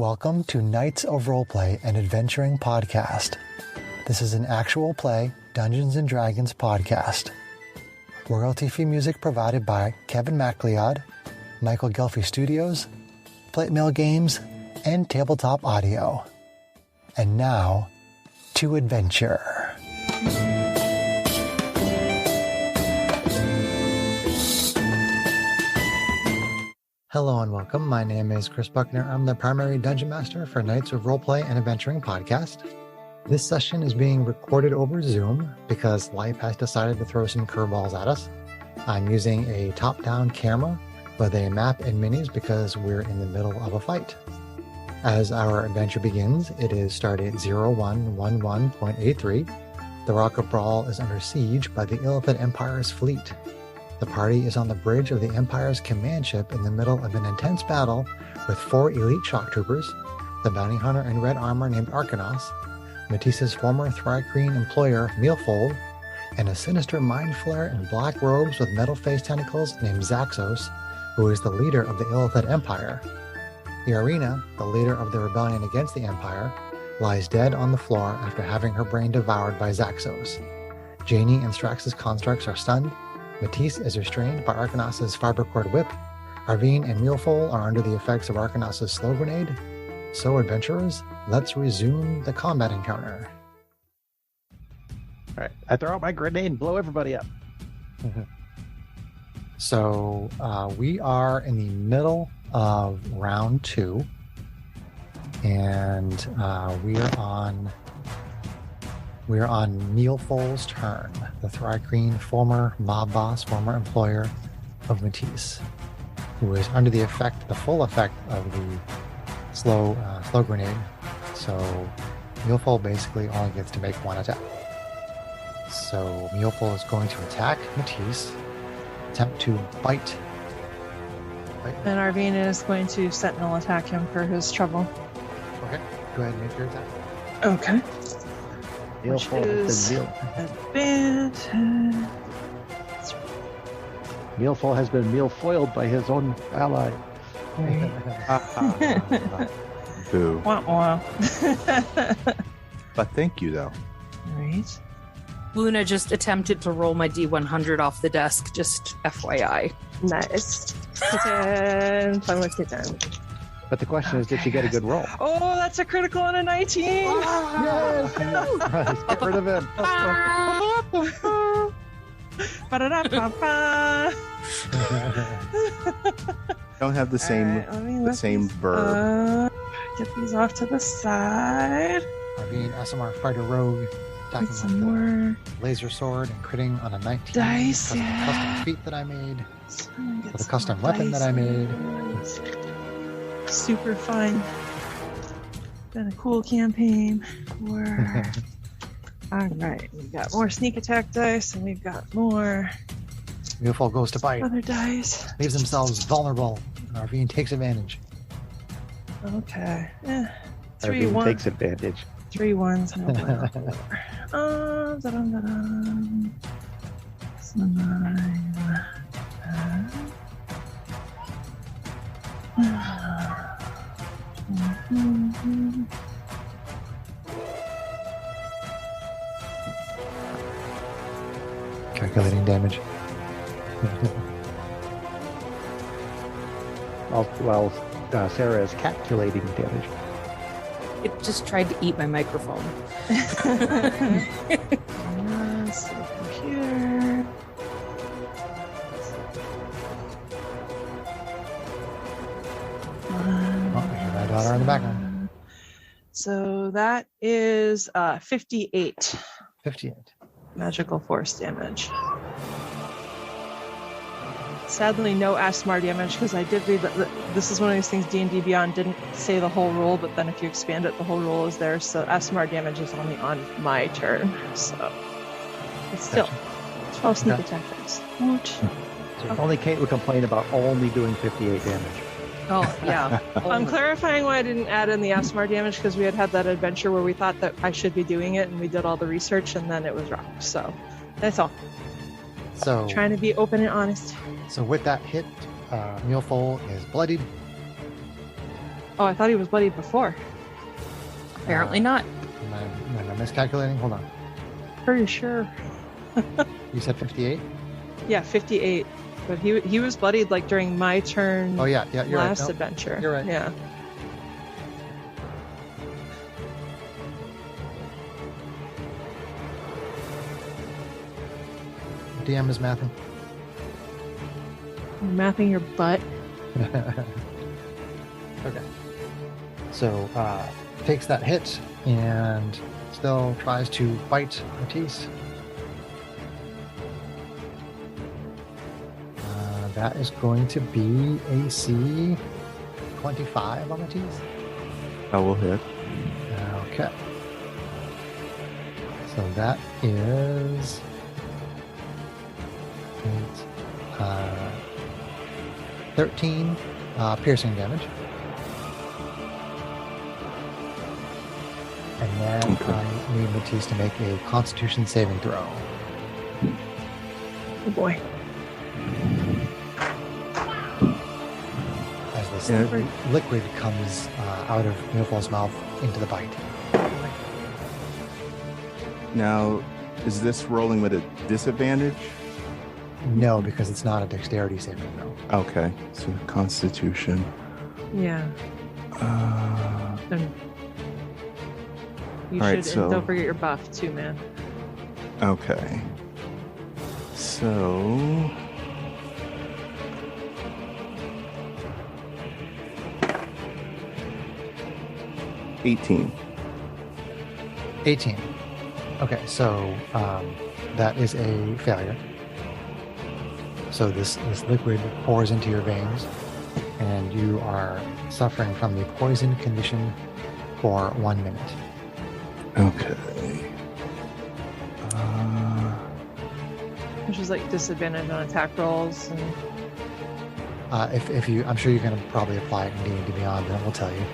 Welcome to Knights of Roleplay and Adventuring Podcast. This is an actual play Dungeons & Dragons podcast. Royalty-free music provided by Kevin MacLeod, Michael Gelfie Studios, Plate Mail Games, and Tabletop Audio. And now, to adventure. Hello and welcome. My name is Chris Buckner. I'm the primary Dungeon Master for Knights of Roleplay and Adventuring Podcast. This session is being recorded over Zoom because life has decided to throw some curveballs at us. I'm using a top-down camera with a map and minis because we're in the middle of a fight. As our adventure begins, it is stardate 0111.83. The Rock of Brawl is under siege by the Illithid Empire's fleet. The party is on the bridge of the Empire's command ship in the middle of an intense battle with 4 elite shock troopers, the bounty hunter in red armor named Arcanos, Matisse's former Thrycreen employer Mealfold, and a sinister mind flare in black robes with metal-faced tentacles named Zaxos, who is the leader of the Illithid Empire. Yarina, the leader of the rebellion against the Empire, lies dead on the floor after having her brain devoured by Zaxos. Janie and Strax's constructs are stunned. Matisse is restrained by Arcanos' fibercord whip. Arvine and Mealful are under the effects of Arcanos' slow grenade. So, adventurers, let's resume the combat encounter. All right, I throw out my grenade and blow everybody up. So, we are in the middle of round 2, and we are on Mealful's turn, the Thrycreen former mob boss, former employer of Matisse, who is under the full effect of the slow grenade. So Mealful basically only gets to make one attack. So Mealful is going to attack Matisse, attempt to bite. And Arvine is going to sentinel attack him for his trouble. Okay, go ahead and make your attack. Okay. Mealful has been meal-foiled by his own ally. Boo. Wah, wah. But thank you, though. Right. Luna just attempted to roll my D100 off the desk, just FYI. Nice. Kitten. Fun with kitten. But the question is, did she get a good roll? Oh, that's a critical on a 19. Yes! Get rid of him. Ba-da-da-ba-ba. Don't have the same verb. Get these off to the side. Arvine, SMR Fighter Rogue, attacking Get some more laser sword and critting on a 19. dice. Because of the custom feat that I made. With a custom weapon that I made. Super fun. Been a cool campaign. Alright, we've got more sneak attack dice, and we've got more Mealful goes to bite. other dice. Leaves themselves vulnerable. And Arvine takes advantage. Okay. 3 Arvine 1. takes advantage. 3 1s. No bueno. Da-dum-da-dum. So 9. Calculating damage. While Sarah is calculating damage. It just tried to eat my microphone. Let's see, computer. My daughter in the background. So that is 58 58. magical force damage. Sadly, no ASMR damage, because I did read that this is one of these things D&D Beyond didn't say the whole roll, but then if you expand it, the whole roll is there. So ASMR damage is only on my turn. So, but still, 12 sneak attack dice. Ouch. So only Kate would complain about only doing 58 damage. Oh, yeah. I'm clarifying why I didn't add in the ASMR damage, because we had that adventure where we thought that I should be doing it, and we did all the research, and then it was wrong. So that's all. So Trying to be open and honest. So with that hit, Mealful is bloodied. Oh, I thought he was bloodied before. Apparently not. Am I miscalculating? Hold on. Pretty sure. You said 58? Yeah, 58. But he was bloodied like during my turn. Oh yeah, you're last right. adventure. You're right. Yeah. DM is mathing. I'm mathing your butt. Okay. So takes that hit and still tries to bite Matisse. That is going to be AC 25 on Matisse. That will hit. Okay. So that is 13 piercing damage. And then I need Matisse to make a Constitution saving throw. Oh boy. As this liquid comes out of Neofal's mouth into the bite. Now, is this rolling with a disadvantage? No, because it's not a dexterity saving throw. Okay, so Constitution. Yeah. And you all should, right, so, and don't forget your buff too, man. Okay. So... $18. 18. Okay, so that is a failure. So this liquid pours into your veins, and you are suffering from the poison condition for 1 minute. Okay. Which is like disadvantage on attack rolls. And... if you, I'm sure you can probably apply it in D&D Beyond, and it will tell you.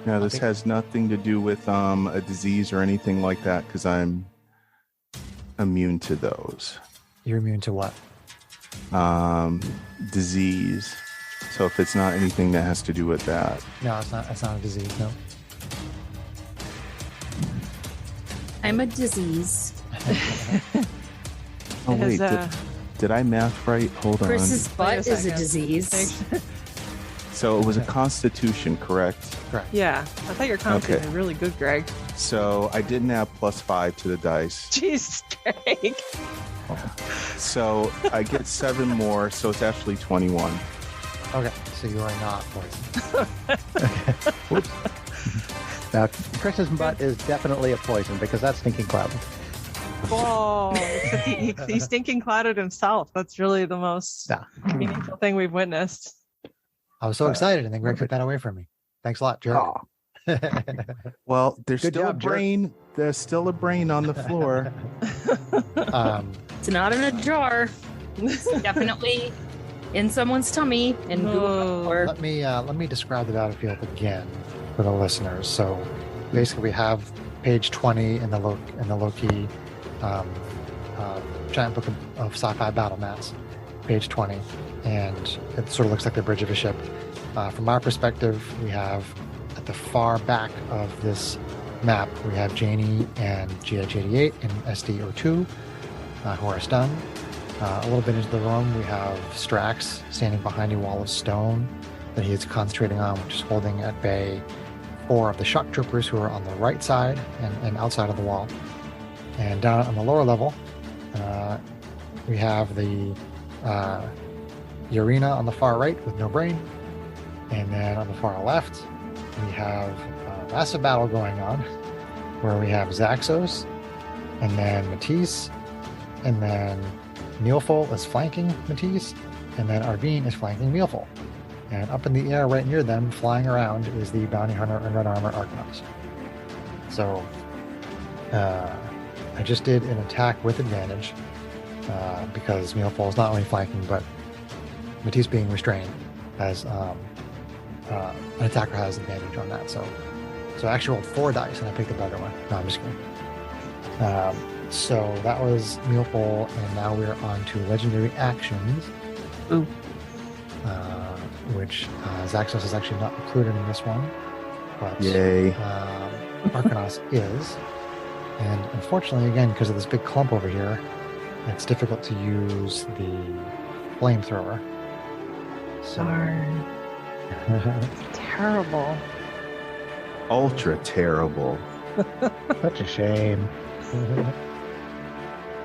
Now, this has nothing to do with a disease or anything like that, because I'm immune to those. You're immune to what? Disease. So if it's not anything that has to do with that. No, it's not. It's not a disease. No. I'm a disease. Oh wait, did I math right? Hold Chris's on. butt is a disease. So it was a Constitution, correct? Correct. Yeah, I thought your Constitution was really good, Greg. So I didn't have +5 to the dice. Jesus, Greg. So I get 7 more, so it's actually 21. Okay, so you are not poisoned. Whoops. Now, Chris's butt is definitely a poison because that's stinking cloud. Whoa, he stinking clouded himself. That's really the most meaningful thing we've witnessed. I was so excited, and then Greg took that away from me. Thanks a lot, jerk. Oh. Well, there's Good still job, a jerk. brain. There's still a brain on the floor. It's not in a jar. It's definitely in someone's tummy and let me describe the battlefield again for the listeners. So basically, we have page 20 in the Loki giant book of sci-fi battle mats, page 20, and it sort of looks like the bridge of a ship. From our perspective, we have at the far back of this map, we have Janie and GH88 and SD02 who are stunned. A little bit into the room, we have Strax standing behind a wall of stone that he is concentrating on, which is holding at bay 4 of the shock troopers who are on the right side and outside of the wall. And down on the lower level, we have the Urena on the far right with no brain. And then on the far left, we have a massive battle going on where we have Zaxos, and then Matisse, and then Neofal is flanking Matisse, and then Arvine is flanking Neofal. And up in the air right near them, flying around, is the Bounty Hunter and Red Armor Arcanauts. So I just did an attack with advantage because Neofal is not only flanking, but Matisse being restrained as an attacker has advantage on that. So I actually rolled 4 dice and I picked the better one. No, I'm just kidding. So that was Neofal, and now we're on to legendary actions. Ooh. which Zaxos is actually not included in this one, but Yay. Arcanos is. And unfortunately, again, because of this big clump over here, it's difficult to use the flamethrower. So, Darn. Terrible. Ultra terrible. Such a shame.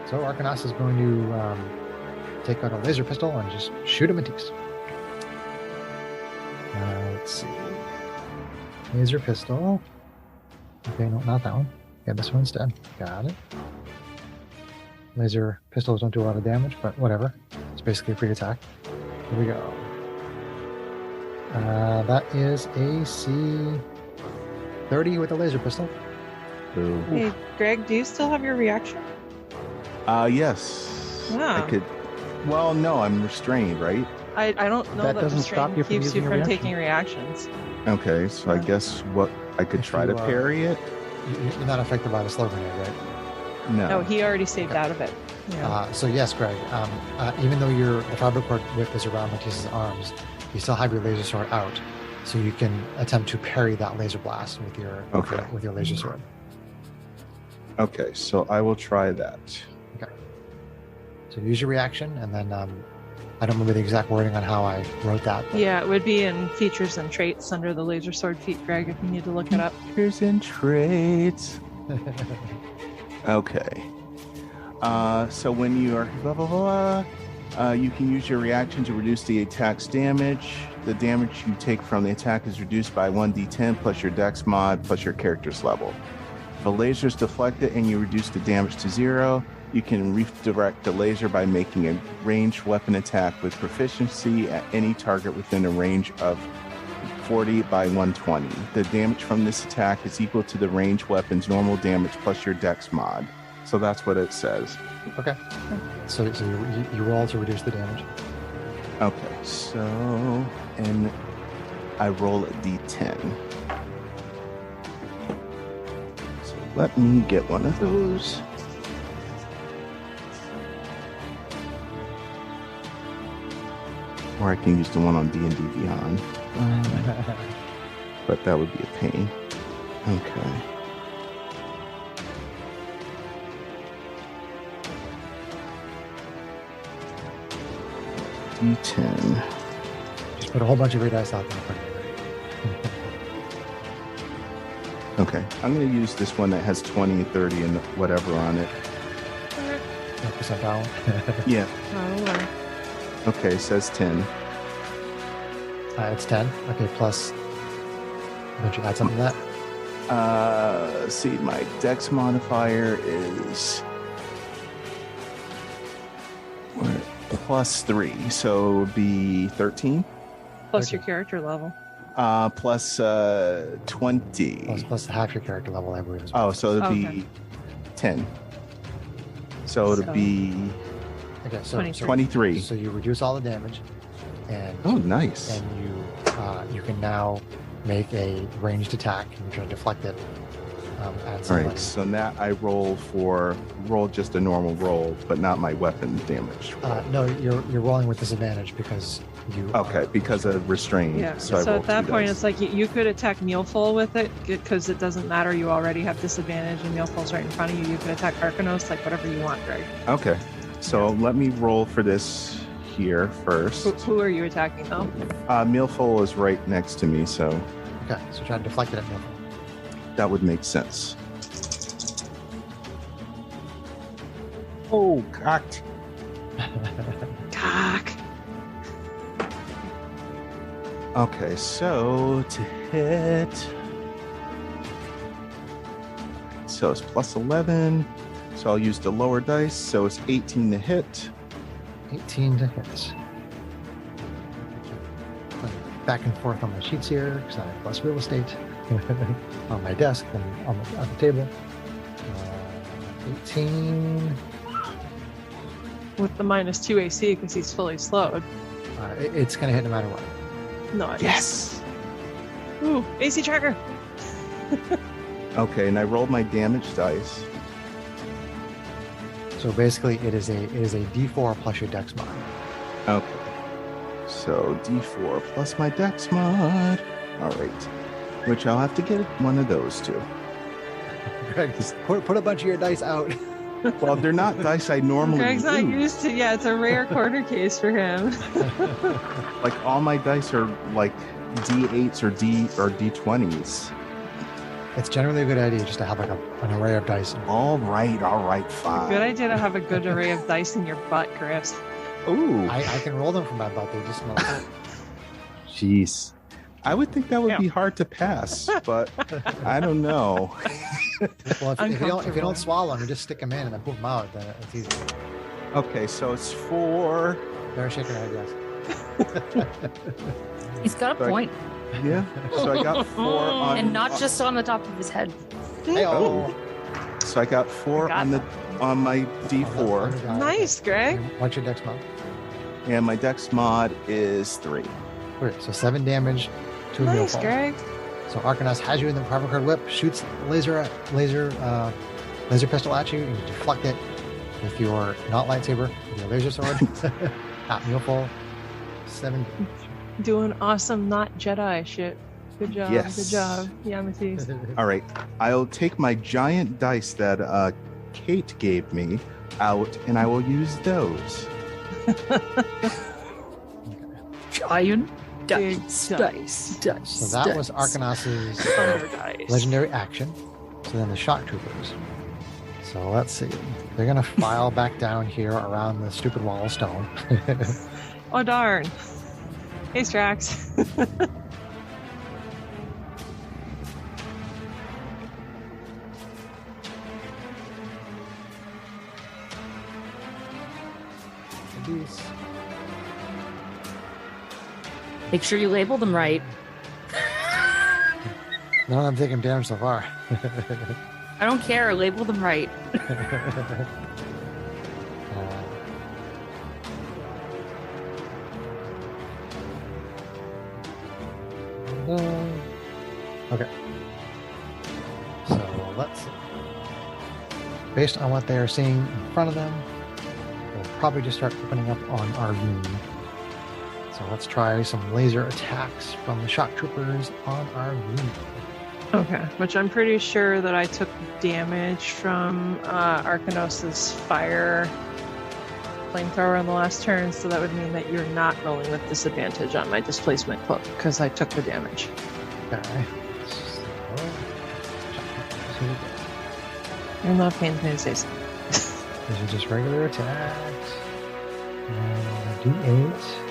So Arcanos is going to take out a laser pistol and just shoot him in teeth. Let's see. Laser pistol. Okay, no, not that one. Yeah, this one instead. Got it. Laser pistols don't do a lot of damage, but whatever. It's basically a free attack. Here we go. That is AC 30 with a laser pistol. Ooh. Hey, Greg, do you still have your reaction? Yes. Ah. I could. Well, no, I'm restrained, right? I don't know That that doesn't restraint stop you from keeps you using a from reaction? taking reactions. Okay, so I Yeah. guess what I could If try you, to parry it. You're not affected by the slow grenade, right? No. No, he already saved out of it. Yeah. So yes, Greg. Even though the fiber cord whip is around Matisse's arms, you still have your laser sword out, so you can attempt to parry that laser blast with your Okay. with your laser sword. Okay, so I will try that. So use your reaction, and then I don't remember the exact wording on how I wrote that. But Yeah, it would be in features and traits under the laser sword feat, Greg, if you need to look it up. Features and traits. Okay. So when you are blah blah blah, you can use your reaction to reduce the attack's damage. The damage you take from the attack is reduced by 1d10 plus your dex mod plus your character's level. If a laser is deflected and you reduce the damage to 0, you can redirect the laser by making a ranged weapon attack with proficiency at any target within a range of 40 by 120. The damage from this attack is equal to the ranged weapon's normal damage plus your dex mod. So that's what it says. okay. So you roll to reduce the damage. Okay, so and I roll a d10. So let me get one of those. Or I can use the one on D&D Beyond. But that would be a pain. Okay. D10. Just put a whole bunch of your dice out there. Okay, I'm going to use this one that has 20, 30, and whatever on it. 10% down. Yeah. Oh, Okay, it says 10. It's 10. Okay, plus. Don't you add something to that? Let's see, my dex modifier is +3, so it would be 13. plus Okay. your character level. Plus 20. Plus half your character level, I believe. Is Oh, so it'd Okay. be 10. So it'd So- be okay. So 23. So you reduce all the damage, and Oh, nice. and you can now make a ranged attack and you're trying to deflect it. Add All somebody. right, so now I roll just a normal roll, but not my weapon damage. No, you're rolling with disadvantage because you. Okay, because of restraint. Yeah. So, I So rolled at that 2 point, dice. it's like you could attack Mealful with it because it doesn't matter. You already have disadvantage, and Mealful's right in front of you. You could attack Arcanos, like whatever you want, Greg. Okay, so let me roll for this here first. Who are you attacking though? Mealful is right next to me, so Okay, so try to deflect it at Milton. that would make sense. Oh, cocked. Cock. Okay, so to hit. So it's plus 11. So I'll use the lower dice. So it's 18 to hit. 18 to hit. Back and forth on my sheets here because I have less real estate on my desk than on the table. 18. With the -2 AC because he's fully slowed. It's going to hit no matter what. Nice. Yes. Ooh, AC tracker. Okay, and I rolled my damage dice. So basically, it is a D4 plus your dex mod. Okay. So D4 plus my dex mod. All right. Which I'll have to get one of those too. Greg, just put a bunch of your dice out. Well, they're not dice I normally Greg's not use. used to. Yeah, it's a rare corner case for him. Like all my dice are like D8s or D20s. It's generally a good idea just to have like an array of dice. All right, fine. Good idea to have a good array of dice in your butt, Chris. Ooh, I can roll them from my butt. They just smell. jeez. I would think that would be hard to pass, but I don't know. Well, if you don't swallow them, you just stick them in and then put them out. Then it's easy. Okay, so it's 4. They're shaking their head, yes. He's got a point. Yeah. So I got 4 on, And not just on the top of his head. Hey-oh. So I got 4 on my D4, Nice, Greg. What's your dex mod? and my dex mod is 3. Great. So 7 damage to a Nice, Neophyte. Greg. So Arcanos has you in the power card whip, shoots laser pistol at you, and you deflect it with your not lightsaber, with your laser sword. At Neophyte, 7 damage. Doing awesome, not Jedi shit. Good job. Yes. Good job. Yeah, Matisse. All right. I'll take my giant dice that Kate gave me out, and I will use those. Giant Big dice. dice. So that was Arcanos's Thunder dice. legendary action. So then the shock troopers. So let's see. They're going to file back down here around the stupid wall of stone. Oh, darn. Hey, Strax. These. Make sure you label them right. None of them taking damage so far. I don't care. Label them right. Okay. So let's see. Based on what they are seeing in front of them, we'll probably just start opening up on our room. So let's try some laser attacks from the shock troopers on our room. Okay, which I'm pretty sure that I took damage from Arcanos' fire flamethrower on the last turn, so that would mean that you're not rolling with disadvantage on my displacement cloak because I took the damage. Okay. You're not paying me to say so. These are just regular attacks. D8.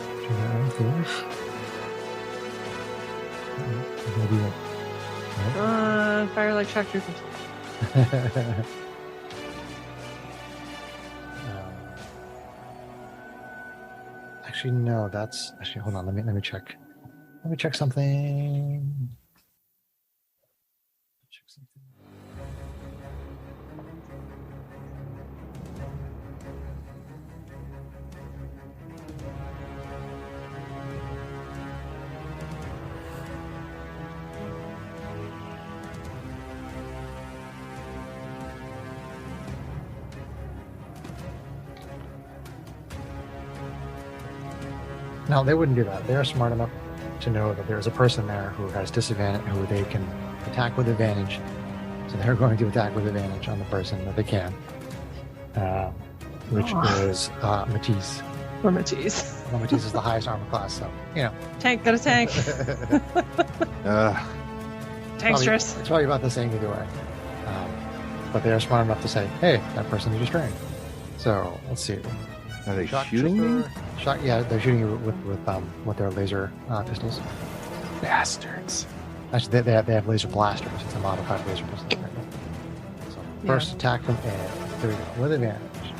Fire like shock troopers. Actually, no. That's actually. Hold on. Let me check. Let me check something. No, they wouldn't do that. They're smart enough to know that there's a person there who has disadvantage, who they can attack with advantage. So they're going to attack with advantage on the person that they can, which is Matisse. Or Matisse. Well, Matisse is the highest armor class, so you know. Tank, got a tank. Tank stress. It's probably about the same either way. But they are smart enough to say, "Hey, that person is restrained." So let's see. Are they Shock shooting me? trooper- Yeah, they're shooting you with their laser pistols. Bastards. Actually, they have laser blasters. It's a modified laser pistol. So first attack from Ed. There we go. With advantage.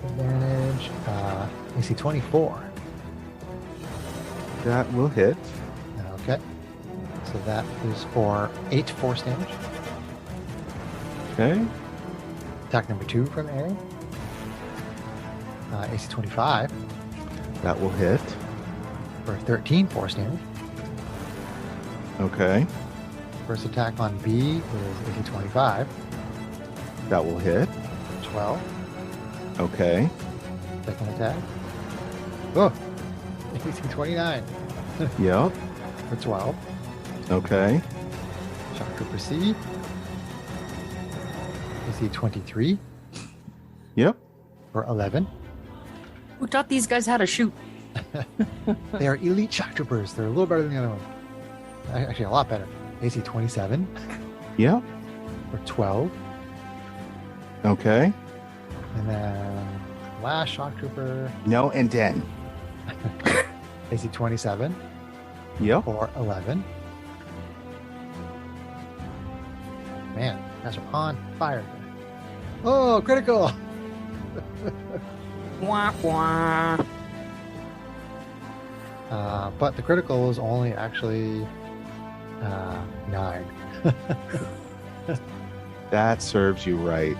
Advantage. AC 24. That will hit. Okay. So that is for 8 force damage. Okay. Attack number 2 from A. AC 25 That will hit. for 13 force damage. Okay. First attack on B is AC 25, That will hit. 12. Okay. Second attack. Oh, AC 29 Yep. for 12. Okay. Shock Trooper C. AC 23 Yep. for 11. Who taught these guys how to shoot? They are elite shock troopers. They're a little better than the other one. Actually, a lot better. AC 27 Yep. for 12. Okay. And then last shock trooper, No, and then. AC 27 Yep. for 11. Man, guys are on fire. Oh, critical! Wah, wah. But the critical is only actually 9. That serves you right.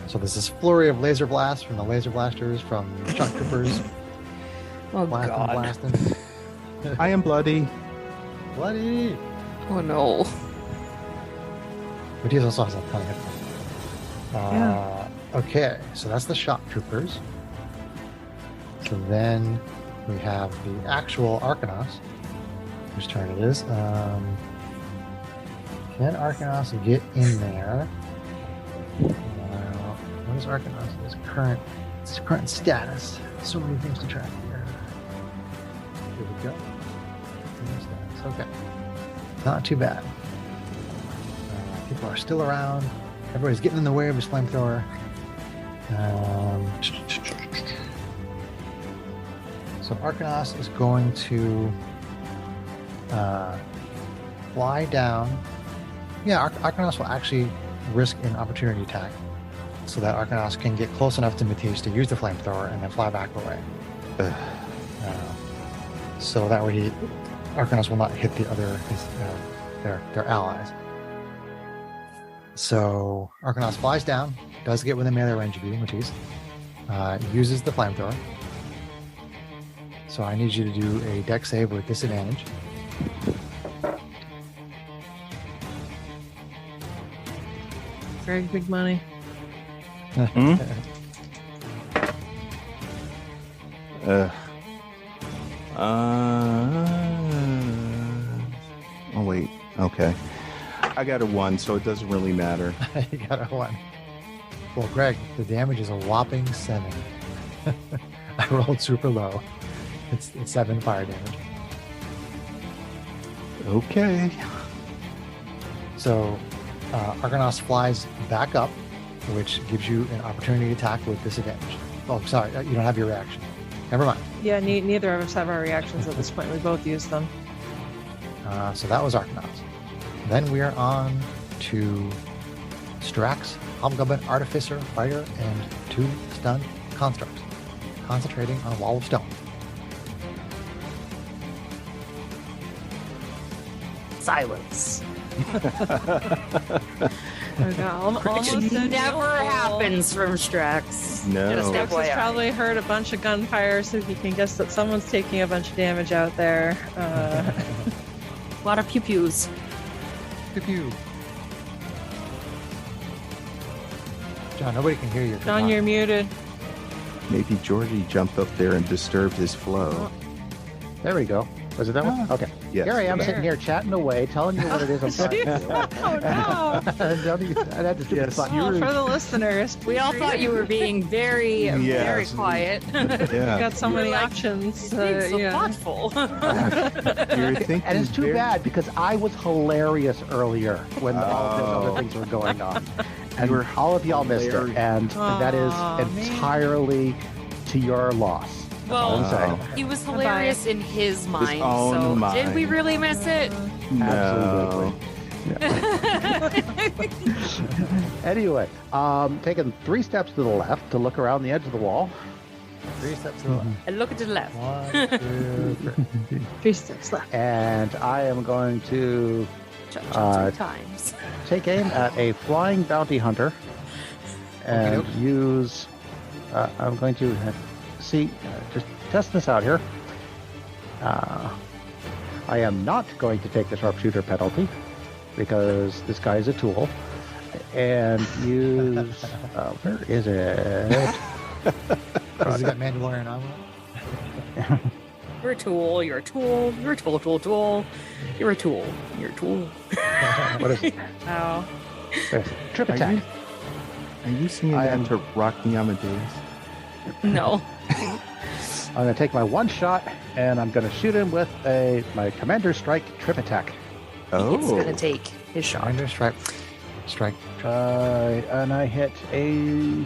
So there's this flurry of laser blasts from the laser blasters from shock troopers. Oh, Blasting, God. blasting. I am bloody. Bloody! Oh, no. But he also has a ton of hit points. Okay, so that's the shock troopers. So then we have the actual Arcanauts, whose turn it is. Can Arcanauts get in there? What is Arcanauts' current status? So many things to track here. Here we go. Status. Okay, not too bad. People are still around. Everybody's getting in the way of his flamethrower. So Arcanauts is going to fly down. Yeah, Arcanauts will actually risk an opportunity attack so that Arcanauts can get close enough to Matisse to use the flamethrower and then fly back away. So that way Arcanauts will not hit the other their allies. So Arcanauts flies down, does get within melee range of you, Matisse, uses the flamethrower. So I need you to do a dex save with disadvantage. Very big money. Oh, wait. Okay. I got a 1, so it doesn't really matter. You got a 1. Well, Greg, the damage is a whopping 7. I rolled super low. It's 7 fire damage. Okay. So Arcanauts flies back up, which gives you an opportunity attack with disadvantage. Oh, sorry, you don't have your reaction. Never mind. Yeah, neither of us have our reactions at this point. We both used them. So that was Arcanauts. Then we are on to Strax, Hobgoblin, Artificer, Fighter, and 2 stunned constructs, concentrating on a wall of stone. Silence. Okay, almost Never happens from Strax. No. Just Strax has FYI. probably heard a bunch of gunfire, so he can guess that someone's taking a bunch of damage out there. A lot of pew-pews. Pew pew. John, nobody can hear you. John, you're muted. Maybe Georgie jumped up there and disturbed his flow. There we go. Was it that one? Okay. Yes. Here I am sitting here chatting away, telling you what it is I'm trying to do. Oh no! I had to do Yes, fun. Well, for the listeners, We all thought you were being very, very Yes. quiet. you Yeah. got so many like, options. Being so Yeah. thoughtful. You're thinking And it's too very- bad because I was hilarious earlier when all these other things were going on. And You were all of y'all missed it. hilarious. And that is Aw, man. entirely to your loss. Well, I'm saying. he was hilarious in his mind. own So mind. did we really miss it? No. Absolutely. Anyway, taking 3 steps to the left to look around the edge of the wall. 3 steps to the left. And look to the left. 1, 2, 3. 3 steps left. And I am going to Three times. take aim at a flying bounty hunter and Okey-doke. use. I'm going to just test this out here. I am not going to take the sharpshooter penalty because this guy is a tool. And use. Where is it? Has he got Mandalorian armor? You're a tool. You're a tool. You're a tool. You're a tool. You're a tool. What is it? Oh. Trip Are attack. you, are you singing that to Rock Me Amadeus? No. I'm going to take my one shot, and I'm going to shoot him with my Commander Strike trip attack. Oh. It's going to take his shot. Commander strike. And I hit a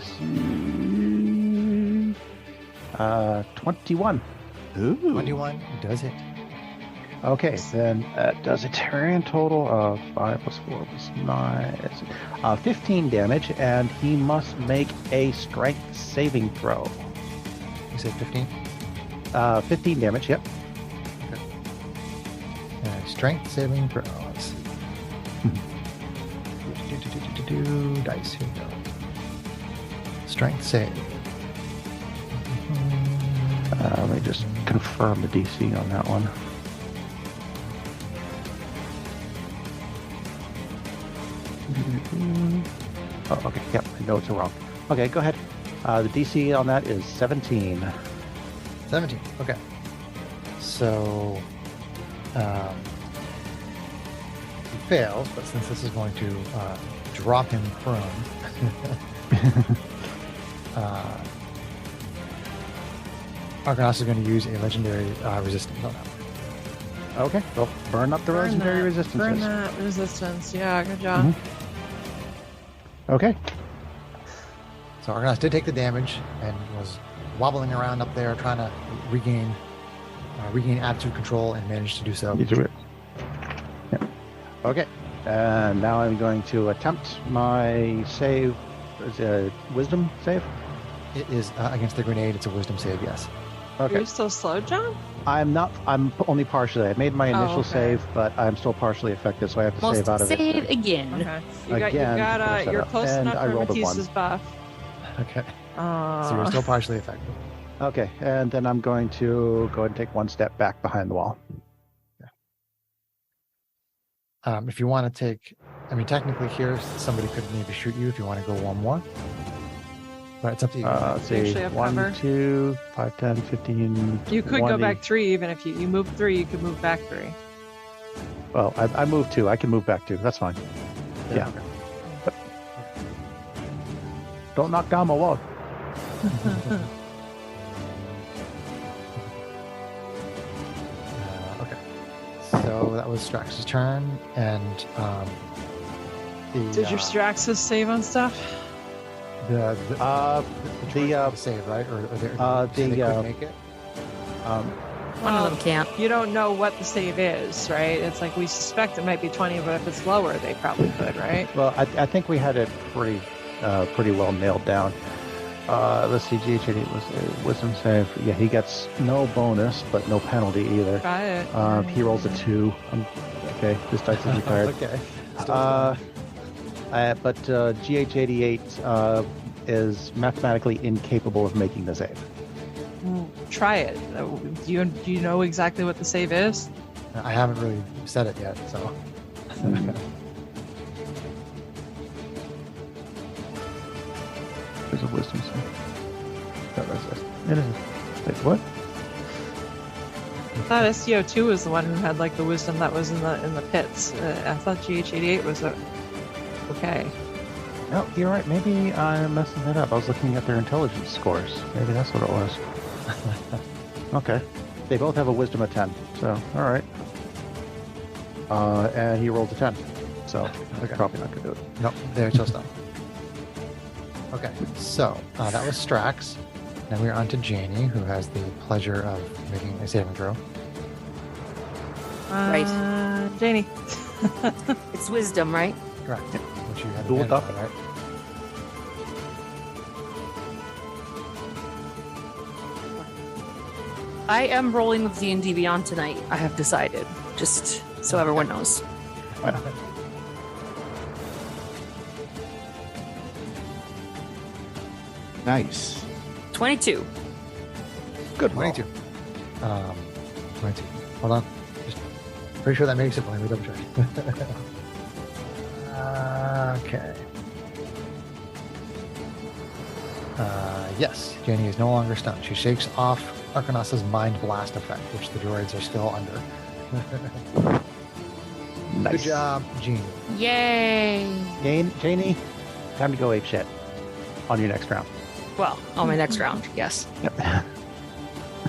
21. Ooh. 21 does it. Okay, then does a grand total of 5 plus 4 plus 9. 15 damage, and he must make a strength saving throw. You said 15? 15 damage, yep. Strength saving throws. Dice, here we go. Strength save. Let me just confirm the DC on that one. Oh, okay. Yep, I know it's wrong. Okay, go ahead. The DC on that is 17. 17. Okay. So, he fails, but since this is going to drop him prone, Argonaut is going to use a legendary resistance on that. Okay, well, burn up the legendary resistance. Burn that resistance. Yeah, good job. Mm-hmm. Okay. So Argonaut did take the damage and was wobbling around up there trying to regain attitude control and managed to do so. You do it. Yeah. Okay. And now I'm going to attempt my save. Is it a wisdom save? It is against the grenade. It's a wisdom save, yes. Are Okay. you still slow, John? I'm only partially. I made my initial okay. save, but I'm still partially affected, so I have to Must save out of save it. again. Okay. Again, You're up. close And enough I for rolled a Matisse's buff. Okay. So you're still partially affected. Okay, and then I'm going to go ahead and take one step back behind the wall. If you want to take, technically here, somebody could maybe shoot you if you want to go one more. But it's up to you. Let's You see. actually have 1, cover. 2, 5, 10, 15. You could 20. go back 3 even if you move 3, you could move back 3. Well, I moved 2. I can move back 2. That's fine. Yeah. Okay. Don't knock down my wall. Okay. So that was Strax's turn, and Did your Straxus save on stuff? the the save, right? Or they the, couldn't make it? One of them can't. You don't know what the save is, right? It's like we suspect it might be 20, but if it's lower, they probably could, right? Well, I think we had it pretty well nailed down. Let's see, GH80 was a wisdom save. Yeah, he gets no bonus, but no penalty either. Got it. He rolls a 2. Okay, this dice is retired. Okay. But GH88 is mathematically incapable of making the save. Try it. Do you know exactly what the save is? I haven't really said it yet, so. There's a wisdom save. No, that's it. It is. Wait, what? I thought SCO2 was the one who had like the wisdom that was in the pits. I thought GH88 was okay. No, you're right. Maybe I'm messing that up. I was looking at their intelligence scores. Maybe that's what it was. Okay. They both have a wisdom of 10. So, all right. And he rolled a 10. So, Okay. probably not going to do it. No, they're still stuck. Okay, so that was Strax. Now we're on to Janie, who has the pleasure of making a saving throw. Right. Janie. It's wisdom, right? Correct. Which you have Dual advantage top. on, right? I am rolling with D&D Beyond tonight. I have decided, just so everyone knows. Nice. 22. Good roll. 22. 22. Hold on. Just pretty sure that makes it, but let me double check. Okay. Yes, Janie is no longer stunned. She shakes off Arcanas's Mind Blast effect, which the droids are still under. Nice. Good job, Gene. Yay! Janie, time to go ape shit on your next round. Well, on my next round, yes. Yep.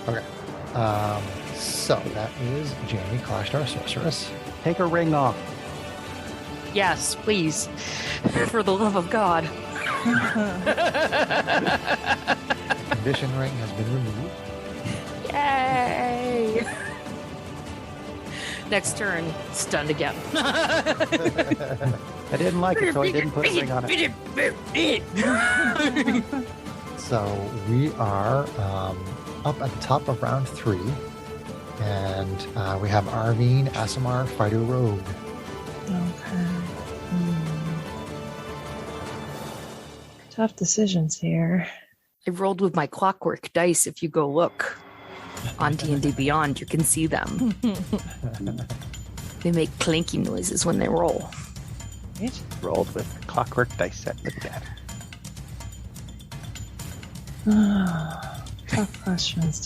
Okay. So that is Jamie, Clash Star Sorceress. Take her ring off. Yes, please. For the love of God. Condition ring has been removed. Yay! Next turn, stunned again. I didn't like it, so I didn't put a ring on it. So we are up at the top of round 3, and we have Arvine, Asimar, Fighter Rogue. Okay. Tough decisions here. I rolled with my clockwork dice. If you go look on D&D Beyond, you can see them. They make clanky noises when they roll. Right? Rolled with clockwork dice set. Look at that. Tough questions.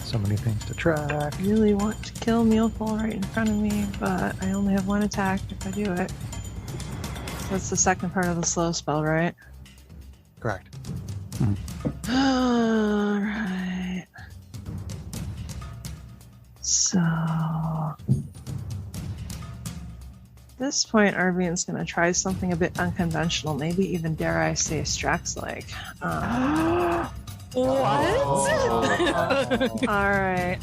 So many things to track. I really want to kill Mealful right in front of me, but I only have 1 attack if I do it. That's the second part of the slow spell, right? Correct. Alright. So... at this point, Arvian's going to try something a bit unconventional, maybe even, dare I say, Strax-like. What? Alright.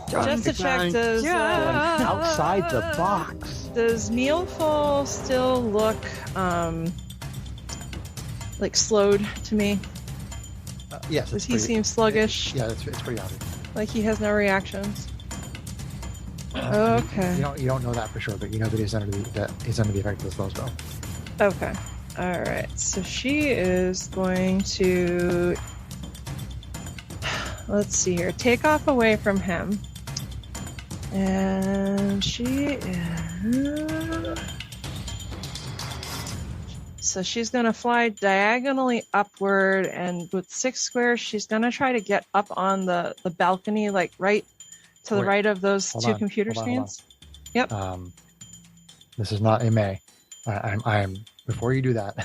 Just to check, does Outside the box. does Mealful still look like slowed to me? Yes. Does he seem sluggish? Yeah, it's pretty obvious. Like he has no reactions? Okay. You don't know that for sure, but you know that he's under the effect of the slow spell. Okay. All right. So she is going to, let's see here, take off away from him, and she is. So she's going to fly diagonally upward, and with 6 squares, she's going to try to get up on the balcony, like right to the right of those two computer screens. Yep. This is not a May. I'm before you do that.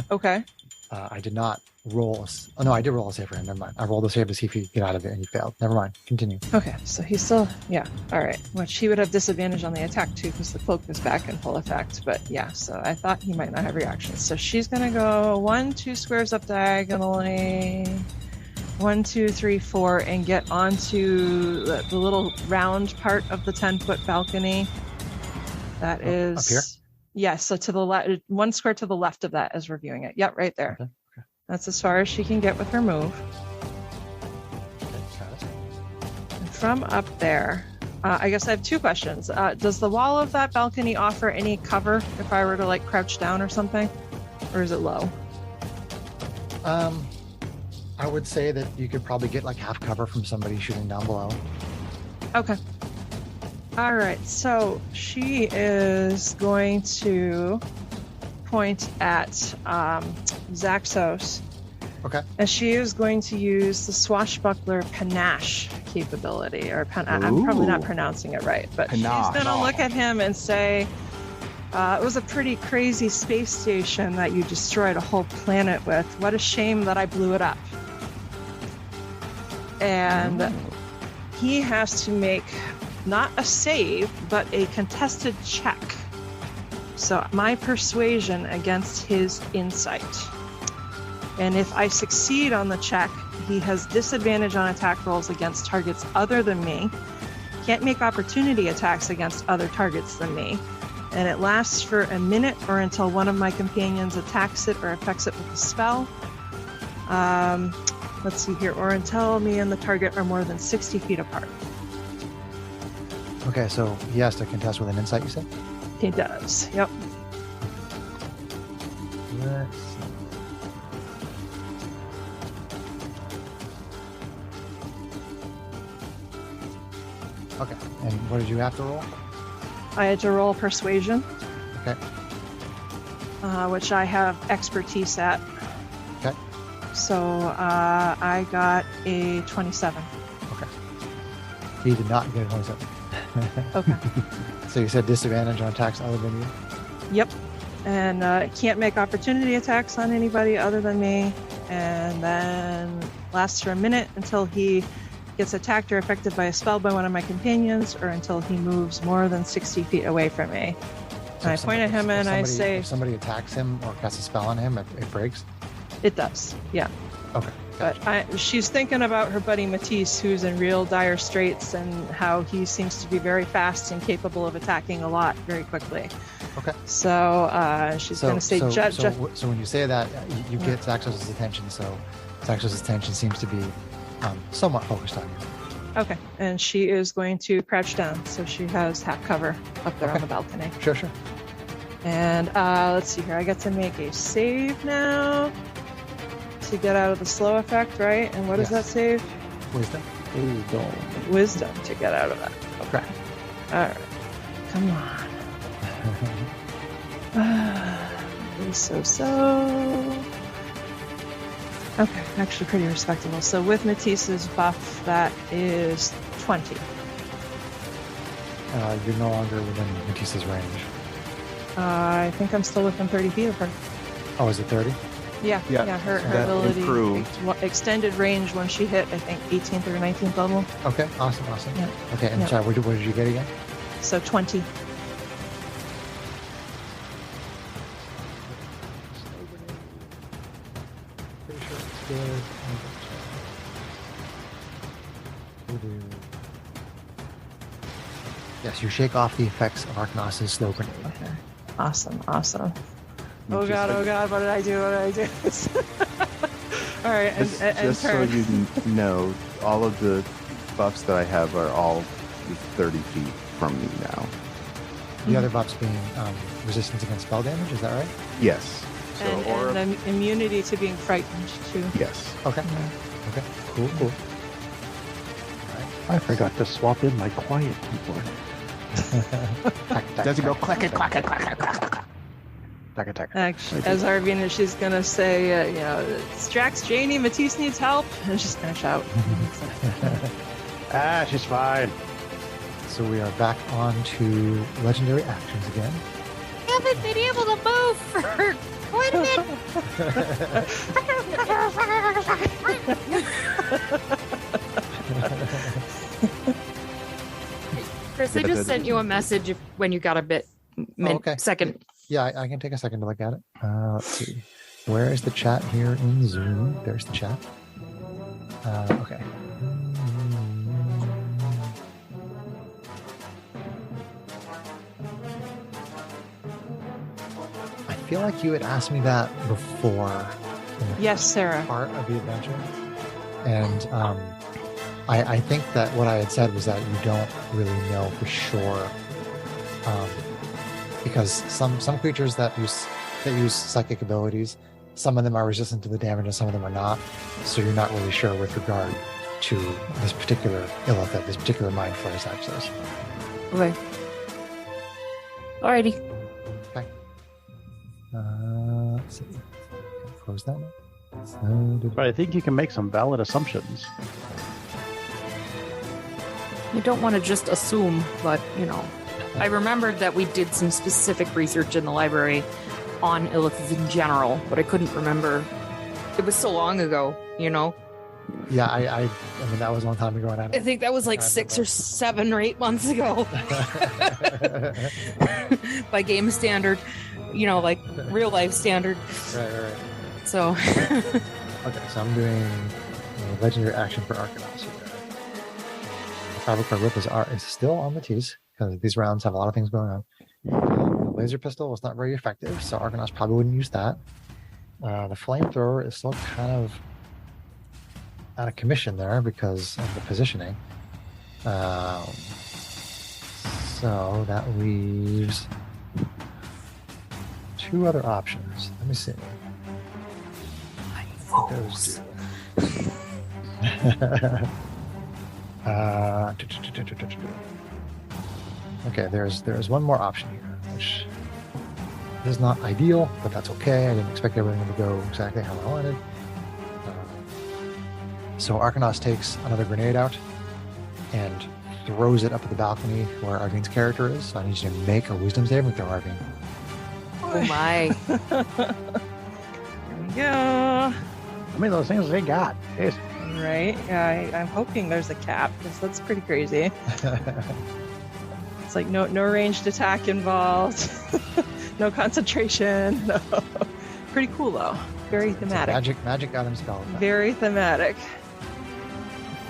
Okay. I did not roll. No, I did roll a save for him. Never mind. I rolled a save to see if he could get out of it, and he failed. Never mind. Continue. Okay, so he's still, yeah. All right. Which he would have disadvantage on the attack too, because the cloak is back in full effect. But yeah, so I thought he might not have reactions. So she's gonna go 1, 2 squares up diagonally. 1, 2, 3, 4, and get onto the little round part of the 10-foot balcony. That is up here. Yeah, so to the left, 1 square to the left of that is reviewing it. Yep, right there. Okay. That's as far as she can get with her move. And from up there, I guess I have 2 questions. Does the wall of that balcony offer any cover if I were to like crouch down or something? Or is it low? I would say that you could probably get like half cover from somebody shooting down below. Okay. All right, so she is going to point at Zaxos. Okay. And she is going to use the swashbuckler panache capability, or I'm probably not pronouncing it right, but Panache. She's going to look at him and say, it was a pretty crazy space station that you destroyed a whole planet with. What a shame that I blew it up. And he has to make not a save, but a contested check. So my persuasion against his insight. And if I succeed on the check, he has disadvantage on attack rolls against targets other than me. Can't make opportunity attacks against other targets than me. And it lasts for a minute or until one of my companions attacks it or affects it with a spell. Let's see here. Or until me and the target are more than 60 feet apart. Okay, so he has to contest with an insight, you said? He does. Yep. Let's see. Okay, and what did you have to roll? I had to roll persuasion. Okay. Which I have expertise at. Okay. So I got a 27. Okay. He did not get a 27. Okay. So you said disadvantage on attacks other than you? Yep. And can't make opportunity attacks on anybody other than me. And then lasts for a minute until he gets attacked or affected by a spell by one of my companions, or until he moves more than 60 feet away from me. So And I point at him and I say, if somebody attacks him or casts a spell on him, it breaks? it does, yeah. Okay. But she's thinking about her buddy Matisse, who's in real dire straits, and how he seems to be very fast and capable of attacking a lot very quickly. Okay. So she's going to say, so when you say that, you get Zaxos' attention, so Zaxos' attention seems to be somewhat focused on you. Okay, and she is going to crouch down, so she has half cover up there on the balcony. Sure. And let's see here, I get to make a save now to get out of the slow effect, right? And what is that save? Wisdom. Wisdom to get out of that. Okay. All right, come on. So. Okay, actually pretty respectable. So with Matisse's buff, that is 20. You're no longer within Matisse's range. I think I'm still within 30 feet of her. Oh, is it 30? Yeah. Her that ability improved. extended range when she hit, I think, 18th or 19th level. Okay, awesome. Yeah. Okay, and sorry, what did you get again? So 20. Pretty sure it's good. Yes, you shake off the effects of Arcanos' slow grenade. Okay. Awesome. You Oh god, what did I do? All right, and so turn. you know, all of the buffs that I have are all 30 feet from me now. The other buffs being resistance against spell damage, is that right? Yes. So, and immunity to being frightened too. yes. Okay. Okay. Cool. I forgot to swap in my quiet keyboard. Does it go clack it? Actually, as Arvina, she's gonna say, Strax, Janie, Matisse needs help, and she's gonna shout. She's fine. So we are back on to legendary actions again. Haven't been able to move for quite a bit. Chris, I just sent you a message when you got a bit. Okay. Second. Yeah, I can take a second to look at it. Let's see. Where is the chat here in Zoom? There's the chat. Okay. I feel like you had asked me that before. Yes, Sarah. Part of the adventure. And I think that what I had said was that you don't really know for sure. Because some creatures that use psychic abilities, some of them are resistant to the damage and some of them are not. So you're not really sure with regard to this particular Illithid, this particular Mind Flayer's access. Okay. Alrighty. Okay. Let's see. Close that now. But I think you can make some valid assumptions. I don't want to just assume, but, I remembered that we did some specific research in the library on Illithids in general, but I couldn't remember. It was so long ago, Yeah, I mean, that was a long time ago. And I think that was like 6 or 7 or 8 months ago. By game standard, like real life standard. Right. So. Okay, so I'm doing a legendary action for Arcanos here. Fabric Whip is still on Matisse, because these rounds have a lot of things going on. The laser pistol was not very effective, so Arcanos probably wouldn't use that. The flamethrower is still kind of out of commission there because of the positioning. So that leaves 2 other options. Let me see. Those two. Okay, there's one more option here, which This is not ideal, but that's okay. I didn't expect everything to go exactly how I wanted. So Arcanos takes another grenade out and throws it up at the balcony where Arvine's character is. So I need you to make a wisdom saving throw, Arvine. Oh my. Here we go. How many of those things they got? Jeez. Right. Yeah, I'm hoping there's a cap because that's pretty crazy. It's like no ranged attack involved, no concentration. No. Pretty cool though. Very thematic. Magic item spell. Very thematic.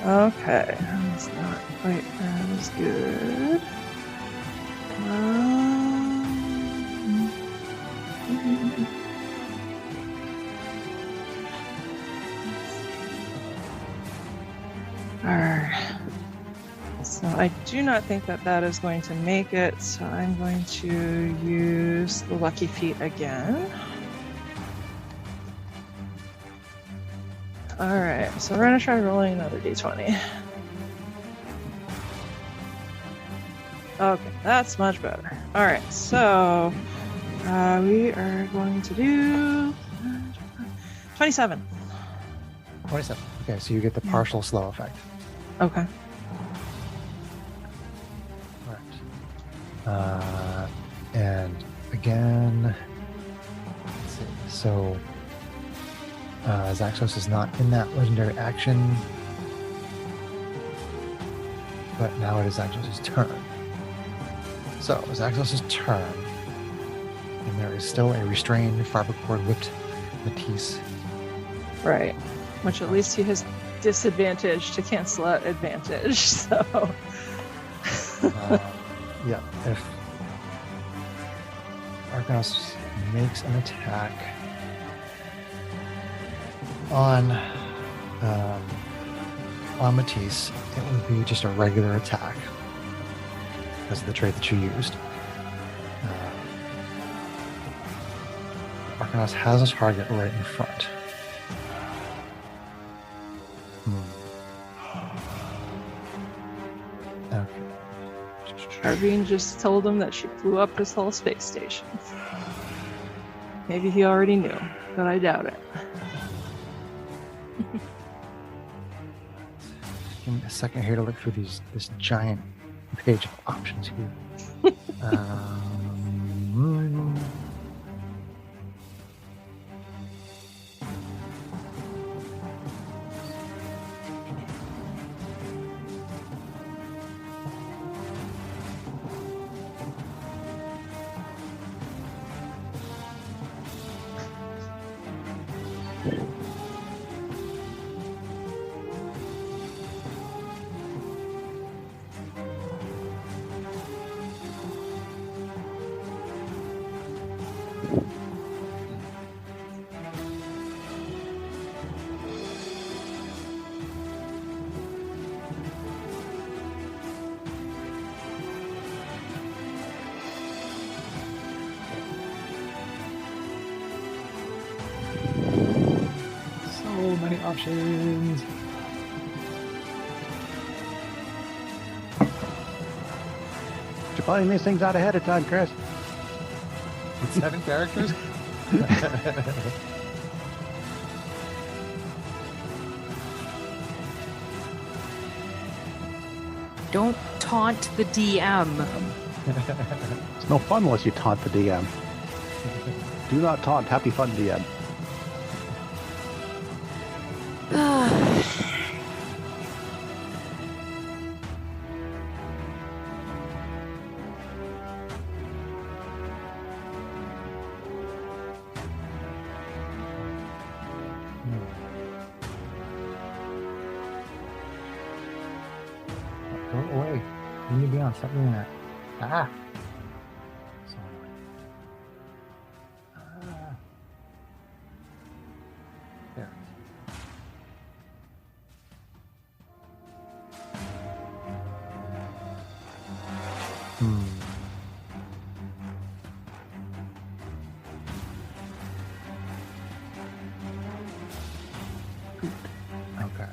Okay, that's not quite as good. Alright. So I do not think that is going to make it, so I'm going to use the lucky feat again. Alright, so we're going to try rolling another d20. Okay, that's much better. Alright, so we are going to do 27. 27. Okay, so you get the partial slow effect. Okay. Alright. And again, let's see. So Zaxos is not in that legendary action, but now it is Zaxos' turn. So Zaxos' turn, and there is still a restrained fiber cord whipped Matisse. Right. Which at least he has disadvantage to cancel out advantage, so. Yeah, if Arcanos makes an attack on Matisse, it would be just a regular attack because of the trait that you used. Arcanos has a target right in front. Okay. Arvine just told him that she blew up his whole space station. Maybe he already knew, but I doubt it. Give me a second here to look through this giant page of options here. So many options. You're finding these things out ahead of time, Chris. With 7 characters? Don't taunt the DM. It's no fun unless you taunt the DM. Do not taunt Happy Fun DM. Go away. You need to be on. Stop doing that. Ah. So annoying. There. Okay.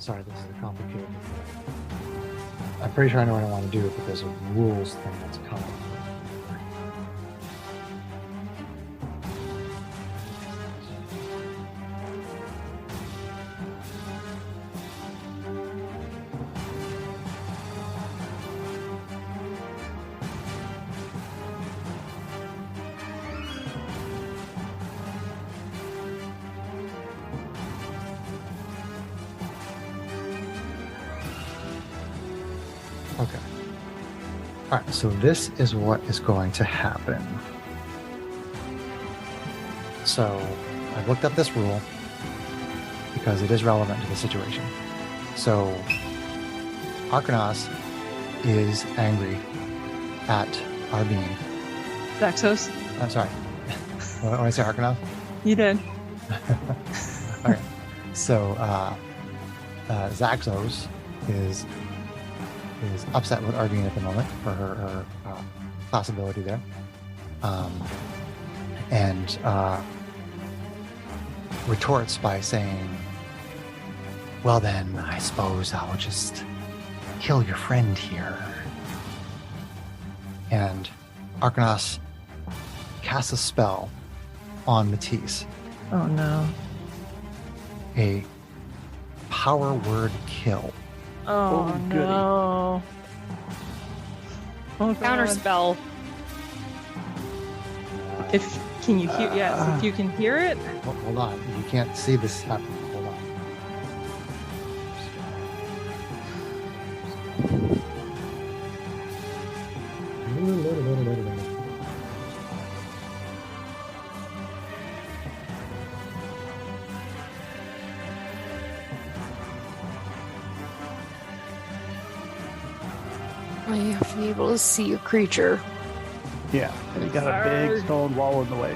sorry, this is a complicated. I'm pretty sure I know what I want to do, but there's a rules thing that's coming. Okay. All right, so this is what is going to happen. So I've looked up this rule because it is relevant to the situation. So Arcanos is angry at Arbine. Daxos, I'm sorry. When I say Arcanos? you did. Okay. So Zaxos is upset with Arbine at the moment for her class ability there. And retorts by saying, well then, I suppose I'll just kill your friend here. And Arcanos casts a spell on Matisse. Oh no. A power word kill. Oh, Oh, goody. no. Oh, Counter God. spell. If can you hear? Yes, if you can hear it. Hold on. You can't see this happen. Hold on. You have to be able to see your creature. Yeah, and you got a big Arg. stone wall in the way.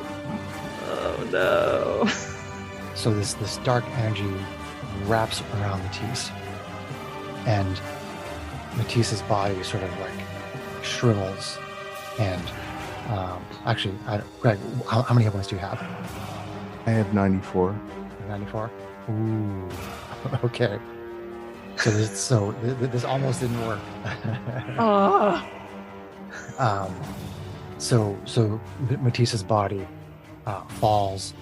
Oh no. So this dark energy wraps around Matisse, and Matisse's body sort of like shrivels. And actually, Greg, how many hit points do you have? I have 94. 94. Ooh. Okay. So this almost didn't work. Oh. So Matisse's body falls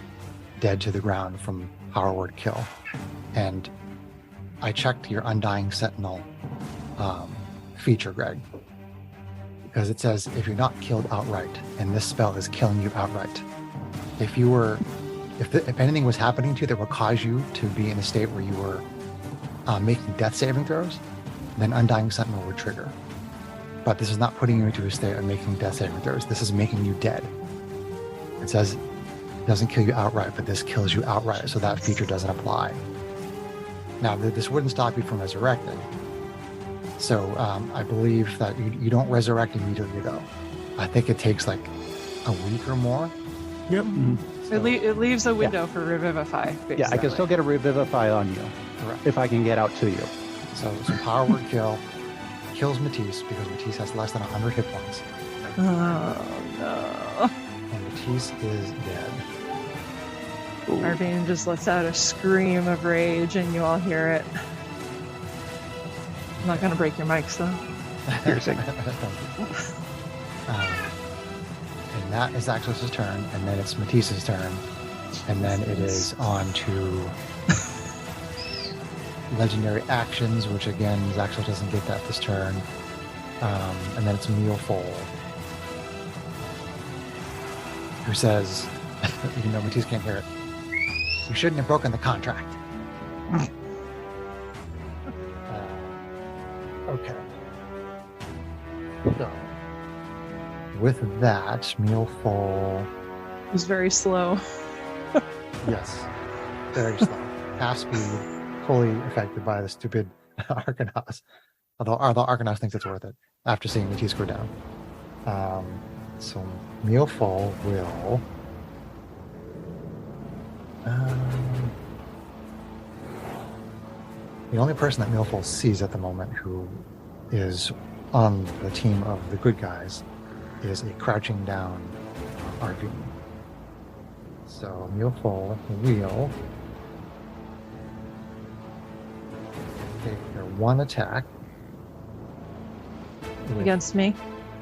dead to the ground from power word kill, and I checked your Undying Sentinel feature, Greg, because it says if you're not killed outright, and this spell is killing you outright. If anything was happening to you that would cause you to be in a state where you were making death saving throws, then Undying Sentinel would trigger. But this is not putting you into a state of making death saving throws. This is making you dead. It says it doesn't kill you outright, but this kills you outright, so that feature doesn't apply. Now, this wouldn't stop you from resurrecting. So I believe that you don't resurrect immediately, though. I think it takes like a week or more. Yep. So, It leaves a window for revivify. Yeah, I can basically. still get a revivify on you correct. if I can get out to you. So power word kill kills Matisse because Matisse has less than 100 hit points, Oh no. and Matisse is dead. Arbine just lets out a scream of rage, and you all hear it. I'm not gonna break your mics though. Piercing. And that is Axos' turn, and then it's Matisse's turn, and then it is on to legendary actions, which again, Axos doesn't get that this turn. And then it's Mealful, who says, even though Matisse can't hear it, you shouldn't have broken the contract. Okay. So, with that, Mealful, It was very slow. yes, very slow, half speed, fully affected by the stupid Arcanos. Although Arcanos thinks it's worth it after seeing Matisse go down. So Mealful will. The only person that Mealful sees at the moment who is on the team of the good guys is a crouching down RV. So Mealful will take their one attack. with- Against me?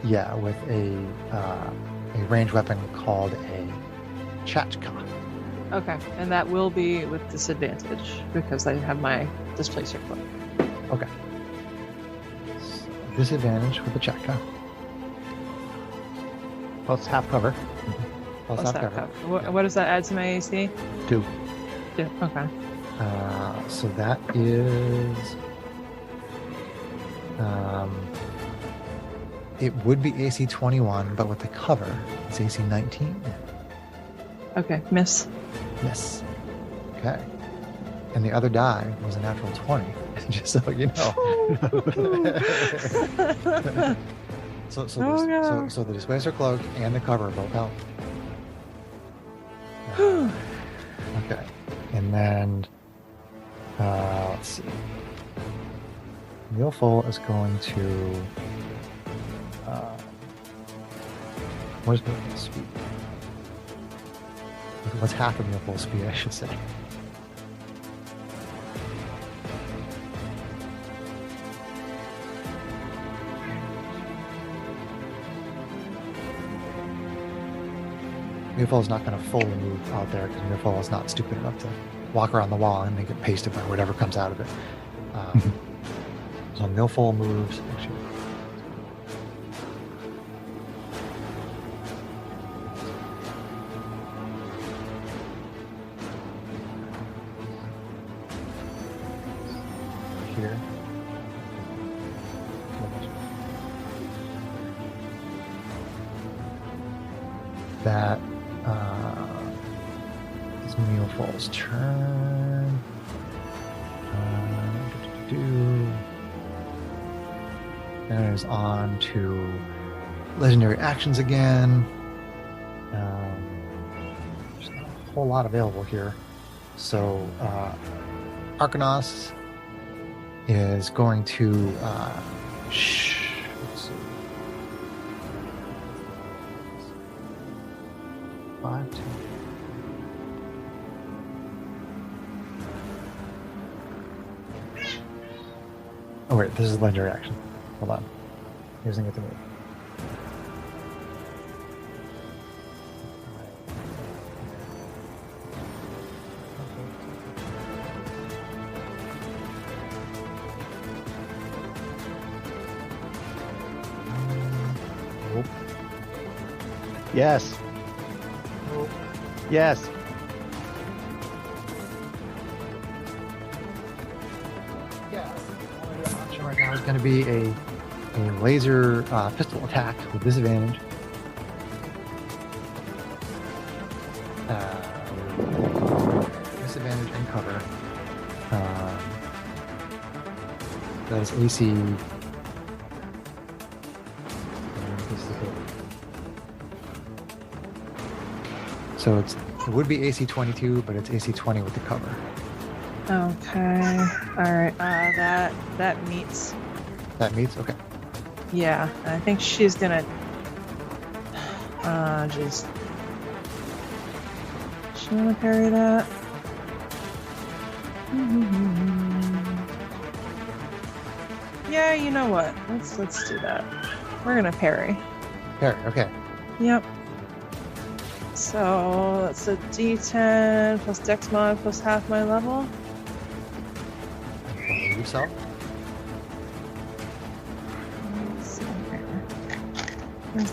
Yeah, with a ranged weapon called a Chachka. Okay, and that will be with disadvantage because I have my displacer cloak. Okay. So, disadvantage with the Chachka. Plus half cover. Plus What's half that cover. cover? What does that add to my AC? 2. 2. Okay. So that is. It would be AC 21, but with the cover, it's AC 19. Okay, miss. Yes. Okay. And the other die was a natural 20, just so you know. so the displacer cloak and the cover both help. Okay. And then, let's see. Neilful is going to. Where's Neilful's speed? What's half of Neilful's speed, I should say? Neilful is not going to fully move out there because Neilful is not stupid enough to walk around the wall and then get pasted by whatever comes out of it. So Neilful moves. Actually, here. That is Neilful's turn. And it is on to legendary actions again. There's not a whole lot available here. So Arcanos is going to let's see. 5, 2. Oh wait, this is legendary action. Hold on. Using it to move. Nope. Yes. Nope. Yes. Option right now is going to be a laser pistol attack with disadvantage. Disadvantage and cover. That is AC. So it would be AC 22, but it's AC 20 with the cover. Okay. All right. That meets. That meets? Okay. Yeah, I think she's gonna. Just. She wanna parry that? Yeah, you know what? Let's do that. We're gonna parry. Parry, okay. Yep. So that's a D10 plus Dex mod plus half my level. And for yourself. Let's see here.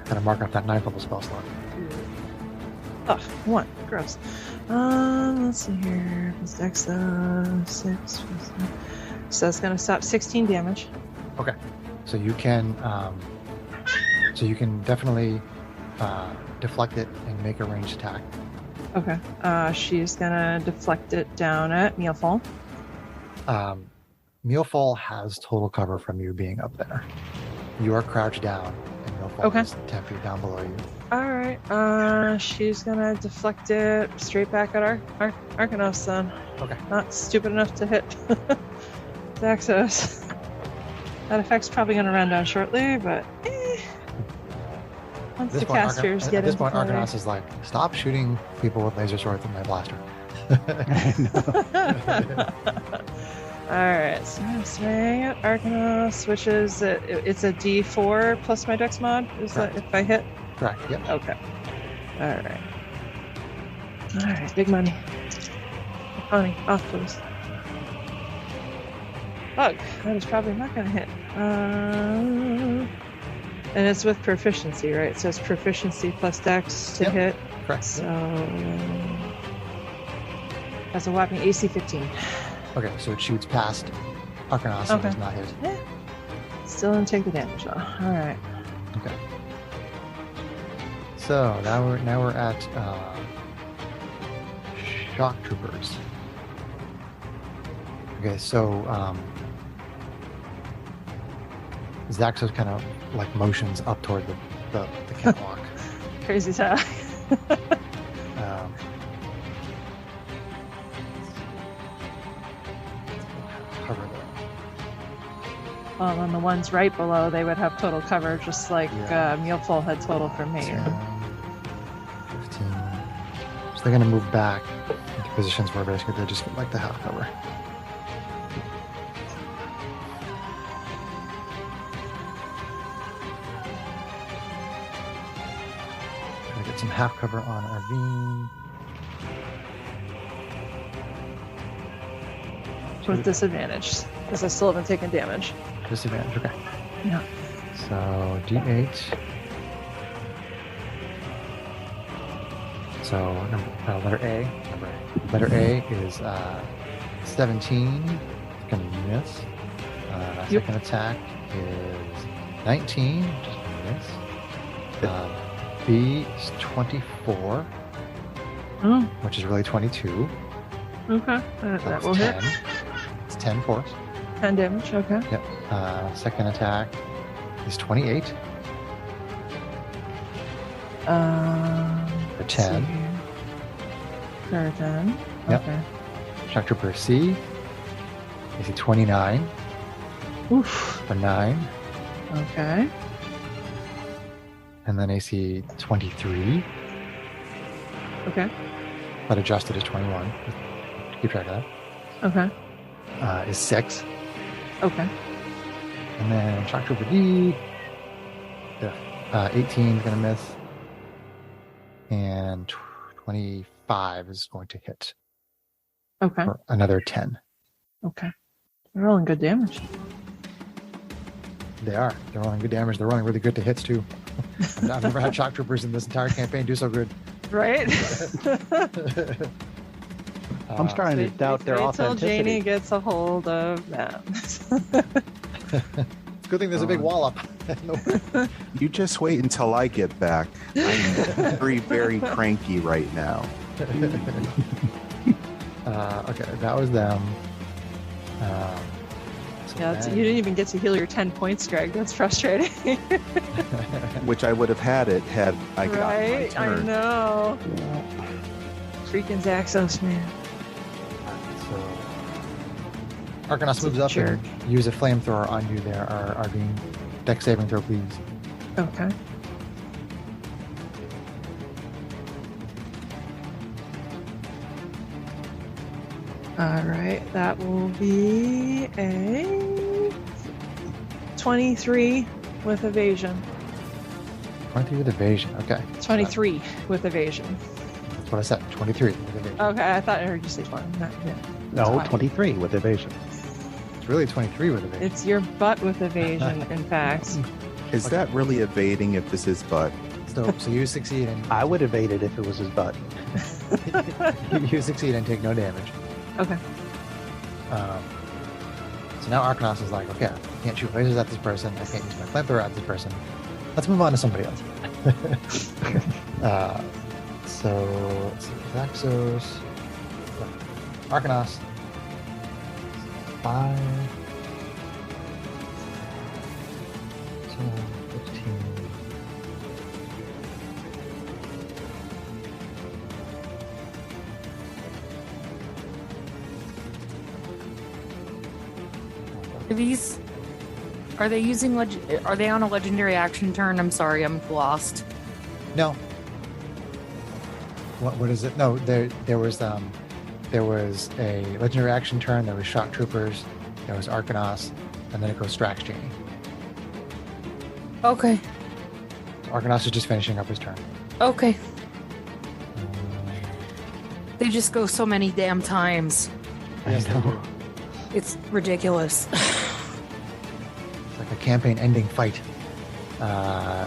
Gotta mark off that 9th level spell slot. Ugh, 1. Gross. Let's see here. Plus Dex 6. So it's gonna stop 16 damage. Okay. So you can definitely deflect it and make a ranged attack. Okay. She's gonna deflect it down at Mealfall. Mealfall has total cover from you being up there. You are crouched down, and Mealfall is 10 feet down below you. Alright, she's gonna deflect it straight back at Arcanos then. Okay. Not stupid enough to hit Daxos. That effect's probably gonna run down shortly, but once the casters get at this into point, play. Arcanos is like, stop shooting people with laser swords with my blaster. Alright, so I'm swing it. Arcanos, which is it's a D4 plus my dex mod. Is that if I hit? Correct. Yep. Okay. Alright. Alright, big money. Money, off please. Bug. That is probably not gonna hit. And it's with proficiency, right? So it's proficiency plus dex to hit. Correct. So that's a whopping AC 15. Okay, so it shoots past Arcanos and does not hit. Yeah. Still didn't take the damage though. Alright. Okay. So now we're at shock troopers. Okay, so Zaxos kind of like motions up toward the catwalk. Crazy talk. Cover there. Well, on the ones right below, they would have total cover, just like Mealful had total for me. 10, 15. So they're going to move back into positions where basically they just get like the half cover. Gonna get some half cover on Arvine. With disadvantage, because I still haven't taken damage. Disadvantage, okay. Yeah. So D8. So letter A. Letter A is 17. It's gonna miss. Second attack is 19. Just gonna miss. B is 24, which is really 22. Okay, that will 10. hit. It's 10 force. 10 damage. Okay. Yep. Second attack is 28. For 10. For 10. Yep. Okay. Shock Trooper C. AC 29. Oof. For 9. Okay. And then AC 23. Okay. But adjusted is 21. Keep track of that. Okay. Is 6. Okay. And then Shock Trooper D. 18 is going to miss. And 25 is going to hit. Okay. For another 10. Okay. They're rolling good damage. They are. They're rolling good damage. They're rolling really good to hits, too. I've never had Shock Troopers in this entire campaign do so good. Right? I'm starting to doubt their Wait till authenticity. Janie gets a hold of them. It's a good thing there's a big wall up. You just wait until I get back. I'm very, very cranky right now. Okay, that was them. You didn't even get to heal your 10 points, Greg. That's frustrating. Which I would have had it had I got my Right? I turn. know. Freaking Zaxos, man. So Arcanos moves up and use a flamethrower on you there, Arvine. Dex saving throw, please. Okay. Alright, that will be a 23 with evasion. 23 with evasion, okay. 23 with evasion. That's what I said, 23 with evasion. Okay, I thought I heard you say 20. No, 23 with evasion. It's really 23 with evasion. It's your butt with evasion, in fact. Is that really evading if this is butt? So you succeed and I would evade it if it was his butt. you succeed and take no damage. Okay. So now Arcanos is like, okay, I can't shoot lasers at this person. I can't use my flamethrower at this person. Let's move on to somebody else. So let's see, Zaxos, Arcanos, 5, 10, 15. Are they using are they on a legendary action turn? I'm sorry, I'm lost. No. What is it? No, there was a legendary action turn. There was shock troopers. goes Arcanos, and then it goes Strax Janie. Okay. Arcanos is just finishing up his turn. Okay. They just go so many damn times. Yes, they do. It's ridiculous. It's like a campaign-ending fight.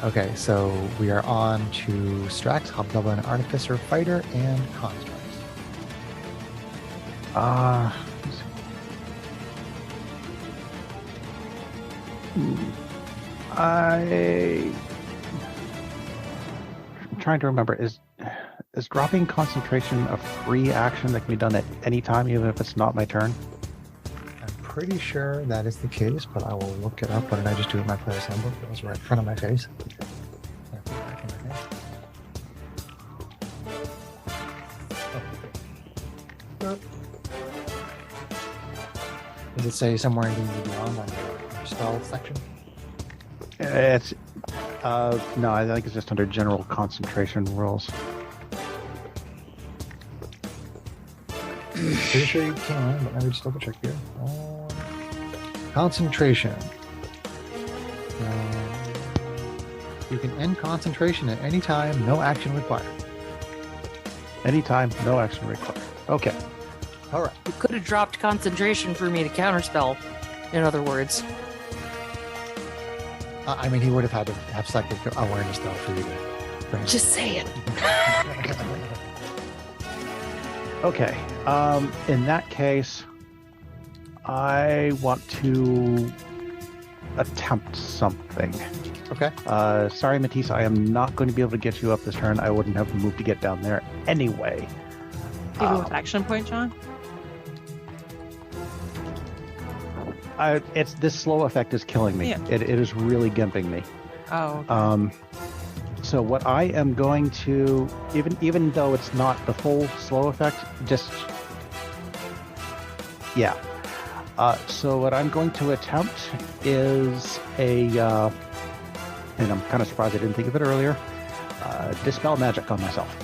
Okay, so we are on to Strax, Hobgoblin, Artificer, Fighter, and Constructs. I'm trying to remember. Is dropping concentration a free action that can be done at any time, even if it's not my turn? I'm pretty sure that is the case, but I will look it up. What did I just do with my player's handbook? It was right in front of my face. Can I put it back in my face? Oh. Does it say somewhere in D&D Beyond on your spell section? It's no, I think it's just under general concentration rules. Pretty sure you can, but let me just double check here. Concentration. You can end concentration at any time, no action required. Anytime, no action required. Okay. All right. You could have dropped concentration for me to counterspell, in other words. I mean, he would have had to have selected awareness though for you to bring it. Just say it. Okay. In that case, I want to attempt something. Okay. Sorry, Matisse, I am not going to be able to get you up this turn. I wouldn't have moved to get down there anyway. Even with action point, John? It's this slow effect is killing me. Yeah. It is really gimping me. Oh. Okay. So what I am going to, even though it's not the full slow effect, just yeah. So what I'm going to attempt is and I'm kind of surprised I didn't think of it earlier. Dispel magic on myself.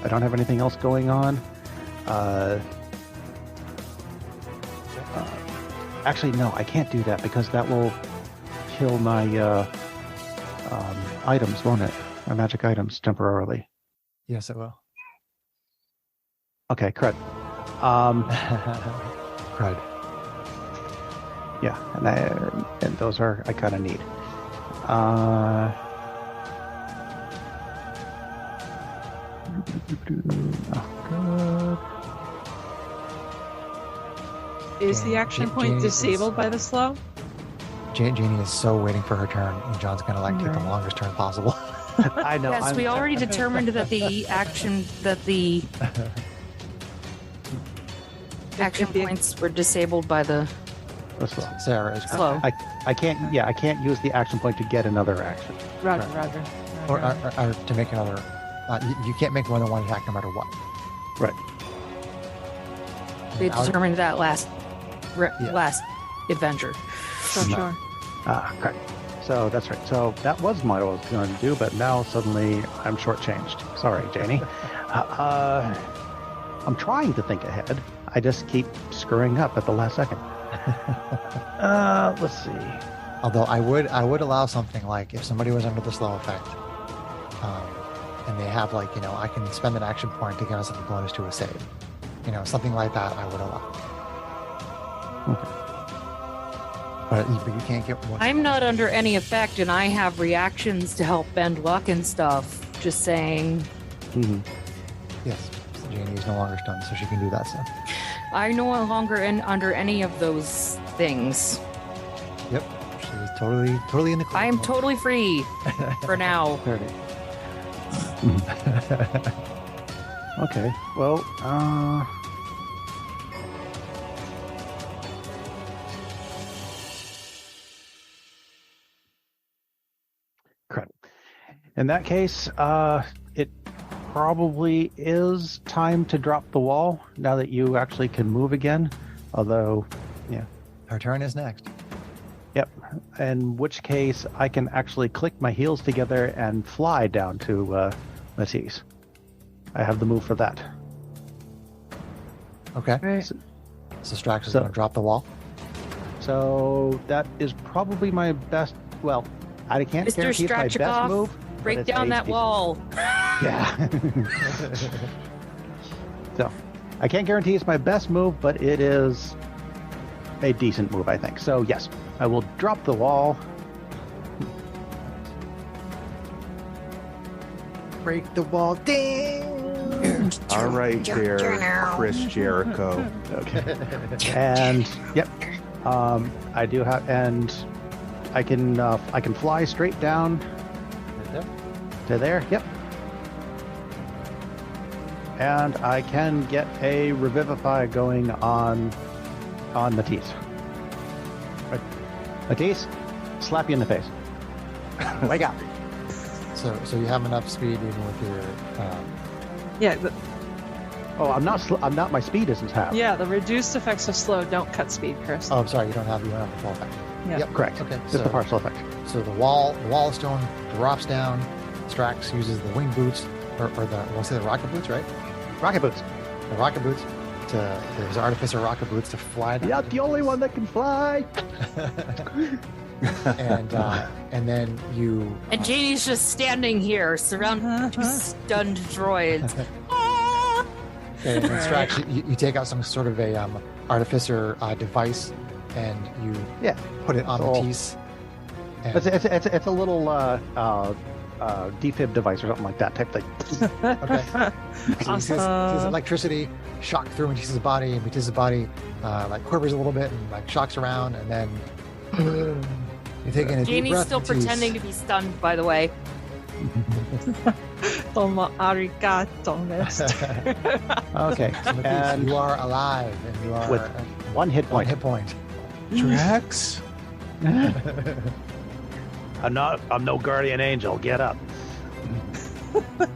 I don't have anything else going on. Actually, no, I can't do that because that will kill my items, won't it? My magic items temporarily. Yes, it will. Okay, crud. Crud. Yeah, and those are I kind of need. Good. Is the action point Janie disabled by the slow? Janie is so waiting for her turn, and John's gonna like take the longest turn possible. I know. Yes, we already determined that the action points were disabled by the Sarah is slow. I can't. Yeah, I can't use the action point to get another action. Roger, Right. Roger. or to make another. You can't make more than one attack no matter what. Right. We determined that last adventure. Sure. Okay. So that's right. So that was what I was going to do, but now suddenly I'm shortchanged. Sorry, Janie. I'm trying to think ahead. I just keep screwing up at the last second. Let's see. Although I would allow something like if somebody was under the slow effect, and they have I can spend an action point to give us a bonus to a save. Something like that I would allow. Okay. But you can't get more. I'm not under any effect, and I have reactions to help bend luck and stuff. Just saying. Mm-hmm. Yes, so Janie is no longer stunned, so she can do that stuff. I'm no longer under any of those things. Yep, she's totally in the clear. I am totally free for now. 30. Okay. Well, crud. In that case, it probably is time to drop the wall now that you actually can move again. Although, yeah. Her turn is next. Yep. In which case, I can actually click my heels together and fly down to Matisse. I have the move for that. Okay. Right. So Strax is So- going to drop the wall. So that is probably my best. Well, I can't Mr. guarantee it's my best Strachikov, move. but Break it's down a that decent- wall. Yeah. So I can't guarantee it's my best move, but it is a decent move, I think. So yes, I will drop the wall. Break the wall. Ding! All right, there, Chris Jericho. Okay. And yep, I do have, and I can fly straight down to there. Yep. And I can get a revivify going on Matisse. Right. Matisse, slap you in the face. Wake up. So you have enough speed even with your. Yeah, Oh, I'm not. My speed isn't half. the reduced effects of slow don't cut speed, Chris. Oh, I'm sorry. You don't have the full effect. Yeah. Yep. Correct. Okay. Just the partial effect. So the wall of stone drops down. Strax uses the wing boots, or we'll say the rocket boots, right? Rocket boots. The rocket boots there's artificer rocket boots to fly down. Yeah, the only one that can fly. and then you. And Janie's just standing here, surrounded by two stunned droids. And Strax, you take out some sort of a artificer device, and you put it on Matisse. And It's a little defib device or something like that type thing. okay. So you see this Awesome. electricity shock through Matisse's body, and Matisse's body like quivers a little bit and like shocks around, and then you're taking a deep Janie's breath. still Matisse. pretending to be stunned, by the way. Tomo arigato, mister. Okay. So Matisse, And you are alive, and you are With at one hit one point. hit point. Drax? I'm no guardian angel. Get up.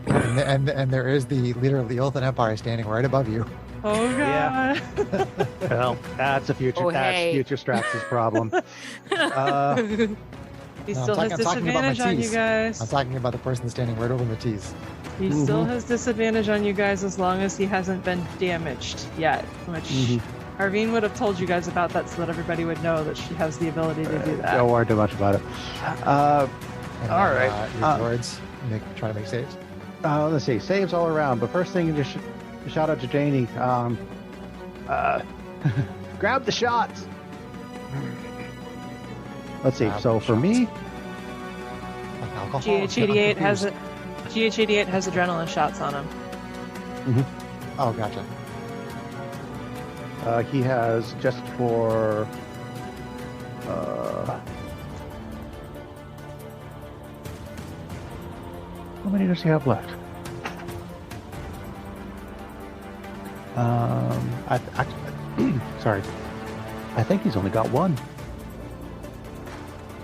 and there is the leader of the Illithid Empire standing right above you. Oh god. Yeah. Well, that's a future. Oh, that's hey. future Strax's problem. He No, still has I'm talking about disadvantage on you Matisse. guys. I'm talking about the person standing right over Matisse. He still has disadvantage on you guys as long as he hasn't been damaged yet, which Arvine would have told you guys about that so that everybody would know that she has the ability to do that. Don't worry too much about it. And All then, right. Your droids try to make saves. Let's see. Saves all around. But first thing, just shout out to Janie. Grab the shots. Let's see. Grab So the for me, Like alcohol. GH88 has it. GH88 has adrenaline shots on him. Oh, gotcha. he has just for. How many does he have left? Sorry. I think he's only got one. I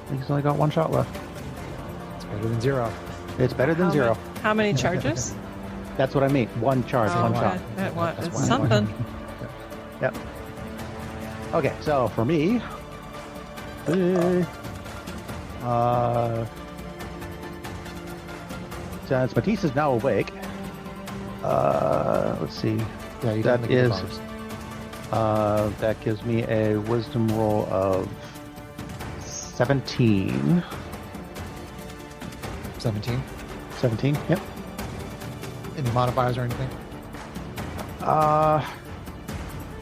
think he's only got one shot left. It's better than zero. It's better than zero. How many charges? That's what I mean. One charge, Oh, one okay. shot. That's It's one. something. Yep. Okay, so for me, since Matisse is now awake, let's see. Yeah, you That definitely get the is- bonus. That gives me a wisdom roll of 17. 17. 17, yep. Any modifiers or anything?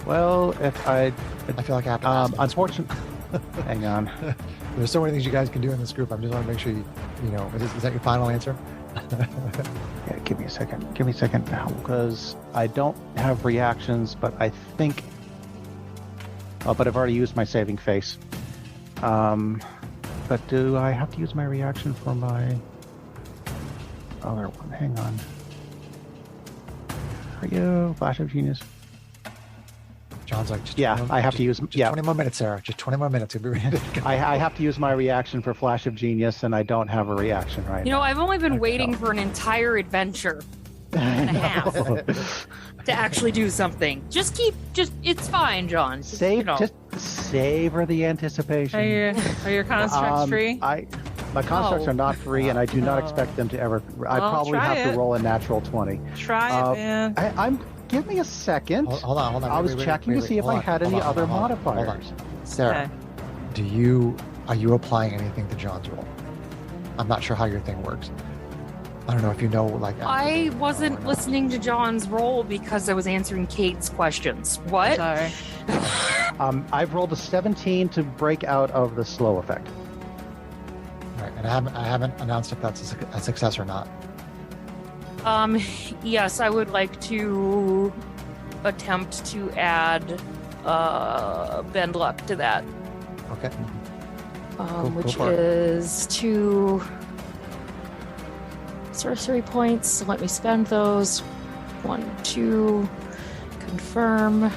Well, if I, I feel like I have to ask. unfortunately, hang on. There's so many things you guys can do in this group. I just want to make sure you know, is that your final answer? Yeah, give me a second. Give me a second now, because I don't have reactions, but I think. Oh, but I've already used my saving face. But do I have to use my reaction for my other one? Hang on. Are you Flash of Genius? John's like, just Yeah, 20 I have to just- use. Just Yeah, 20 more minutes, Sarah. Just 20 more minutes. We'll be ready to go. I have to use my reaction for Flash of Genius, and I don't have a reaction right You know, I've only been Okay. waiting for an entire adventure and a half to actually do something. Just it's fine, John. Just, Save, you know. just savor the anticipation. Are your constructs free? My constructs Oh. are not free, and I do not Oh. expect them to ever. I Well, probably try have it. to roll a natural 20. Try it, man. give me a second. Hold on. I was checking to see if I had any other Hold modifiers. on. Sarah, Okay. are you applying anything to John's roll? I'm not sure how your thing works. I don't know if you know, like. I wasn't listening to John's roll because I was answering Kate's questions. What? Sorry. I've rolled a 17 to break out of the slow effect. Right, and I haven't announced if that's a success or not. Yes, I would like to attempt to add bend luck to that, Okay. Go which for it. is 2 sorcery points. So let me spend those. 1, 2, confirm.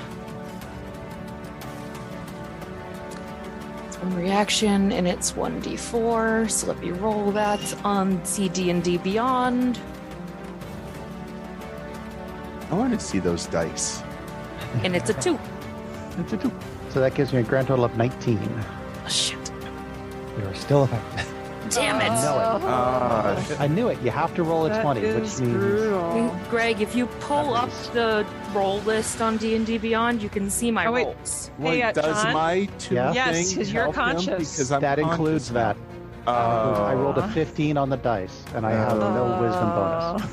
It's one reaction, and it's 1d4. So let me roll that on CD&D Beyond. I want to see those dice. And it's a 2. It's a 2. So that gives me a grand total of 19. Oh, shit. You're still effective. Damn it. I knew it. You have to roll a That 20, which is means brutal. Greg, if you pull That up is- the roll list on D&D Beyond, you can see my Oh, wait. rolls. Hey, Wait, does John? my 2 Yeah? Yes, thing 'cause you're help him? conscious. Because I'm that includes conscious that. now? I rolled a Oh. 15 on the dice, and I have no wisdom bonus.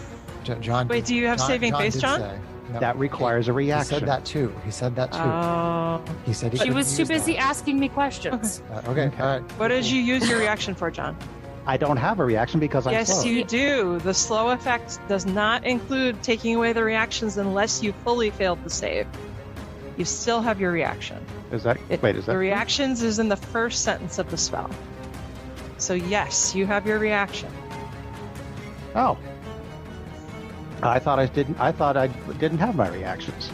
John. Wait, do you have saving face, did John? say- no, That requires a he reaction. said that too. He said that too. Oh. He said he She couldn't was too use busy that. asking me questions. Okay, all right. What did you use your reaction for, John? I don't have a reaction because I'm Yes, slow. you do. The slow effect does not include taking away the reactions unless you fully failed the save. You still have your reaction. Is that It- wait? Is that the reactions is in the first sentence of the spell. So yes, you have your reaction. Oh, I thought I didn't. I thought I didn't have my reactions.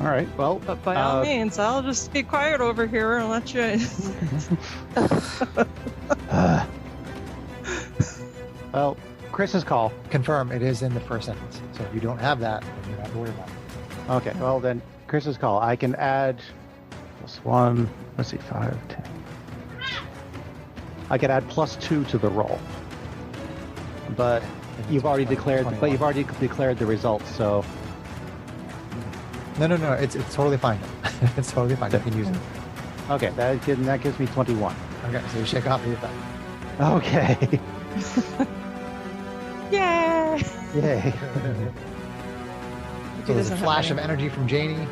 All right. Well, But by all means, I'll just be quiet over here and let you. well, Chris's call. Confirm it is in the first sentence. So if you don't have that, then you don't have to worry about it. Okay. Well, then Chris's call. I can add +1. Let's see, 5, 10. I can add +2 to the roll, but you've already declared. 21. But you've already declared the results. So No. It's totally fine. It's totally fine. You can use it. okay, that gives me 21. Okay, so you shake off the effect. Okay. Yay! Yay. So there's a doesn't have flash of any. energy from Janie,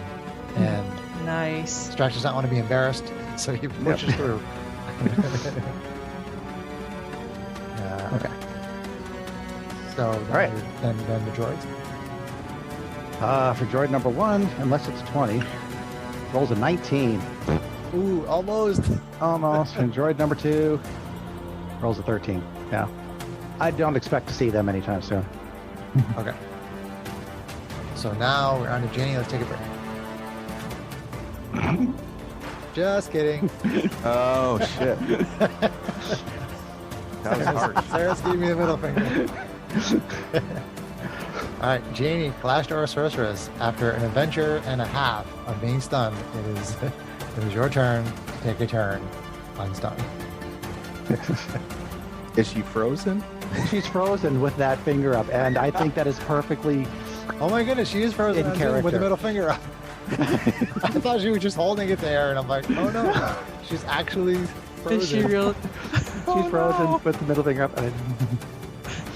and Nice. Strax does not want to be embarrassed, so he pushes through. Okay. So then, right. then the droids. For droid number 1, unless it's 20, rolls a 19. Ooh, almost. Almost. And droid number 2 rolls a 13. Yeah. I don't expect to see them anytime soon. Okay. So now we're on to Janie. Let's take a break. Just kidding. Oh, shit. That was harsh. Sarah's giving me the middle finger. All right, Janie, Flash or Sorceress. After an adventure and a half of being stunned, it is your turn to take a turn unstunned. Is she frozen? She's frozen with that finger up, and I think that is perfectly. Oh my goodness, she is frozen In with the character. middle finger up. I thought she was just holding it there, and I'm like, oh no, she's actually frozen. Is she real? She's frozen with the middle finger up. And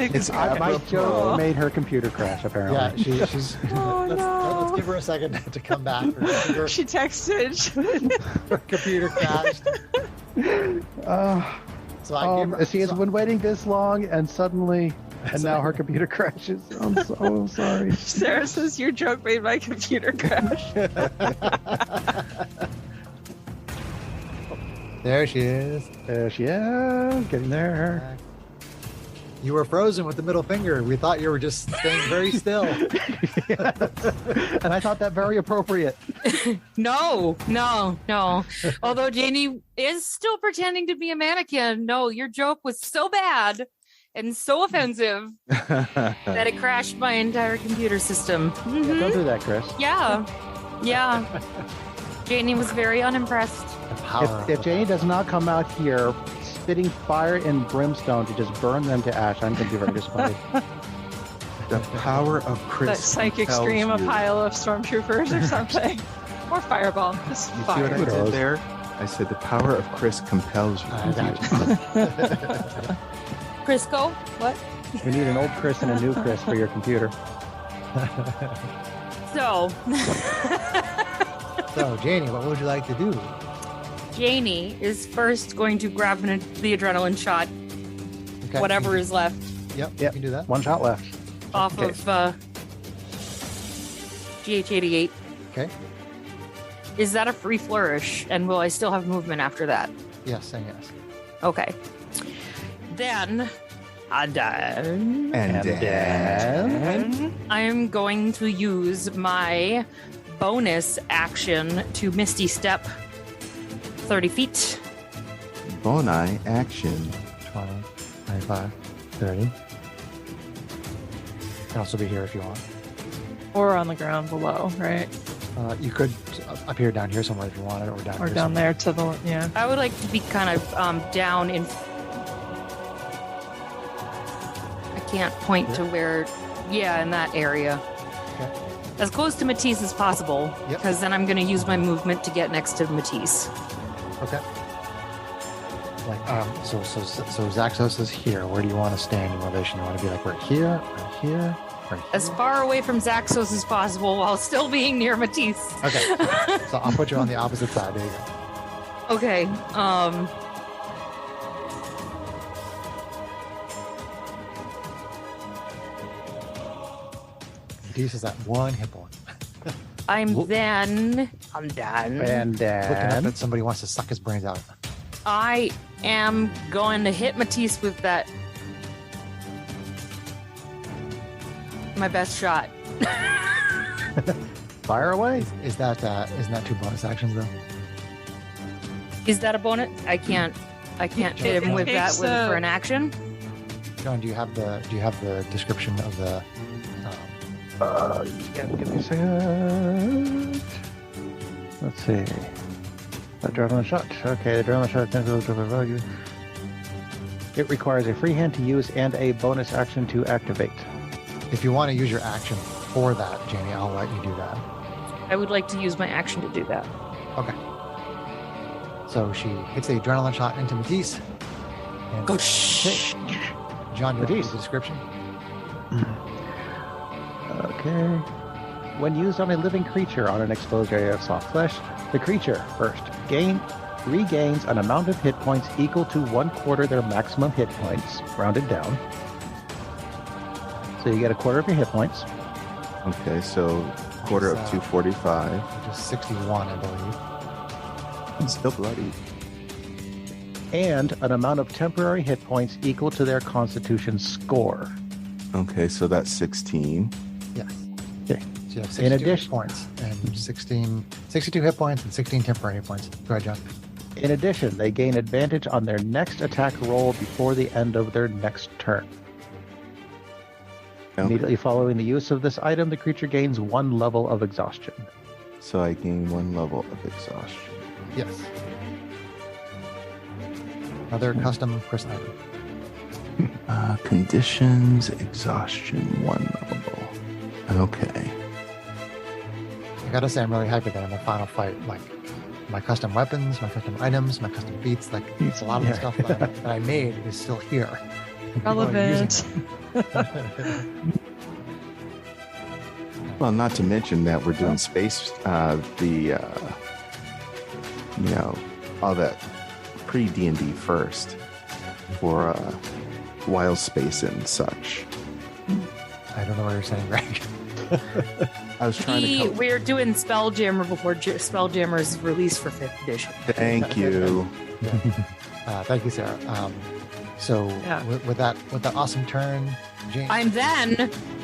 It's my joke made her computer crash, apparently. Yeah, she's. Oh, let's no. give her a second to come back. Her She texted. computer crashed. So I give her. She has been waiting this long, and suddenly, and now her computer crashes. I'm so sorry. Sarah says your joke made my computer crash. There she is. There she is, getting there. You were frozen with the middle finger. We thought you were just staying very still. And I thought that very appropriate. No. Although Janie is still pretending to be a mannequin, no, your joke was so bad and so offensive that it crashed my entire computer system. Mhm. Don't do that, Chris. Yeah. Janie was very unimpressed. The power of If the- Janie does not come out here spitting fire and brimstone to just burn them to ash, I'm going to be very disappointed. The power of Chris. That psychic compels stream of you. pile of stormtroopers or something. Or fireball. Just You see what I fire. did there? I said the power of Chris compels you. I got you. Crisco, what? We need an old Chris and a new Chris for your computer. So, So, Janie, what would you like to do? Janie is first going to grab the adrenaline shot, Okay. whatever is left, Yep, you Yep. can do that. One shot left. off Okay. of GH88. Okay. Is that a free flourish? And will I still have movement after that? Yes, and yes. Okay. Then, And And then... I'm going to use my bonus action to Misty Step 30 feet. Boni action. 20, 25, 30. Can also be here if you want. Or on the ground below, right? You could up here, down here somewhere if you wanted, or down Or here down somewhere. there to the, yeah. I would like to be kind of down in. I can't point to where. Yeah, in that area. Okay. As close to Matisse as possible, Yep. because then I'm going to use my movement to get next to Matisse. Okay. Like, so Zaxos is here. Where do you want to stand in relation? You want to be like right here, right here, right here? As far away from Zaxos as possible while still being near Matisse. Okay. So I'll put you on the opposite side. There you go. Okay. Matisse is at 1 hit point. I'm Whoop. done. And Looking up then... at somebody wants to suck his brains out. I am going to hit Matisse with that. My best shot. Fire away. Isn't that 2 bonus actions though? Is that a bonus? I can't hit him with that Takes, for an action. John, do you have the description of the? Yeah, give me a second. Let's see. Adrenaline shot. Okay, the adrenaline shot can go to the value. It requires a free hand to use and a bonus action to activate. If you want to use your action for that, Janie, I'll let you do that. I would like to use my action to do that. Okay. So she hits the adrenaline shot into Matisse. And Go shh. John, you want to Matisse. read the description? Okay. When used on a living creature on an exposed area of soft flesh, the creature first regains an amount of hit points equal to 1/4 their maximum hit points, rounded down. So you get 1/4 of your hit points. Okay, so quarter of It's, 245. Which is 61, I believe. It's still bloody. And an amount of temporary hit points equal to their constitution score. Okay, so that's 16. Yes. Okay. So you have 62 In hit addition- points and 62 hit points and 16 temporary hit points. Go ahead, John. In addition, they gain advantage on their next attack roll before the end of their next turn. Okay. Immediately following the use of this item, the creature gains 1 level of exhaustion. So I gain 1 level of exhaustion. Yes. Another custom Chris item. Conditions, exhaustion, 1 level. Okay. I gotta say, I'm really happy that in the final fight, like my custom weapons, my custom items, my custom feats, like it's a lot of the Yeah. stuff that I made is still here. And people are using Relevant. it. Well, not to mention that we're doing space, all that pre-D&D first for wild space and such. I don't know where you're saying, Greg. I was trying to come... We're doing Spelljammer before Spelljammer is released for 5th edition. Thank you. Thank you, Sarah. So Yeah. with that awesome turn, Jane, I'm then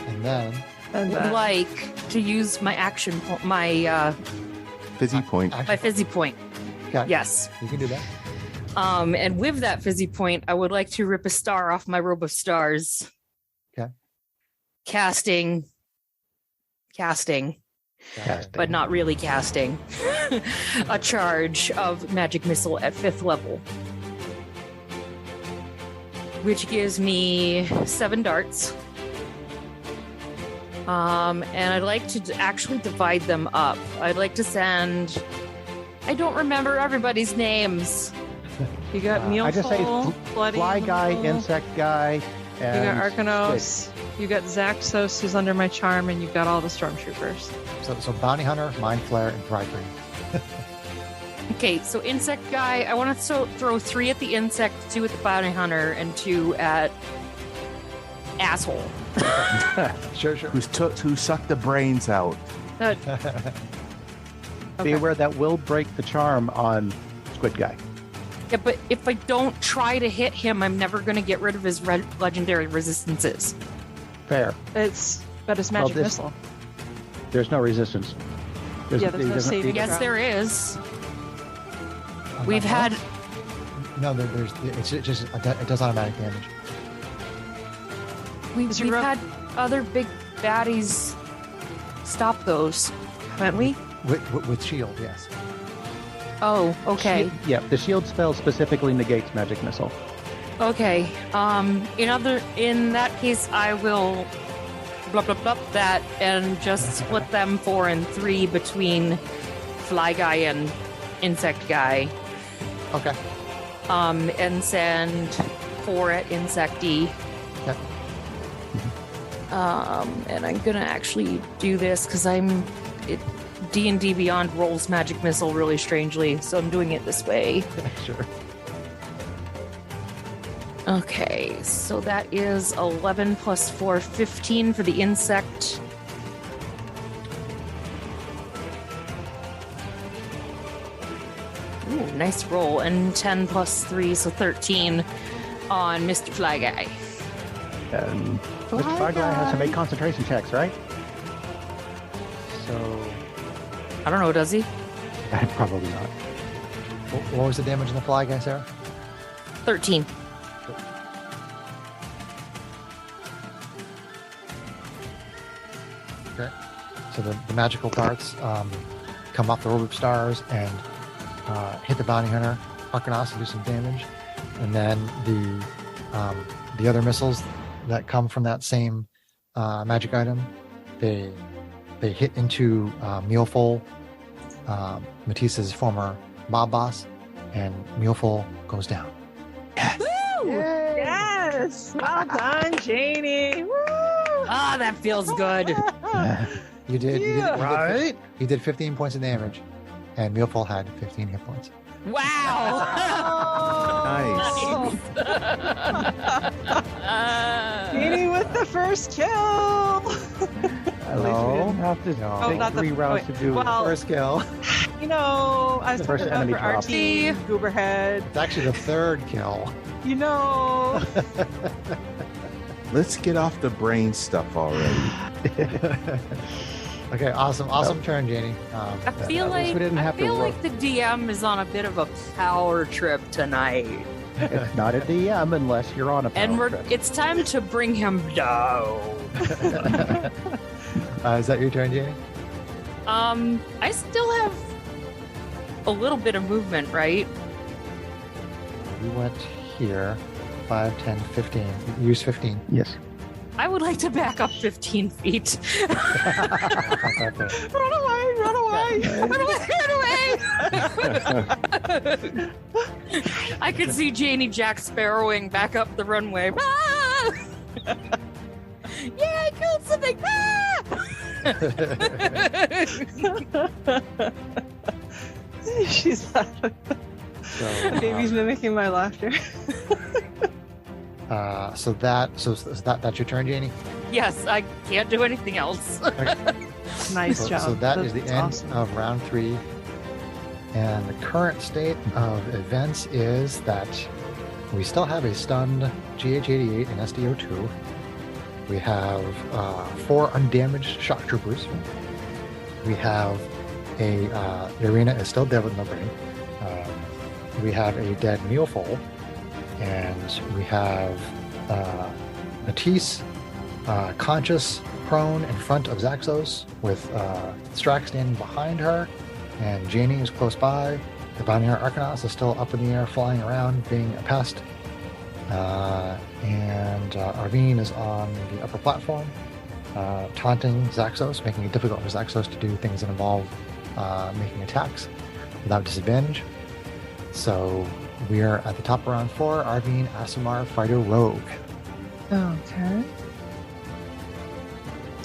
and then And would like to use my action, my Fizzy point. my fizzy point. Okay, Yes. you can do that. And with that fizzy point, I would like to rip a star off my robe of stars. Okay. Casting, but not really casting. A charge of magic missile at 5th level, which gives me 7 darts. And I'd like to actually divide them up. I'd like to send. I don't remember everybody's names. You got I just say Mealful, Bloody fly guy, Hole, insect guy, You and got Arcanos. You got Zaxos, who's under my charm, and you've got all the stormtroopers. So Bounty Hunter, Mind Flare, and Thrive-Green. Okay, so insect guy. I want to throw 3 at the insect, 2 at the bounty hunter, and 2 at asshole. Sure. Who sucked the brains out? Uh, Be aware that will break the charm on Squid Guy. Yeah, but if I don't try to hit him, I'm never going to get rid of his legendary resistances. Fair. But it's magic this- missile. There's no resistance. Yeah, there's no doesn't- saving. Yes, there is. On We've that had. No, there's. It's just it does automatic damage. Is We've your had other big baddies stop those, haven't we? With shield, yes. Oh, okay. Yeah, the shield spell specifically negates magic missile. Okay. In that case, I will blah blah blah that and just split them 4 and 3 between fly guy and insect guy. Okay. And send 4 at insecty. Okay. And I'm gonna actually do this because D&D Beyond rolls magic missile really strangely, so I'm doing it this way. Sure. Okay, so that is 11 plus 4, 15 for the insect. Ooh, nice roll. And 10 plus 3, so 13 on Mr. Fly Guy. And Mr. Fly Guy has to make concentration checks, right? So I don't know, does he? probably not. What was the damage in the fly guy, Sarah? 13. Okay. So the magical darts come off the orb of stars and hit the bounty hunter, Arcanos, to do some damage, and then the other missiles that come from that same magic item, they hit into Mealful, Matisse's former mob boss, and Mealful goes down. Yes! Well done, Janie! Woo! Ah, that feels good. You did, Yeah. you did 15 points of damage, and Mealful had 15 hit points. Wow. Janie with the first kill! At least we didn't have to No. take not the- 3 rounds wait, to do well- First kill. You know, I was First talking about enemy for our drop. team, Gooberhead. It's actually the third kill. You know, Let's get off the brain stuff already. Okay, awesome turn, Janie. I feel At least we didn't have to like the DM is on a bit of a power trip tonight. It's not a DM unless you're on a power And trip. it's time to bring him down. Is that your turn, Janie? I still have a little bit of movement, right? You went here. 5, 10, 15. You used 15. Yes. I would like to back up 15 feet. Okay. run away, run away! Run away, run away! I could see Janie Jack Sparrowing back up the runway. Ah! Yeah, I killed something! Ah! She's laughing. So, Baby's mimicking my laughter. so that's your turn, Janie. Yes, I can't do anything else. Nice job. So that is the That's end awesome. of round 3. And the current state of events is that we still have a stunned GH-88 and SDO-2. We have 4 undamaged shock troopers. We have the arena is still dead with no brain. We have a dead Mealful, and we have Matisse conscious, prone in front of Zaxos, with Strax standing behind her, and Janie is close by. The bounty hunter Arcanos is still up in the air, flying around, being a pest. And Arvine is on the upper platform. taunting Zaxos, making it difficult for Zaxos to do things that involve making attacks without disadvantage. So we are at the top of round 4. Arvine, Asimar, Fighter, Rogue. Okay.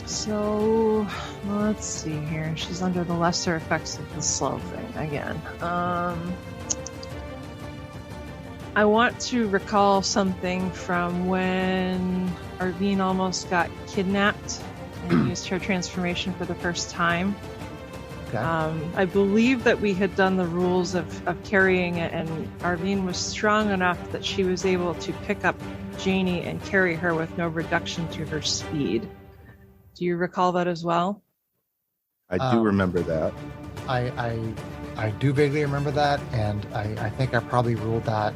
So let's see here. She's under the lesser effects of the slow thing again. I want to recall something from when Arvine almost got kidnapped and used her transformation for the first time. Okay. I believe that we had done the rules of carrying it, and Arvine was strong enough that she was able to pick up Janie and carry her with no reduction to her speed. Do you recall that as well? I do remember that. I do vaguely remember that, and I think I probably ruled that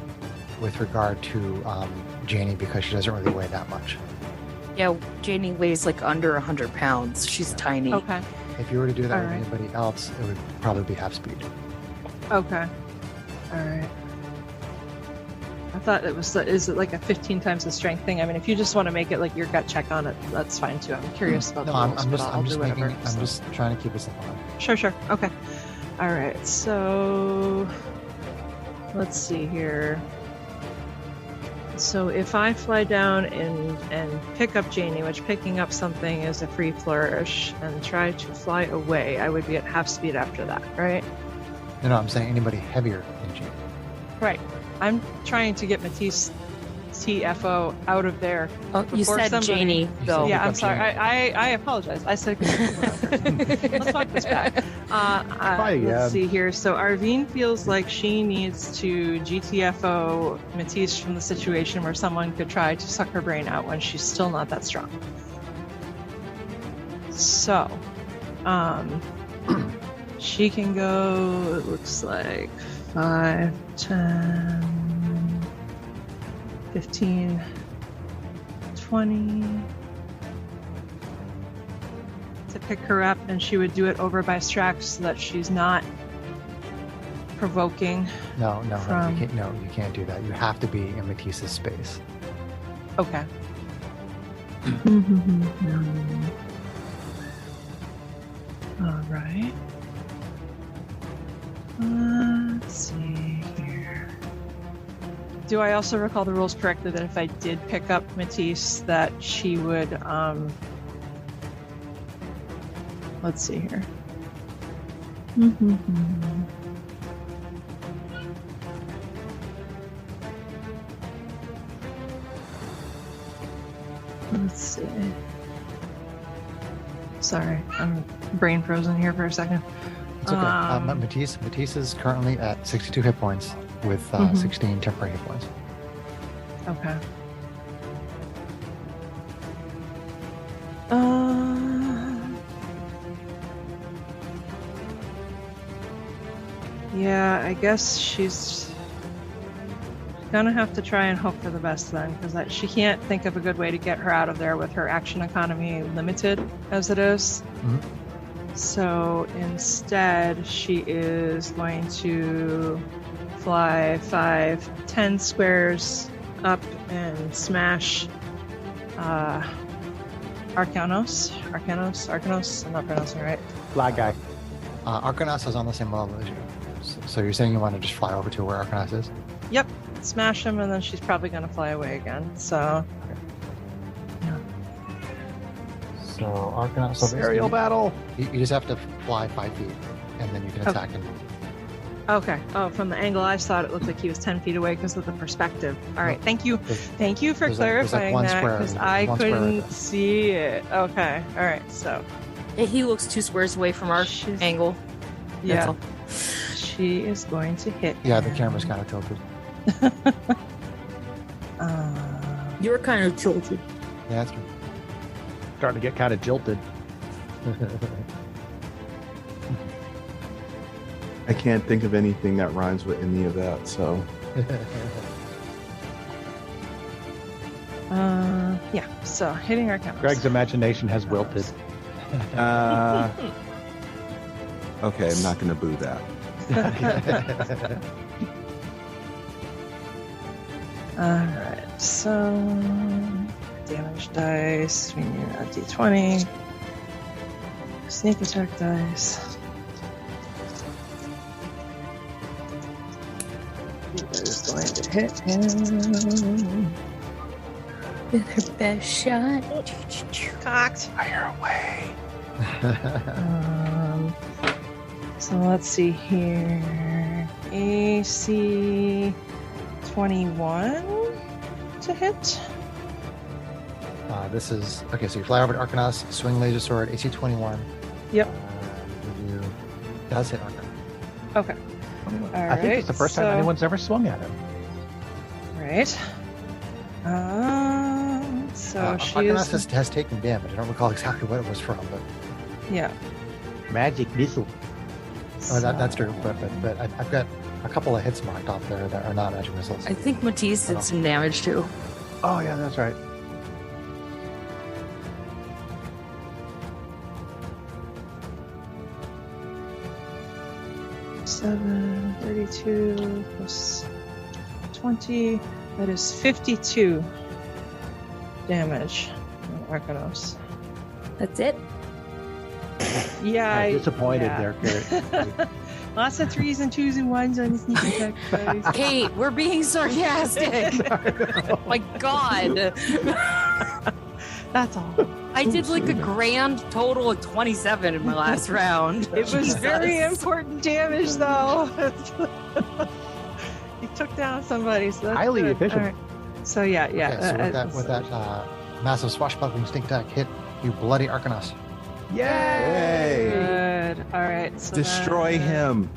with regard to Janie because she doesn't really weigh that much. Yeah, Janie weighs like under 100 pounds. She's tiny. Okay. If you were to do that All with right. anybody else, it would probably be half speed. Okay. All right. I thought it was, is it like a 15 times the strength thing? I mean, if you just want to make it like your gut check on it, that's fine too. I'm curious about No, the rules, I'm but just I'll do whatever. I'm just trying to keep it simple. Sure. Okay. All right. So let's see here. So if I fly down and pick up Janie, which picking up something is a free flourish, and try to fly away, I would be at half speed after that, right? No, I'm saying anybody heavier than Janie. Right. I'm trying to get Matisse TFO out of there. Oh, you Before said somebody- Janie, though. Yeah, pick I'm up sorry. Janie. I apologize. I said let's talk this back. again. Let's see here. So Arvine feels like she needs to GTFO Matisse from the situation where someone could try to suck her brain out when she's still not that strong. So, she can go, it looks like 5, 10, 15, 20 to pick her up, and she would do it over by Strax so that she's not provoking. No, From- you can't do that. You have to be in Matisse's space. Okay. All right. Let's see here. Do I also recall the rules correctly that if I did pick up Matisse, that she would, let's see here. Let's see. Sorry, I'm brain frozen here for a second. It's okay. Matisse is currently at 62 hit points with 16 temporary hit points. Okay. Yeah, I guess she's gonna have to try and hope for the best then, because she can't think of a good way to get her out of there with her action economy limited as it is. So instead, she is going to fly 5, 10 squares up and smash Arcanos. I'm not pronouncing it right. Flag guy. Arcanos is on the same level as you. So you're saying you want to just fly over to where Arcanos is? Yep, smash him, and then she's probably going to fly away again. So, So Arcanos. So Aerial battle. You just have to fly 5 feet, and then you can attack him. okay. Oh, from the angle I saw it, it looked like he was 10 feet away because of the perspective. All right, thank you. Thank you for there's like clarifying one that, square. because There's I one square right couldn't there. see it. Okay, all right, so, Yeah, he looks 2 squares away from our She's- angle. That's yeah, all. she is going to hit Yeah, the him. camera's kind of tilted. You're kind of tilted. Yeah, that's true. Starting to get kind of jilted. I can't think of anything that rhymes with any of that, so Yeah, so hitting Arcanos. Greg's imagination has wilted. okay, I'm not going to boo that. Alright, so damage dice. We need a d20. Sneak attack dice. That is going to hit him. With her best shot. Cocked. Fire away. So let's see here. AC 21 to hit. This is okay. So you fly over to Arcanos, swing laser sword, AC 21. Yep. You does hit Arcanos. Okay. I think it's the first time anyone's ever swung at him. Right. So she Arcanos has taken damage. I don't recall exactly what it was from, but yeah. Magic missile. that's true. But I've got a couple of hits marked off there that are not magic missiles. I think Matisse did some damage too. Oh yeah, that's right. Seven, 32 plus 20. That is 52 damage on Arcanos. That's it. Yeah, I'm disappointed yeah. there, Garrett. Lots of 3s and 2s and 1s on the sneak attack dice. Kate, we're being sarcastic. Oh my god. That's all. I did like a grand total of 27 in my last round. It was very important damage, though. You took down somebody, so that's Highly good. efficient. All right. So yeah. Okay, so with that massive swashbuckling sneak attack hit, you bloody Arcanos. Yay! Good. All right. So Destroy him.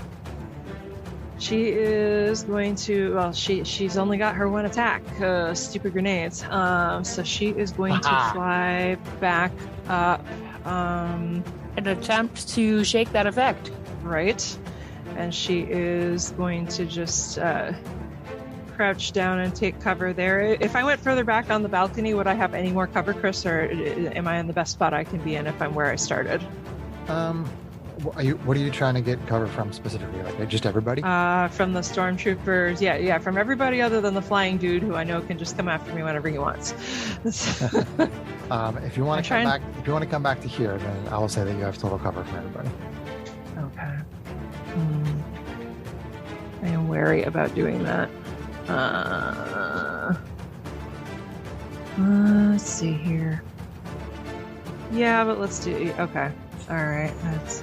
She is going to. Well, she's only got her one attack. Stupid grenades. So she is going to fly back up. An attempt to shake that effect. Right. And she is going to just crouch down and take cover there. If I went further back on the balcony, would I have any more cover, Chris, or am I in the best spot I can be in if I'm where I started? What are you trying to get cover from specifically? Like just everybody? From the stormtroopers. Yeah, from everybody other than the flying dude who I know can just come after me whenever he wants. If you want to come back to here, then I will say that you have total cover from everybody. Okay. I am wary about doing that. Let's see here. Yeah, but let's do. Okay. All right. That's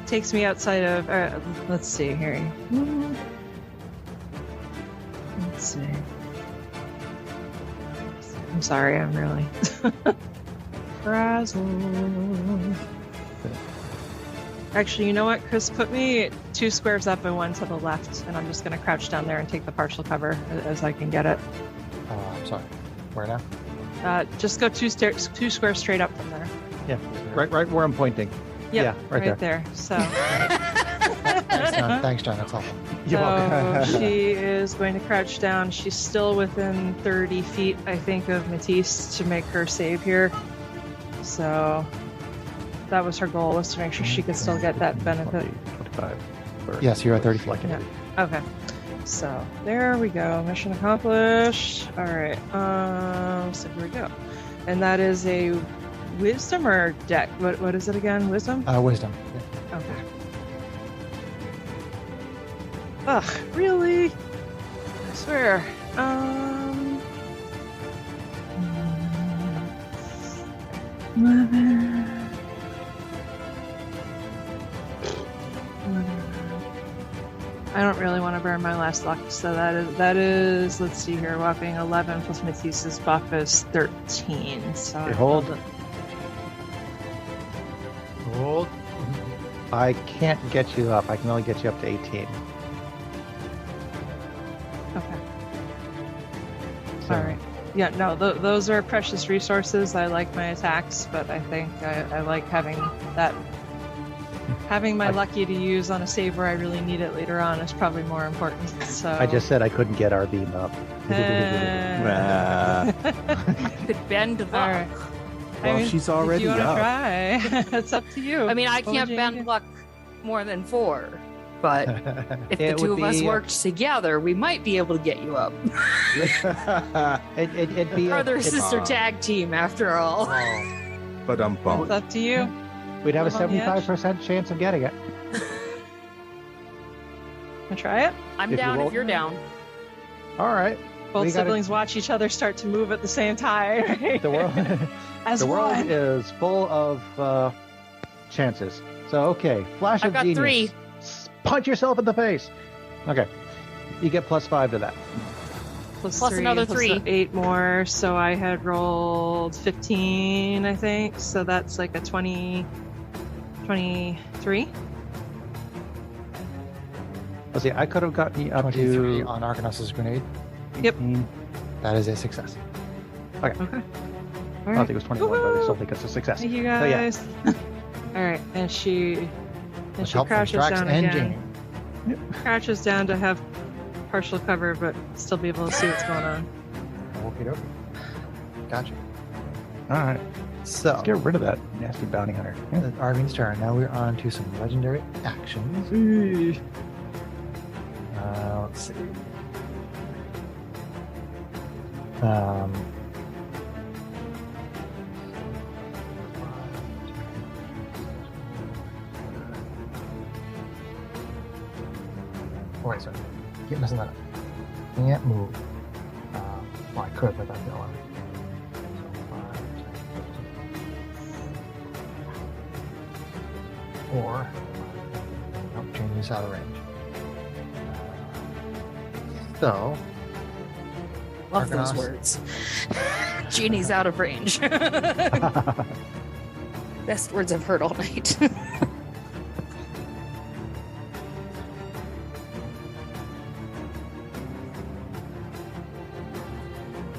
takes me outside of. Let's see here. Let's see. I'm sorry. I'm really frazzled. Actually, you know what, Chris? Put me 2 squares up and 1 to the left, and I'm just going to crouch down there and take the partial cover as I can get it. I'm sorry. Where now? Just go 2 squares straight up from there. Yeah, right where I'm pointing. Yep, yeah, right there. So. Thanks, John. That's awful. So she is going to crouch down. She's still within 30 feet, I think, of Matisse to make her save here. So. That was her goal, was to make sure she could still get that benefit. 25. 30. Yes, you're at 30 feet. Yeah. Okay. So there we go. Mission accomplished. All right. So here we go. And that is a wisdom or deck? What is it again? Wisdom? Wisdom. Yeah. Okay. Ugh, really? I swear. I don't really want to burn my last luck, so that is let's see here, whopping 11 plus Matisse's buff is 13. So okay, hold. I can't get you up. I can only get you up to 18. Okay. So. All right. Yeah, no, those are precious resources. I like my attacks, but I think I like having that. Having my lucky to use on a save where I really need it later on is probably more important. So I just said I couldn't get our beam up. Could bend the Right. Well, she's already if you up. Try. It's up to you. I mean, I can't OJ. bend luck more than 4. But if the It two would of us be- worked together, we might be able to get you up. It'd be Brother it's- sister tag team, after all. But I'm It's bummed. up to you. We'd have a Live on the edge. 75% chance of getting it. Wanna try it? I'm If you down roll- if you're down. All right. Both We gotta- siblings watch each other start to move at the same time. The world, As the world one. is full of chances. So, okay. Flash I've of got genius. 3. Punch yourself in the face. Okay. You get +5 to that. Plus Plus 3, another plus 3. 8 more. So I had rolled 15, I think. So that's like a 23. Let's see. I could have gotten you up 23 to on Arcanos' grenade. Yep. 18. That is a success. Okay. I don't think it was 21, but I still think it's a success. Thank you So, yeah. guys. All right, and she With help from crouches Drax down and again. Jamie. Crouches down to have partial cover, but still be able to see what's going on. Okie dokie. Gotcha. All right. So, Let's get rid of that nasty bounty hunter. Yeah. it's Arvin's turn. Now we're on to some legendary actions. Let's see. Oh, wait, sorry. Keep messing that up. Can't move. Well, I could, but that'd be all. Or, nope, Jamie's out of range. So, Love those Arcanos. words. Genie's out of range. Best words I've heard all night.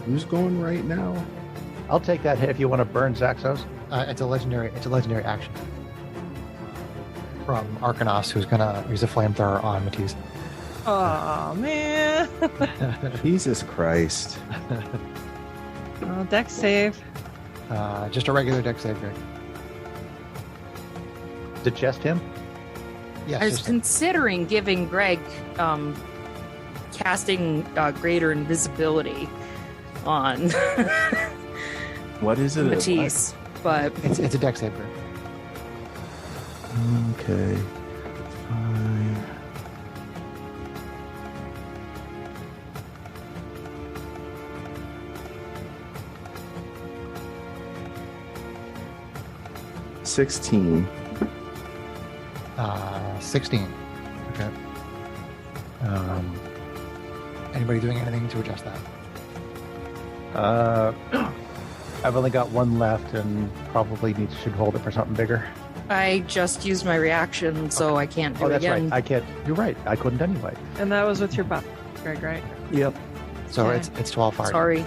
Who's going right now? I'll take that hit if you want to burn Zaxos. it's a legendary action from Arcanos, who's gonna use a flamethrower on Matisse. Oh man. Jesus Christ. Dex save. Just a regular dex save, Greg. Is it just him? Yes. I was just- considering giving Greg casting greater invisibility on What is it? Matisse, but it's a dex save, Greg. Okay. Fine. $16. 16. Okay. Anybody doing anything to adjust that? I've only got one left and probably should hold it for something bigger. I just used my reaction, so I can't do Oh, it that's again. right. I can't. You're right. I couldn't anyway. And that was with your buff, Greg, right? Yep. So Okay. it's 12 fire. Sorry.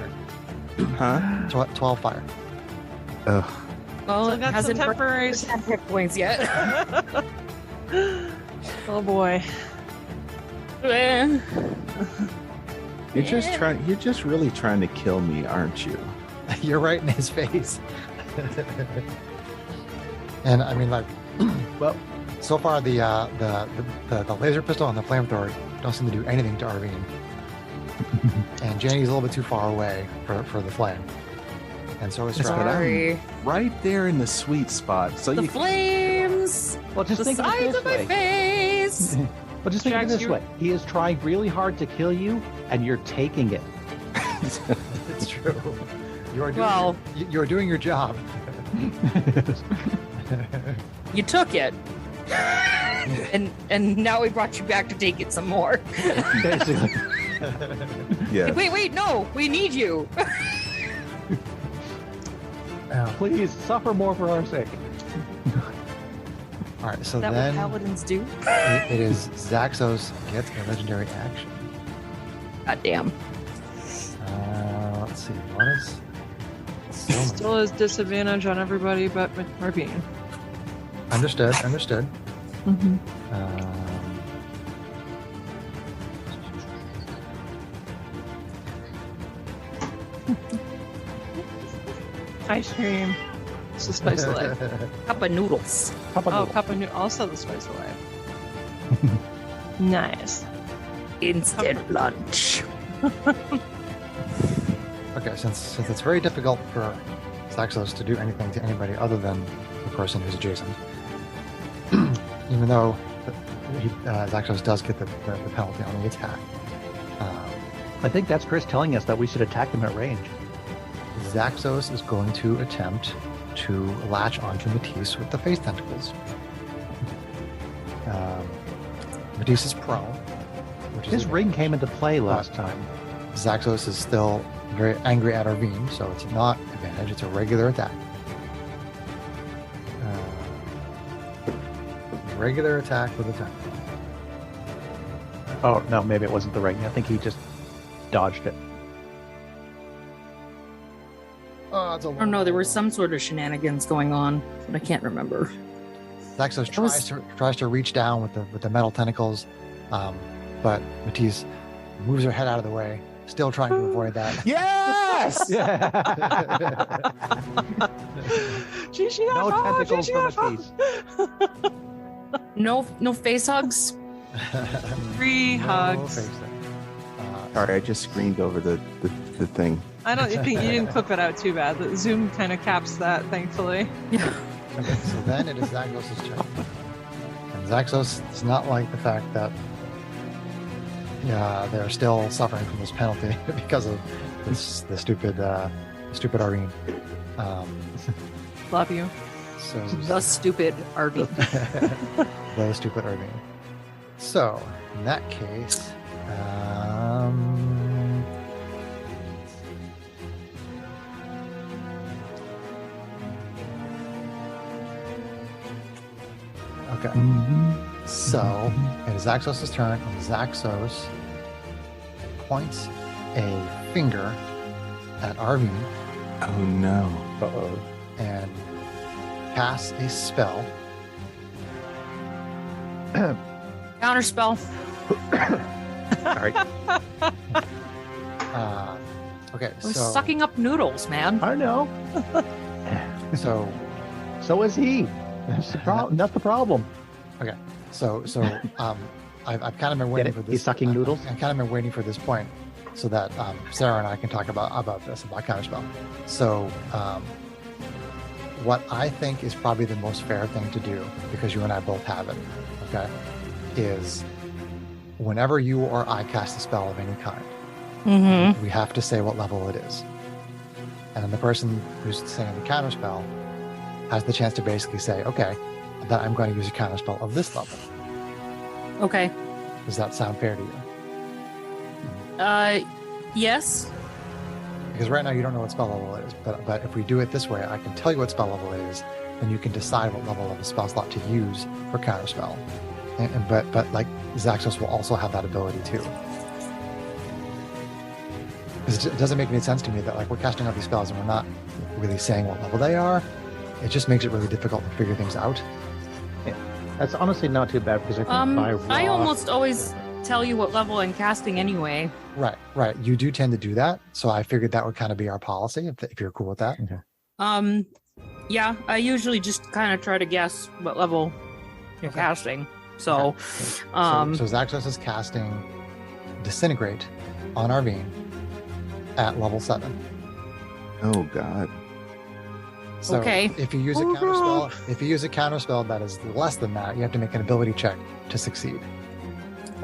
Huh? 12 fire. Ugh. Well, Still it got some hasn't burned temporary. 10 hit points yet. Oh boy. Eh. You're just really trying to kill me, aren't you? You're right in his face. And I mean, like, well, so far the laser pistol and the flamethrower don't seem to do anything to Arvine. And Janie's a little bit too far away for the flame. And so is Drax. Sorry. Right there in the sweet spot. So The you flames! Well, just The think of it size this of my way. face! Well, just think of it Drax, this you- way. He is trying really hard to kill you, and you're taking it. It's true. You are doing, Well- you are doing your job. You took it. and now we brought you back to take it some more. Basically. yes. Wait, no, we need you. Please suffer more for our sake. All right, so Is that what then paladins do? it is Zaxos gets a legendary action. God damn. Let's see, what is Still has disadvantage on everybody but Marvine. Understood. Mm-hmm. Ice cream. It's the spice of life. Cup of noodles. Papa Oh, Noodle. Papa New also the spice of life. Nice. Instant lunch. Okay, since it's very difficult for Zaxos to do anything to anybody other than the person who's adjacent, even though Zaxos does get the penalty on the attack. I think that's Chris telling us that we should attack them at range. Zaxos is going to attempt to latch onto Matisse with the face tentacles. Matisse is prone. Which His is ring came into play last time. Zaxos is still very angry at Arvine, so it's not advantage, it's a regular attack. Regular attack with a tentacle. Oh, no, maybe it wasn't the ring. I think he just dodged it. Oh, it's a Oh no, there was some sort of shenanigans going on, but I can't remember. Zaxos tries to reach down with the metal tentacles, but Matisse moves her head out of the way, still trying to avoid that. Yes! No tentacles for Matisse. No face hugs. Free hugs. face hug. Sorry, I just screamed over the thing. I don't think you didn't clip it out too bad. The Zoom kind of caps that, thankfully. Yeah. Okay, so then it is Zaxos' turn. And Zaxos does not like the fact that they're still suffering from this penalty because of the stupid Arvine. Love you. So The stupid RV. the stupid Arvine. So in that case, okay. So it is Zaxos' turn, and Zaxos points a finger at Arvine Oh no. Uh-oh. and casts a spell. Counterspell. Sorry. Okay, I was so sucking up noodles, man. I know. so So is he. That's the problem. That's the problem. so I've kind of been waiting it? for this. He's sucking noodles? I've kind of been waiting for this point so that Sarah and I can talk about counterspell. So what I think is probably the most fair thing to do, because you and I both have it, okay, is whenever you or I cast a spell of any kind, Mm-hmm. we have to say what level it is. And then the person who's saying the counterspell has the chance to basically say, okay, that I'm going to use a counterspell of this level. Okay. Does that sound fair to you? Yes. Because right now you don't know what spell level it is, but if we do it this way, I can tell you what spell level it is, then you can decide what level of a spell slot to use for counterspell. But like Zaxos will also have that ability too. Because it doesn't make any sense to me that like we're casting all these spells and we're not really saying what level they are. It just makes it really difficult to figure things out. That's honestly not too bad because I think by raw... I almost always tell you what level I'm casting anyway. Right. You do tend to do that, so I figured that would kind of be our policy if you're cool with that. Okay. Yeah, I usually just kind of try to guess what level you're casting. So, So Zaxos is casting Disintegrate on Arvine at level 7. Oh god. So Okay. if you use a counterspell that is less than that, you have to make an ability check to succeed.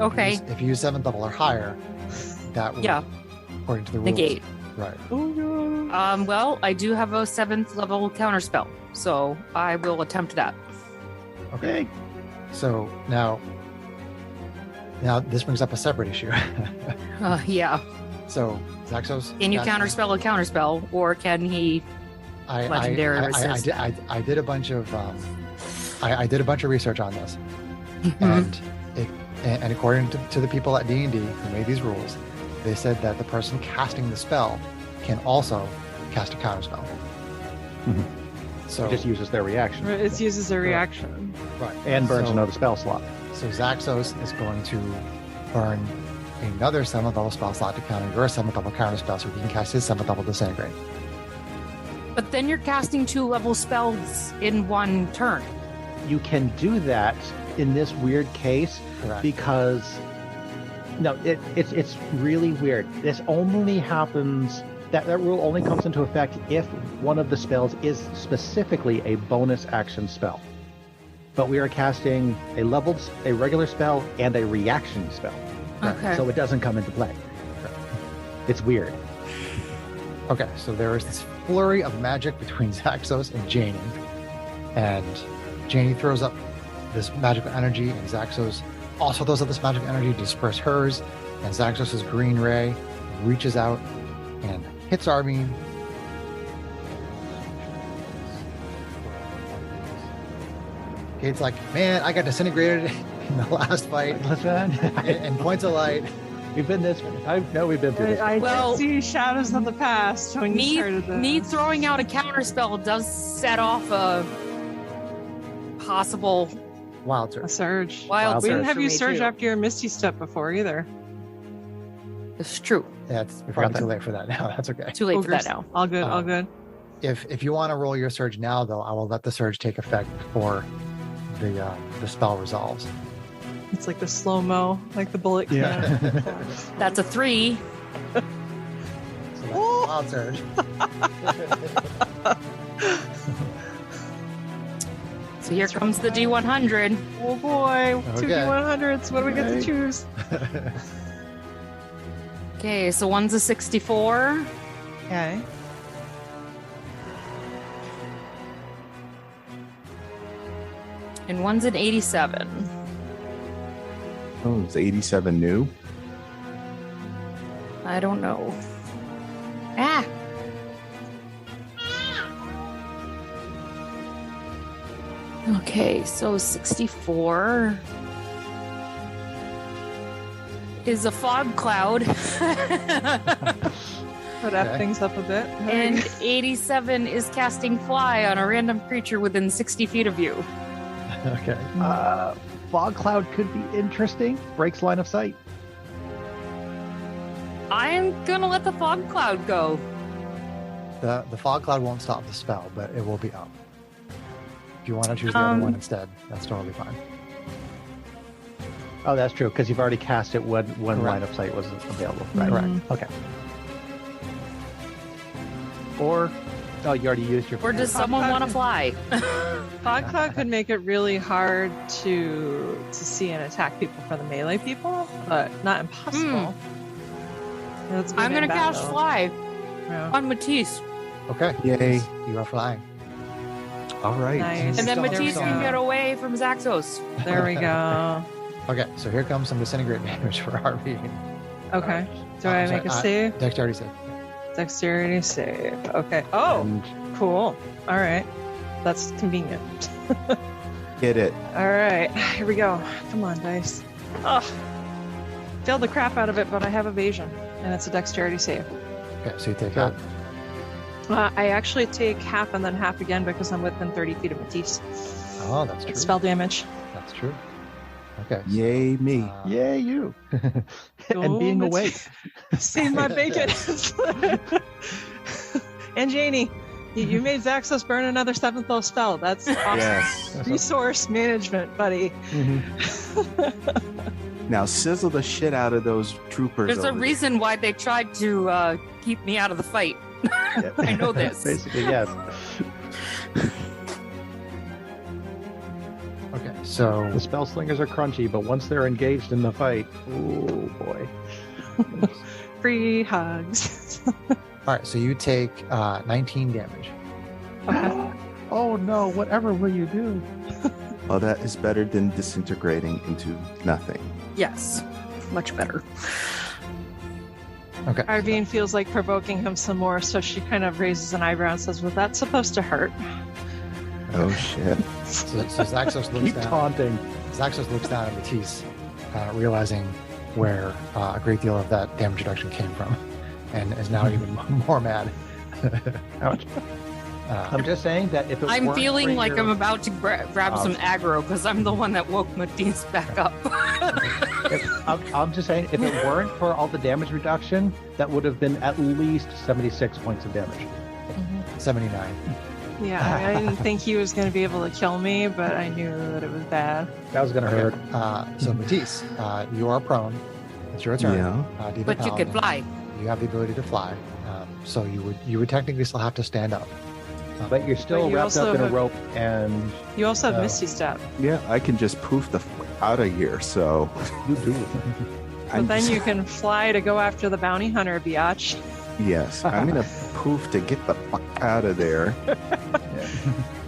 okay. If you use 7th level or higher, that would, Yeah. according to the rules. Negate. Right. Well, I do have a 7th level counterspell, so I will attempt that. Okay. So now this brings up a separate issue. Yeah. So Zaxos, Can you counterspell a counterspell, or can he? Legendary resist. I did a bunch of I did a bunch of research on this, and according to the people at D&D who made these rules, they said that the person casting the spell can also cast a counterspell. Mhm. So It just uses their reaction. It uses a reaction. right, And burns so, another spell slot. So Zaxos is going to burn another 7th level spell slot to counter your 7th level counterspell, so he can cast his 7th level Disintegrate. But then you're casting 2 level spells in one turn. You can do that in this weird case Correct. because no, it's really weird. This only happens. That rule only comes into effect if one of the spells is specifically a bonus action spell. But we are casting a regular spell and a reaction spell. Okay. So it doesn't come into play. It's weird. Okay, so there is this flurry of magic between Zaxos and Janie. And Janie throws up this magical energy, and Zaxos also throws up this magic energy to disperse hers. And Zaxos' green ray reaches out and hits Arvine. Kate's like, man, I got disintegrated in the last fight. Listen, And points a light. we've been through this. I Well, did see shadows of the past when you started this. Me throwing out a counterspell does set off a possible Wild a surge. surge. wild We surge didn't have for you me, surge too. after your Misty Step before either. It's true. Yeah, it's probably too late for that now. That's okay. Too late for that Ogres. now. All good, all good. If you want to roll your surge now, though, I will let the surge take effect before the spell resolves. It's like the slow-mo, like the bullet Yeah. cannon. That's a 3. So that's wild surge. So here comes the D100. Oh boy, two Okay. D100s. What do we get to choose? Okay, so one's a 64. Okay. And one's an 87. Oh, it's 87 new. I don't know. Ah! Okay, so 64 is a fog cloud. Put F Okay. things up a bit. And 87 is casting fly on a random creature within 60 feet of you. Okay. Fog cloud could be interesting. Breaks line of sight. I'm gonna let the fog cloud go. The fog cloud won't stop the spell, but it will be up. If you want to choose the other one instead, that's totally fine. Oh, that's true, because you've already cast it when Correct. line of sight wasn't available. Right. Mhm. Okay. Or, oh, you already used your. Or does someone want to fly? Fog Cloud could make it really hard to see and attack people for the melee people, but not impossible. That's good I'm gonna and bad, cast though. fly Yeah. on Matisse. Okay. Yay. Yes, you are flying. All right. Nice. And then Still- Matisse still- can get away from Zaxos. There we go. Okay, so here comes some disintegrate damage for RV. Okay. Do I make a save? Dexterity save. Dexterity save. Okay. Oh, And cool. All right. That's convenient. Hit it. All right. Here we go. Come on, dice. Oh, failed the crap out of it, but I have evasion, and it's a dexterity save. Okay, so you take Good. I actually take half and then half again because I'm within 30 feet of Matisse. Oh, that's true. It's spell damage. That's true. Okay. Yay, me. yay, you. And being Go, awake. Save my bacon. And Janie, you made Zaxos burn another 7th level spell. That's awesome. Yes. Resource management, buddy. Now sizzle the shit out of those troopers. There's a over there. reason why they tried to keep me out of the fight. I know this. Basically, yes. Okay, so The spell slingers are crunchy, but once they're engaged in the fight, oh boy. Free hugs. all right, so you take 19 damage. Okay. Oh no, whatever will you do? Well, that is better than disintegrating into nothing. Yes, much better. Okay. Arvine feels like provoking him some more, so she kind of raises an eyebrow and says, "Was that supposed to hurt?" Oh shit. So Zaxos looks Keep down. taunting. Zaxos looks down at Matisse, realizing where a great deal of that damage reduction came from, and is now even more mad. Ouch. I'm just saying that if it I'm weren't feeling for like your- I'm about to grab some aggro because I'm the one that woke Matisse back up. I'm just saying, if it weren't for all the damage reduction, that would have been at least 76 points of damage. 79. Yeah, I didn't think he was going to be able to kill me, but I knew that it was bad. That was going to hurt. So Matisse, you are prone. It's your turn. Yeah. Diva But you Paladin, could fly. You have the ability to fly. So you would technically still have to stand up. But you're still But you wrapped also up in a have- rope, and You also have Oh. Misty Step. Yeah, I can just poof the out of here. So you do. But then you can fly to go after the bounty hunter, biatch. Yes, I'm gonna poof to get the fuck out of there.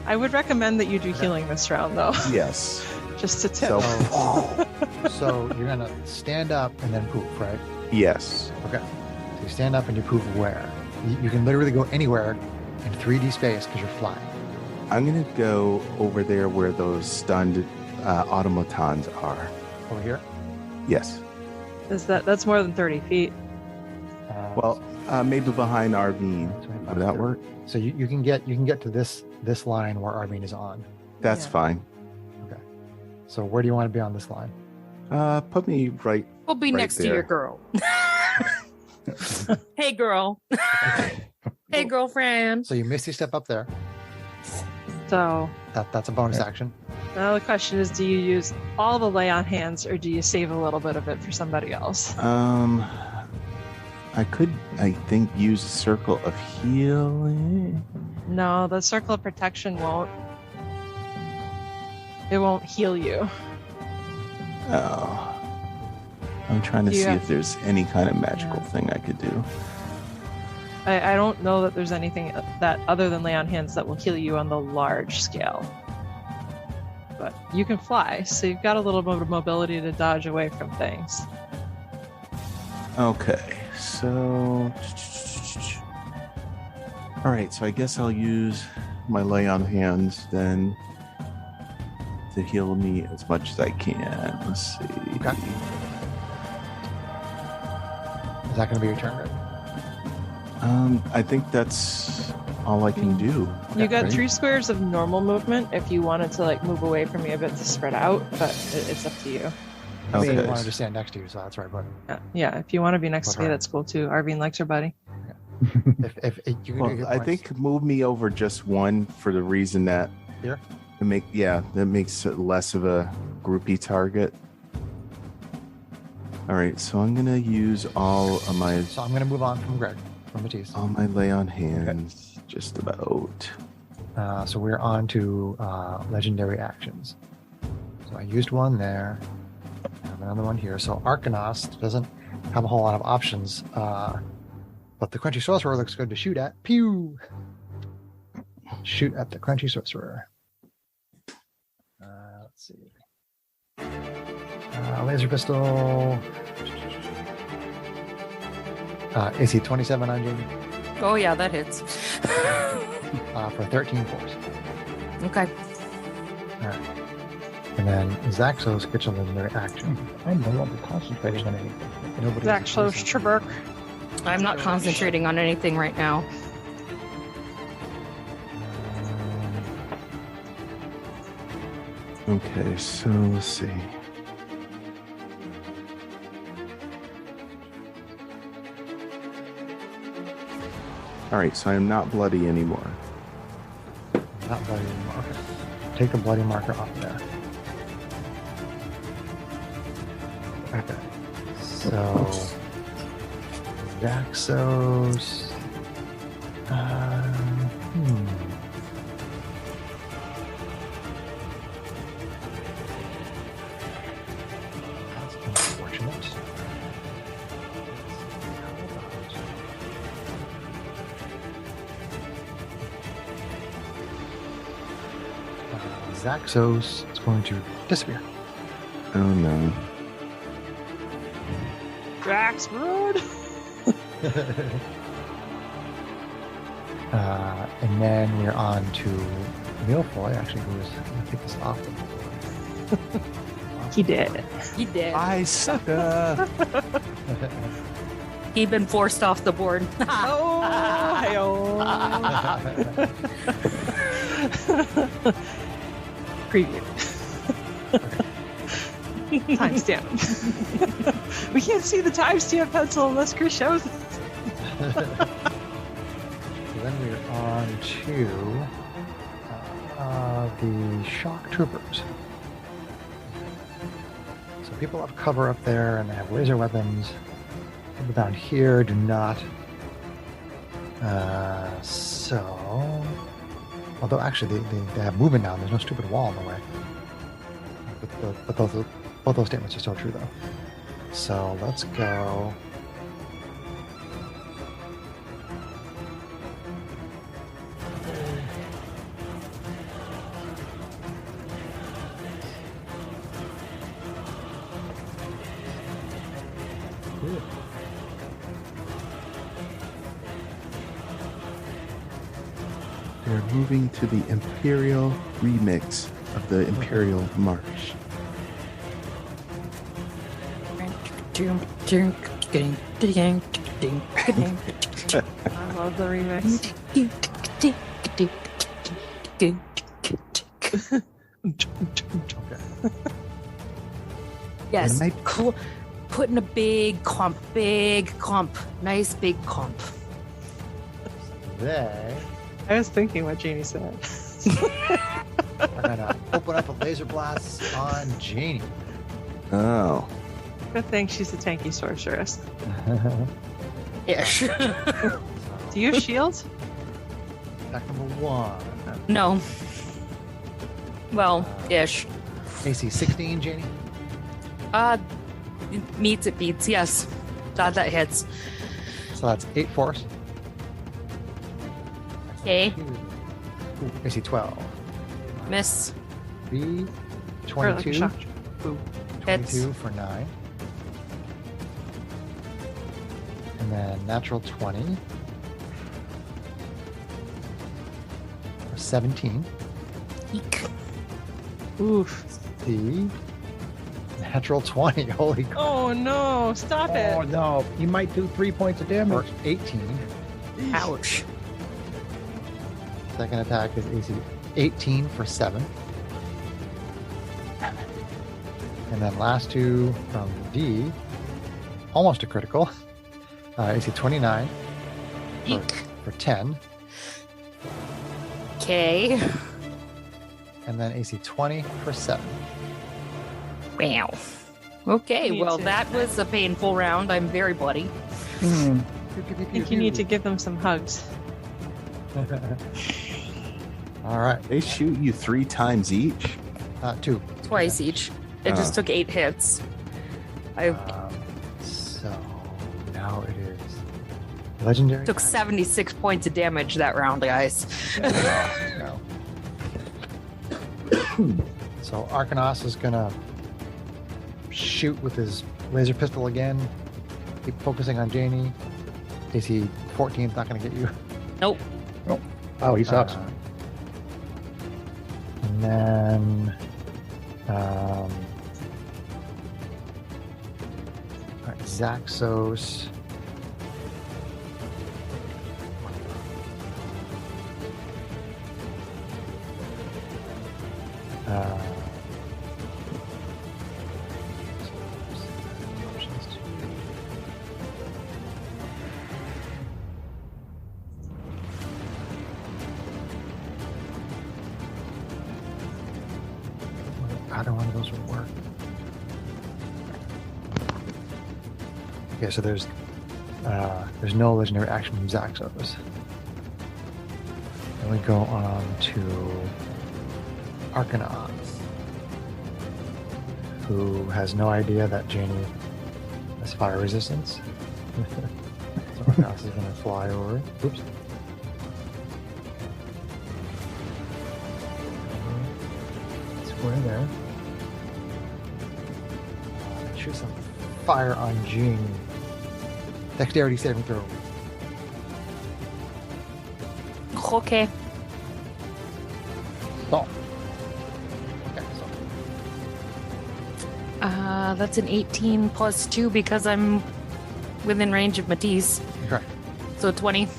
I would recommend that you do healing this round, though, Yes. just to tip. So So you're gonna stand up and then poof, right? yes. Okay. So you stand up and you poof where? You can literally go anywhere in 3D space because you're flying. I'm gonna go over there where those stunned automatons are. Over here. Yes. That's more than 30 feet. Well, maybe behind Arvine. 25, Would that 30. work? So you can get to this line where Arvine is on. That's Yeah. fine. So where do you want to be on this line? Put me right. We'll be Right next to there. your girl. Hey, girl. Hey, girlfriend. So you misty step up there. So That's a bonus action. now the question is, do you use all the lay on hands, or do you save a little bit of it for somebody else? I could, I think, use a circle of healing. No, the circle of protection won't. It won't heal you. Oh. I'm trying to Do you see have- if there's any kind of magical Yeah. thing I could do. I don't know that there's anything that other than lay on hands that will heal you on the large scale. But you can fly, so you've got a little bit of mobility to dodge away from things. Okay, so. All right, so I guess I'll use my lay on hands then to heal me as much as I can. Let's see. Okay. Is that going to be your turn, Greg? I think that's all I can do. You got right? 3 squares of normal movement if you wanted to like move away from me a bit to spread out, but it's up to you. I mean, Okay. I wanted to stand next to you, so that's right. But Yeah, if you want to be next to me, Okay. that's cool too. Arvine likes her buddy. if you can Well, get your I points. think move me over just one for the reason that Here? that makes it less of a groupie target. All right, so I'm gonna use all of my So I'm going to move on from Greg, from Matisse. lay on hands, just about. So we're on to legendary actions. So I used one there. I have another one here. So Arcanost doesn't have a whole lot of options, but the Crunchy Sorcerer looks good to shoot at. Pew! Shoot at the Crunchy Sorcerer. Let's see. Laser pistol. AC 27 on Jamie Oh, yeah, that hits. for 13 force. Okay. All right. And then Zaxos gets a legendary action. I'm no longer concentrating on anything. Nobody's Zaxos using- Treberk. I'm not concentrating on anything right now. Okay, so let's see. All right, so I'm not bloody anymore. Not bloody marker. Take the bloody marker off there. Okay. So Zaxos. That's unfortunate. Zaxos is going to disappear. Oh no. Drax, run! And then we're on to Milfoy, actually, who is going to pick this off. He did. He did. I sucker. He been forced off the board. Preview. Timestamp. We can't see the timestamp pencil unless Chris shows it. So then we're on to of the shock troopers. So people have cover up there and they have laser weapons. People down here do not. Although actually they have movement now. There's no stupid wall in the way. But both those statements are still true though. So let's go. They're moving to the Imperial remix of the Imperial March. I love the remix. Yes. When Cool. Put in a big clump. Nice big clump. They I was thinking what Jamie said. are gonna open up a laser blast on Janie. Oh. Good thing she's a tanky sorceress. Ish. Do you have shields? Attack number 1. No. Well, ish. AC 16, Janie. Meets it beats, yes. That hits. So that's 8 force. Okay. Ooh, AC 12. Miss. B Or like a 22. shock. Ooh. 22 for 9. And then natural 20 for 17. Eek. Oof. The natural 20. Holy crap. Oh no! Stop Oh it! no, you might do 3 points of For damage. 18. Ouch. Second attack is AC 18 for 7. And then last two from D, almost a critical. AC 29 Eek. for 10. Okay. And then AC 20 for 7. Wow. Okay, Me well, too. that was a painful round. I'm very bloody. Hmm. I think you need to give them some hugs. All right. They shoot you 3 times each? 2. Twice each. It just took 8 hits. So now it is legendary. Took 76 points of damage that round, guys. No. So Arcanos is gonna shoot with his laser pistol again. Keep focusing on Janie. AC 14 is not gonna get you. Nope. Oh, he sucks. And then, all right, Zaxos. Either one of those would work. Okay, so there's no legendary action from Zaxos. Then we go on to Arcanos, who has no idea that Janie has fire resistance. So Arcanos is going to fly over. Oops. Square there. Shoot some fire on Jean. Dexterity saving throw. Okay. Stop. Okay, so That's an 18 plus 2 because I'm within range of Matisse. correct. So 20. So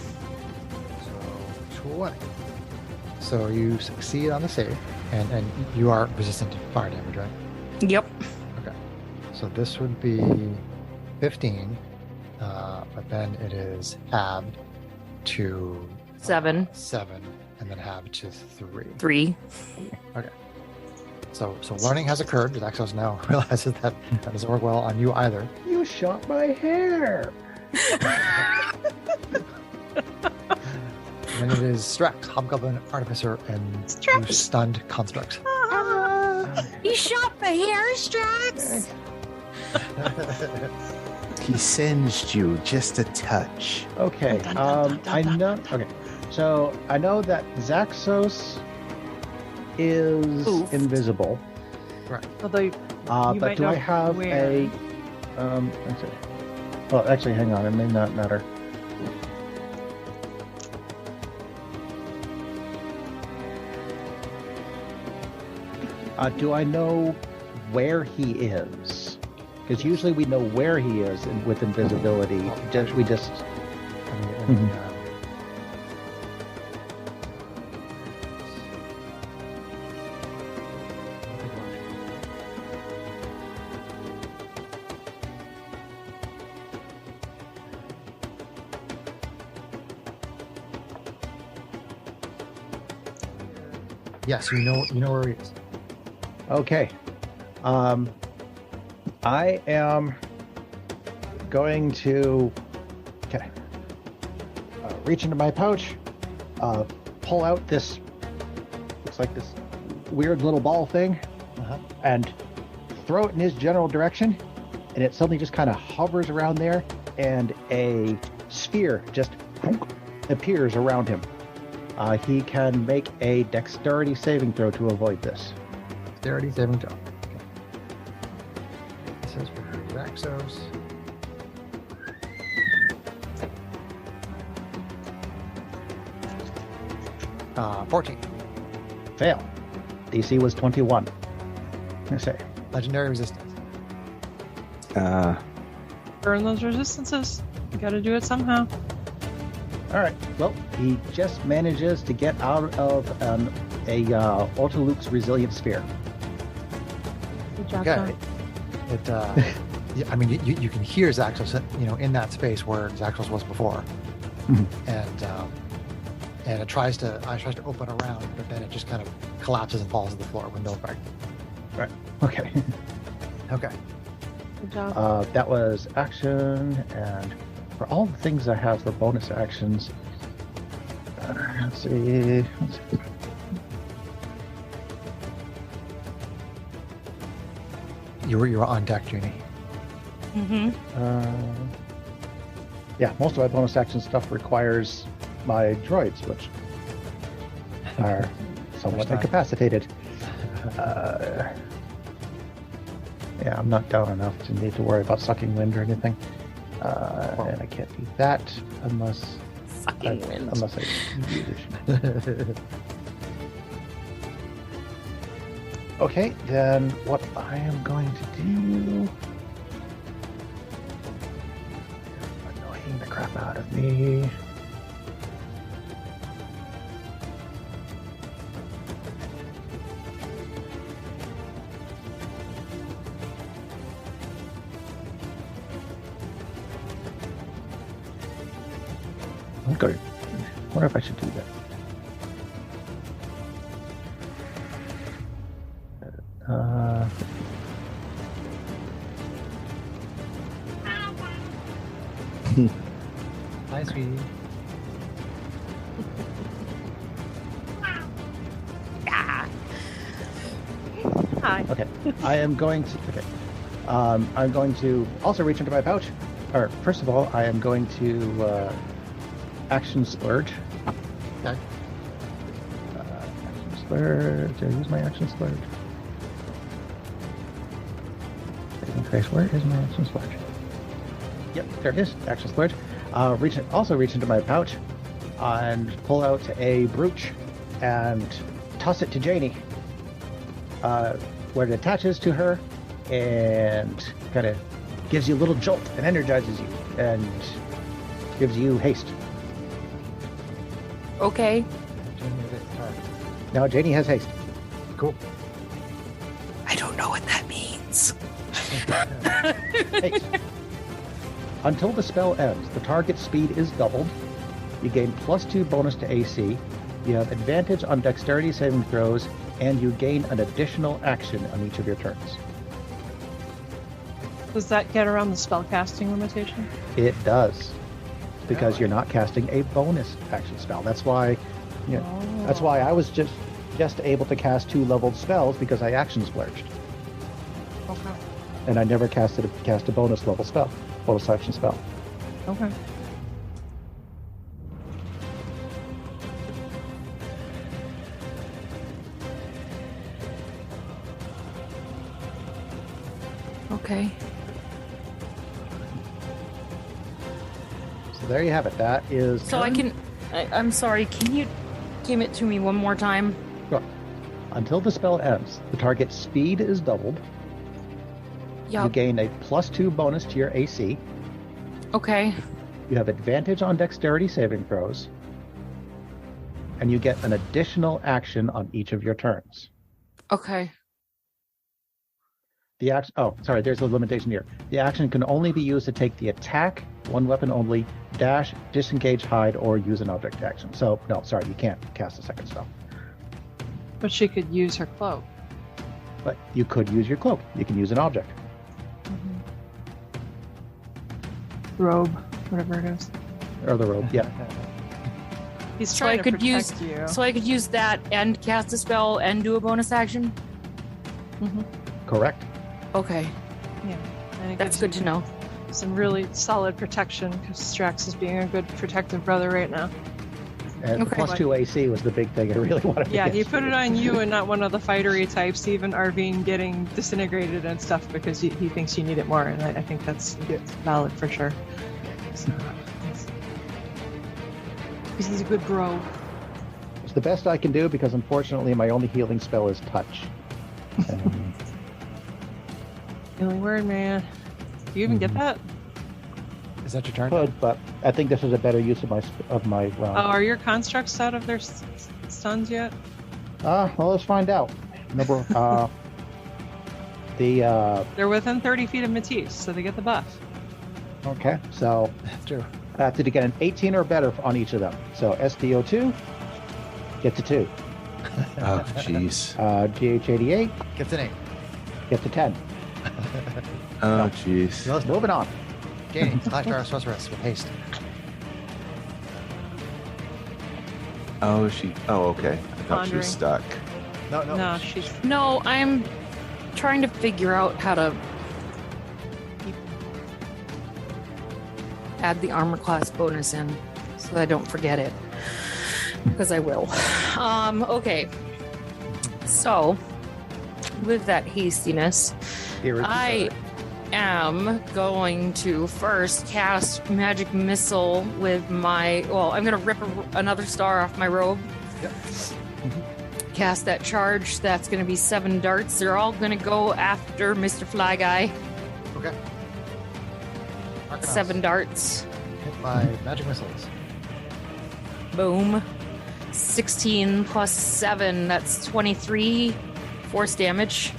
20. So you succeed on the save, and you are resistant to fire damage, right? Yep. Okay. So this would be 15, but then it is halved to 7. 7, and and then halved to 3. 3. So learning has occurred. Zaxos now realizes that doesn't work well on you either. You shot my hair. And then it is Strax, Hobgoblin, Artificer, and Strax. you stunned construct. He shot my hair, Strax. He singed you just a touch. Okay. Dun, dun, dun, I dun, know. dun, dun. Okay. So I know that Zaxos is Oof. invisible. Although you But might do I know have where. a? Let's see. Well, actually, hang on. It may not matter. Do I know where he is? Because usually we know where he is with invisibility. We just. Yes, you know where he is. Okay. I am going to reach into my pouch, pull out this, looks like this weird little ball thing, and throw it in his general direction, and it suddenly just kind of hovers around there, and a sphere just appears around him. He can make a dexterity saving throw to avoid this. Dexterity saving throw. Okay. This is for Zaxos. Uh, 14. Fail. DC was 21. I say. Legendary resistance. Burn those resistances. You gotta do it somehow. All right. Well, he just manages to get out of a Autoluke's resilient sphere. Good job, Okay. John. It. Yeah, I mean, you can hear Zaxos, in that space where Zaxos was before, and it tries to open around, but then it just kind of collapses and falls to the floor when no effect. Right. Okay. Okay. Good job. That was action, and for all the things I have for bonus actions, let's see. You were on deck, Jeannie. Yeah, most of my bonus action stuff requires my droids, which are somewhat Understand. incapacitated. Yeah, I'm not down enough to need to worry about sucking wind or anything. And I can't do that unless Sucking wind. unless I use. Okay, then what I am going to do. Annoying the crap out of me. Okay. I wonder if I should do that. Hi, sweetie. Ah. Hi. Okay. I am going to. Okay. I'm going to also reach into my pouch. Or first of all, I am going to action splurge. Okay. Action splurge. Did I use my action splurge? Face, where is my action splurge? Yep, there it is. Action splurge. Also reach into my pouch and pull out a brooch and toss it to Janie, where it attaches to her and kind of gives you a little jolt and energizes you and gives you haste. Okay. Now Janie has haste. Cool. I don't know what that means. Haste. Until the spell ends, the target's speed is doubled. You gain +2 bonus to AC. You have advantage on dexterity saving throws, and you gain an additional action on each of your turns. Does that get around the spellcasting limitation? It does, because Yeah. you're not casting a bonus action spell. That's why, that's why I was just able to cast 2 leveled spells because I action splurged, Okay. and I never cast a bonus level spell, bonus action spell. Okay. Okay. So there you have it. That is. So I'm sorry, can you give it to me one more time? Sure. Until the spell ends, the target's speed is doubled. You Yep. gain a +2 bonus to your AC. Okay. You have advantage on dexterity saving throws. And you get an additional action on each of your turns. Okay. The action. Oh, sorry. There's a limitation here. The action can only be used to take the attack, one weapon only, dash, disengage, hide, or use an object action. So, no, sorry, you can't cast a second spell. But she could use her cloak. But you could use your cloak. You can use an object. Robe, whatever it is. Or the robe. Yeah. He's So I trying to could protect use you. so I could use that and cast a spell and do a bonus action. Correct. Okay. Yeah. And it That's gives good to you know. Some really solid protection because Strax is being a good protective brother right now. And Okay. +2 AC was the big thing I really wanted to Yeah, get he to. put it on you and not one of the fightery types, even Arvine getting disintegrated and stuff because he thinks you need it more, and I think that's valid for sure. So, because he's a good bro. It's the best I can do because unfortunately my only healing spell is touch. Healing word, man. Do you even get that? Is that your turn? Could, but I think this is a better use of my Oh, are your constructs out of their stuns yet? well, let's find out. Number They're within 30 feet of Matisse, so they get the buff. okay, so That's true. I have to get an 18 or better on each of them. So SDO2 gets a 2. Oh, jeez. GH88 Gets an 8. gets a 10. Oh, jeez. Let's Moving on. Gaining Slash Star Sorceress with haste. Oh, she. Oh, okay. I thought she Pondering. was stuck. No. No, she's No, I'm trying to figure out how to add the armor class bonus in so that I don't forget it. Because I will. Okay. So, with that hastiness, Here is I am going to first cast Magic Missile with my. Well, I'm going to rip another star off my robe. Yep. Cast that charge. That's going to be 7 darts. They're all going to go after Mr. Fly Guy. Okay. Arcanine. 7 darts. Hit by magic missiles. Boom. 16 plus 7. That's 23 force damage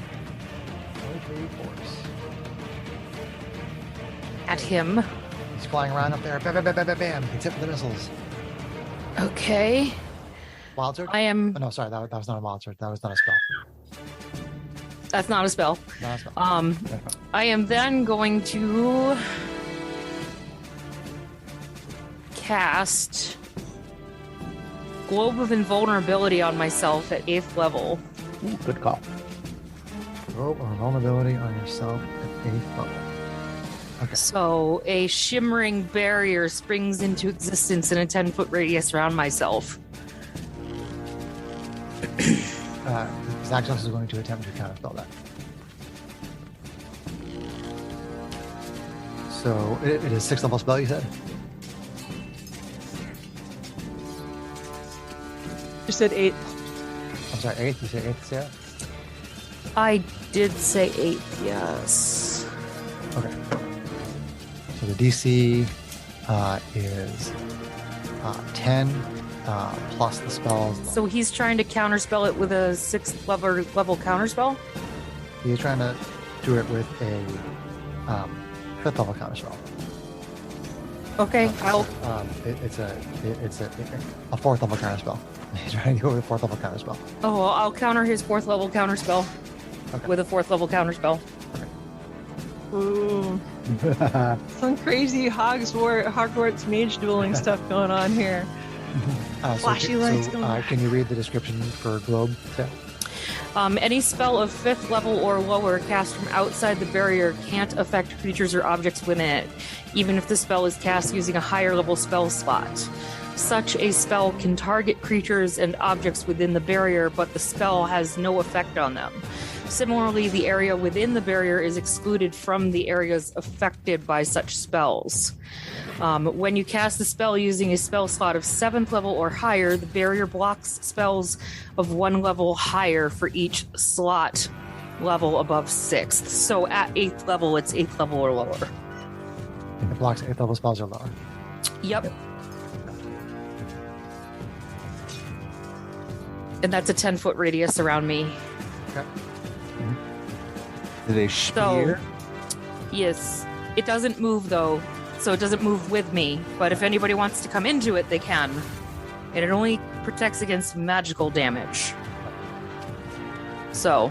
23 force. at him. He's flying around up there. Bam, bam, bam, bam, bam, bam. He's hit with the missiles. Okay. Wild Sword? I am. Oh, no, sorry. That was not a Wild Sword. That was not a spell. That's not a spell. Not a spell. I am then going to cast Globe of Invulnerability on myself at 8th level. Ooh, good call. Rope or vulnerability on yourself at 8th level. Okay. So a shimmering barrier springs into existence in a 10-foot radius around myself. Zaxos is going to attempt to counterspell that. So it is 6th level spell, you said? You said 8. I'm sorry, 8th? You said 8th, Sarah? I did say 8th, yes. Okay. So the DC is 10 plus the spells. So he's trying to counterspell it with a 6th level counterspell? He's trying to do it with a 5th level counterspell. Okay, I'll It's a 4th level counterspell He's trying to go with a 4th level counterspell. Oh, well, I'll counter his 4th level counterspell Okay. with a 4th level counterspell. Ooh. Some crazy Hogwarts mage dueling stuff going on here. Flashy lights going on. Can you read the description for Globe? Too? Any spell of 5th level or lower cast from outside the barrier can't affect creatures or objects within it, even if the spell is cast using a higher level spell slot. Such a spell can target creatures and objects within the barrier, but the spell has no effect on them. Similarly, the area within the barrier is excluded from the areas affected by such spells. When you cast the spell using a spell slot of 7th level or higher, the barrier blocks spells of 1 level higher for each slot level above 6th. So at 8th level, it's 8th level or lower. It blocks 8th level spells or lower. Yep. And that's a 10-foot radius around me. Okay. Did they spear? Yes. It doesn't move, though, so it doesn't move with me. But if anybody wants to come into it, they can. And it only protects against magical damage. So.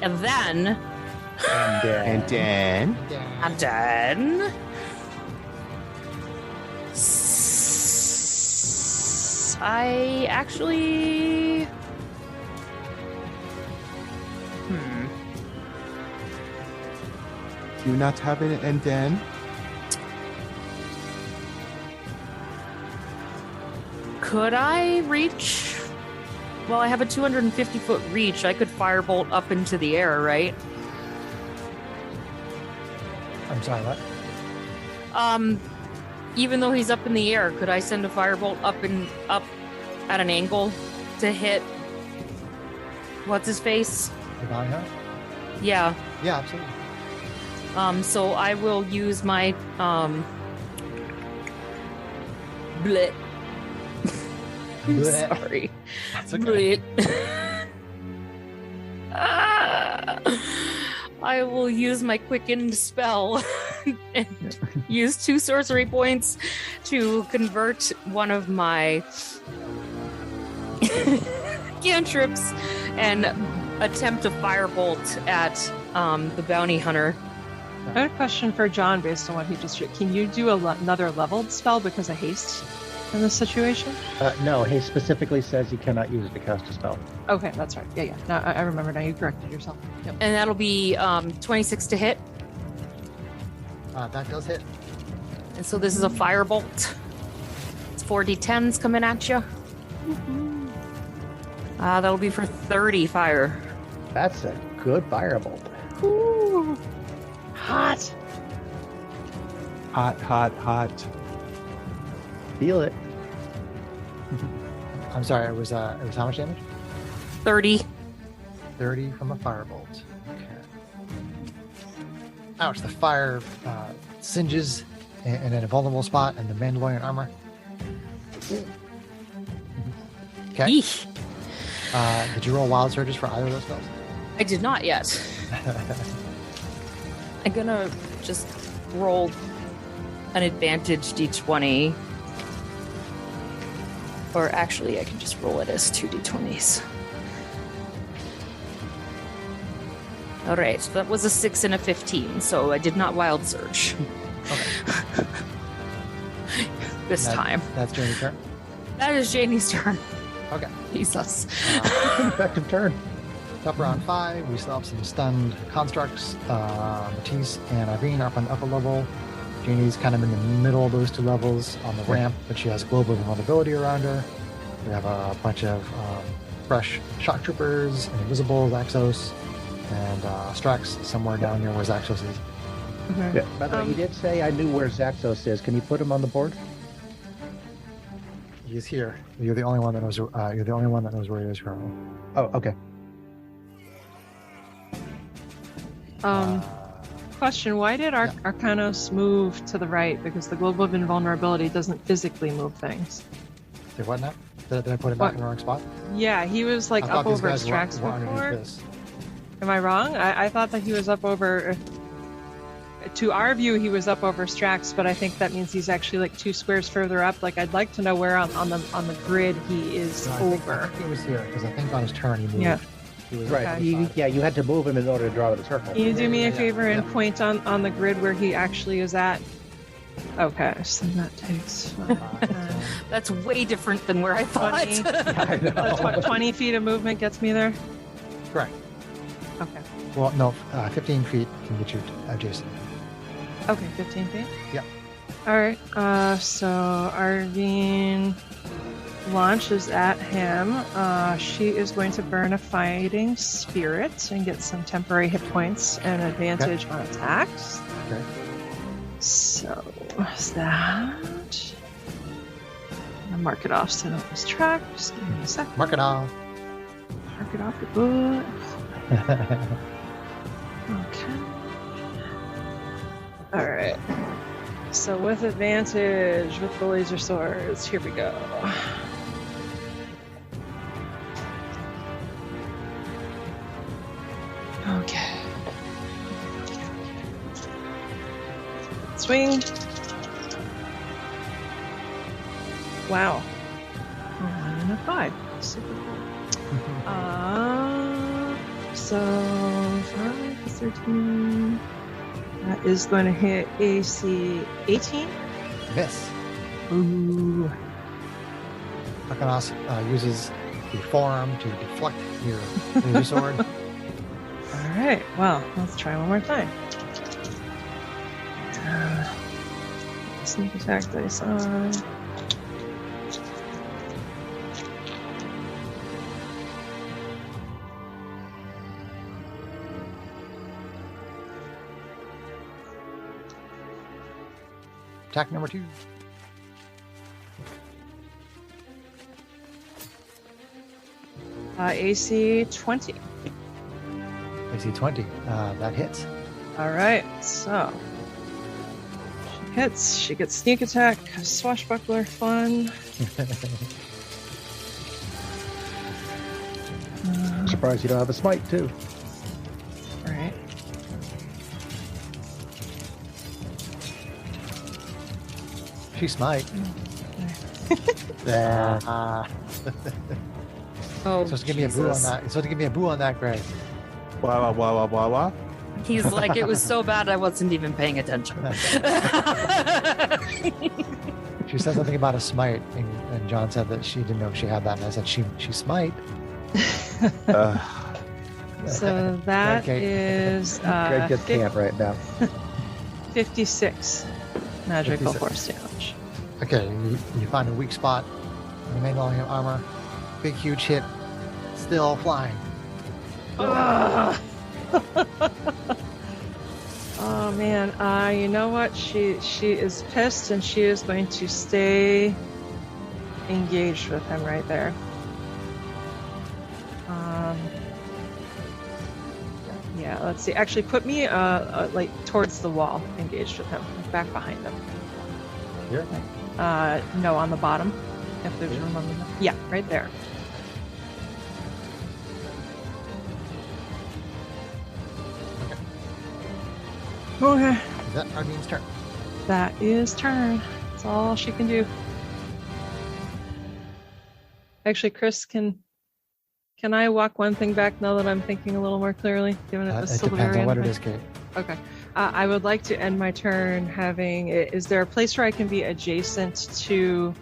And then. And then. I actually. Do you not have it and then? Could I reach? Well, I have a 250-foot reach. I could firebolt up into the air, right? I'm sorry, what? Even though he's up in the air, could I send a firebolt up at an angle to hit what's his face? The bounty hunter? Yeah. Yeah, absolutely. So I will use my blit. I'm Bleh. sorry. That's okay. Blit. I will use my quickened spell and use 2 sorcery points to convert one of my cantrips and attempt a firebolt at the bounty hunter. I have a question for John based on what he just did. Can you do another leveled spell because of haste in this situation? No, he specifically says he cannot use it to cast a spell. Okay, that's right. Yeah. No, I remember now. You corrected yourself. Yep. And that'll be 26 to hit. That does hit. And so this is a firebolt. It's 4d10s coming at you. That'll be for 30 fire. That's a good firebolt. Ooh. Hot. Hot. Feel it. I'm sorry, it was how much damage? 30. 30 from a firebolt. Okay. Ouch, the fire singes in a vulnerable spot in the Mandalorian armor. Okay. Eesh. Did you roll wild surges for either of those spells? I did not yet. I'm gonna just roll an advantage d20. Or actually, I can just roll it as 2d20s. All right, so that was a 6 and a 15, so I did not wild surge. Okay. This time. That's Janie's turn. That is Janie's turn. Okay. Jesus. Effective turn. Top round 5. We still have some stunned constructs. Matisse and Irene are up on the upper level. Janie's kind of in the middle of those 2 levels on the ramp, but she has global invulnerability around her. We have a bunch of fresh shock troopers and invisibles, Axos, and Strax somewhere down near where Zaxos is. Okay. Yeah. By the way, you did say I knew where Zaxos is. Can you put him on the board? He's here. You're the only one that knows. You're the only one that knows where he is currently. Oh, okay. Question: why did Arcanos move to the right? Because the globe of invulnerability doesn't physically move things. Did what now? Did I put him back in the wrong spot? Yeah, he was like I thought up these over guys Strax were underneath before. this. Am I wrong? I thought that he was up over. to our view, he was up over Strax, but I think that means he's actually like 2 squares further up. Like, I'd like to know where on the grid he is No, I over. think he was here because I think on his turn he moved. Yeah. He was Right. Okay. You had to move him in order to draw the circle. Can you do me a Yeah. favor and point on the grid where he actually is at? Okay, so that takes 5, 10, That's way different than where I thought. 20. I know. 20 feet of movement gets me there. Correct. Okay. Well, no, 15 feet can get you adjacent. Okay, 15 feet? Yeah. All right, so Arvine launches at him. She is going to burn a fighting spirit and get some temporary hit points and advantage on attacks. Okay. So, is that... I'm gonna mark it off so I don't lose track. Just give me a sec. Mark it off. Mark it off the book. Okay. Alright. So with advantage with the laser swords, here we go. Okay. Swing. Wow. 1 and a 5. Super cool. So 5 is 13. That is going to hit AC 18. Miss. Ooh. Arcanos uses the forearm to deflect your laser sword. All right. Well, let's try one more time. Sneak attack dice on. Attack number 2. AC 20. AC 20. That hits. All right. So she hits. She gets sneak attack, swashbuckler, fun. I'm surprised you don't have a smite too. All right. She smite. Oh, Supposed to give me a boo on Jesus. that. You're supposed to give me a boo on that, Greg. Wah, wah, wah, wah, wah, wah. He's like, it was so bad I wasn't even paying attention. She said something about a smite, and John said that she didn't know if she had that, and I said she smite. So that Okay. is Greg just can't right now. 56 magical 56. force damage. Okay, you find a weak spot. Remain along your armor. Big, huge hit. Still flying. Ugh. Oh man, you know what? She is pissed, and she is going to stay engaged with him right there. Yeah, let's see. Actually, put me like towards the wall, engaged with him, like back behind him. Here? No, on the bottom. If there's room on the yeah, right there. Okay. Is that Ardene's turn? That is turn. That's all she can do. Actually, Chris, can I walk one thing back now that I'm thinking a little more clearly? Given it was It still the depends very on what end it of is, Kate. Okay. I would like to end my turn having. Is there a place where I can be adjacent to,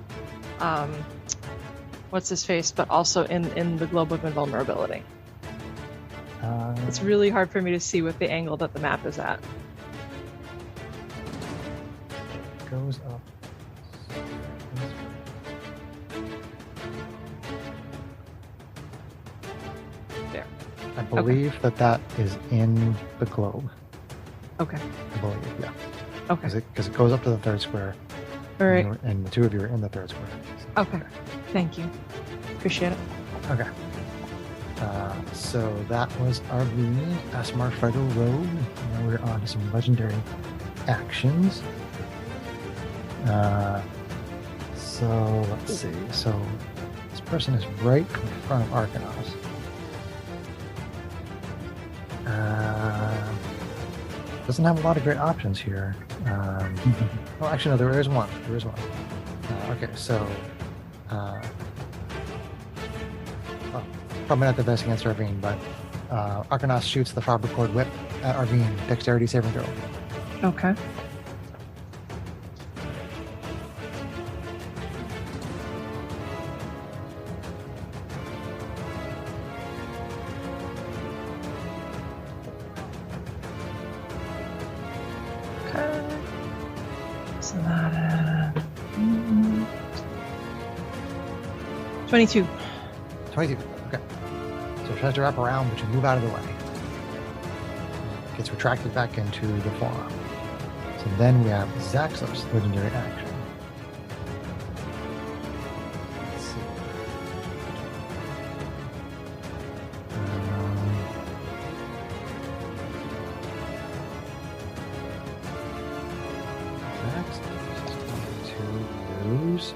what's his face, but also in the globe of invulnerability? It's really hard for me to see with the angle that the map is at. Goes up. There. I believe that is in the globe. Okay. I believe, yeah. Okay. Because it goes up to the third square. All right. And the two of you are in the third square. So- Okay. Thank you. Appreciate it. Okay. So that was Arlene, Asmar, Fredo, Rogue. Now we're on to some legendary actions. So let's see. So this person is right in front of Arcanos. Doesn't have a lot of great options here. Well, actually, no, there is one. There is one. Okay, so... well, probably not the best against Arvine, but Arcanos shoots the Faber Cord Whip at Arvine. Dexterity saving throw. Okay. So that 22. 22. Okay. So it tries to wrap around, but you move out of the way. Gets retracted back into the forearm. So then we have Zaxos, legendary action. Let's see. Zaxos is going to use.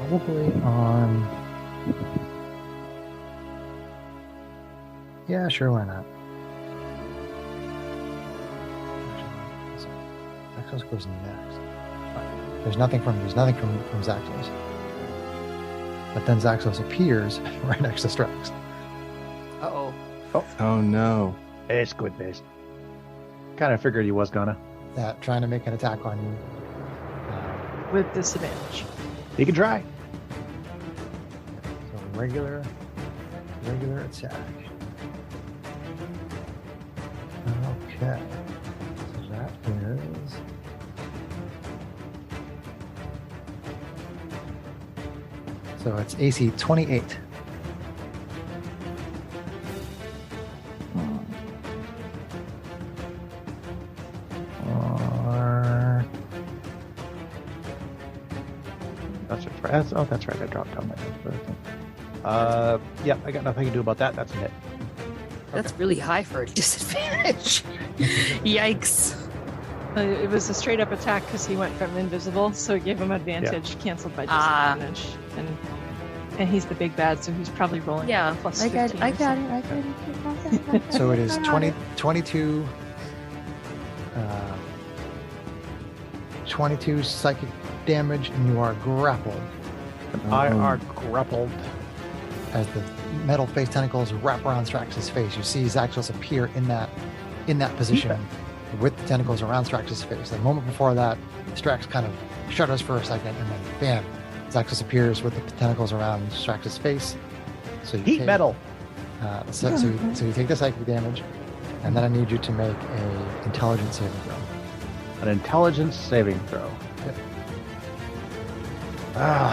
Probably on. Yeah, sure, why not? Zaxos goes next. There's nothing from Zaxos. But then Zaxos appears right next to Strax. Uh-oh. Oh no. It's good, base. Kind of figured he was gonna. Trying to make an attack on you. With disadvantage. He can try. So regular attack. Okay. So that is. So it's AC 28. Or That's right. I dropped down my yeah, I got nothing to do about that. That's a hit. That's really high for a disadvantage. Yikes. It was a straight up attack because he went from invisible, so it gave him advantage, canceled by disadvantage. And he's the big bad, so he's probably rolling plus 15. I got it. so it is 22 22 psychic damage, and you are grappled. I are grappled. As the metal face tentacles wrap around Strax's face, you see Zaxos appear in that position with the tentacles around Strax's face. The moment before that, Strax kind of shudders for a second, and then bam, Zaxos appears with the tentacles around Strax's face. So you Heat metal. So you take the psychic damage, and then I need you to make a intelligence saving throw. An intelligence saving throw. Yep.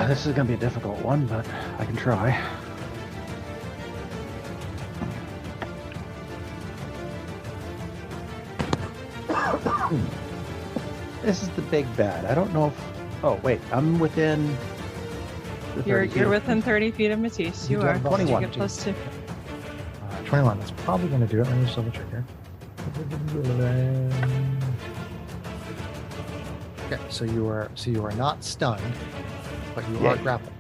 This is going to be a difficult one, but I can try. This is the big bad. I don't know if... Oh, wait. I'm within... You're within 30 feet of Matisse. You are. 21. You get plus 2. 21. That's probably going to do it. Let me just double check here. Okay, so you are not stunned, but you are grappled.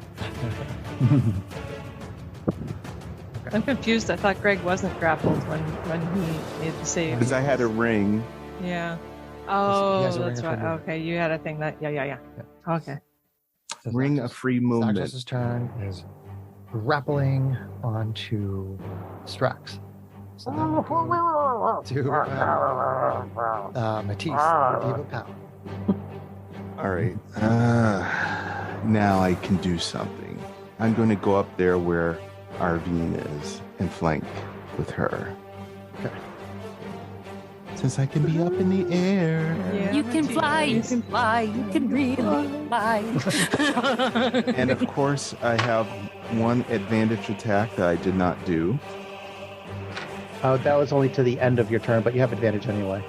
I'm confused. I thought Greg wasn't grappled when he made the save. Because I had a ring. Yeah. He Oh, has a ring that's of right. free movement. Okay, you had a thing that. Yeah. Okay. So Ring of free movement. Zaxos' turn is grappling onto Strax. So then we'll go to Matisse, Diva Power. All right. Now I can do something. I'm going to go up there where Arvine is and flank with her. Okay. Since I can be up in the air. Yeah, You can fly, you can fly, you can really fly. And of course, I have one advantage attack that I did not do. That was only to the end of your turn, but you have advantage anyway.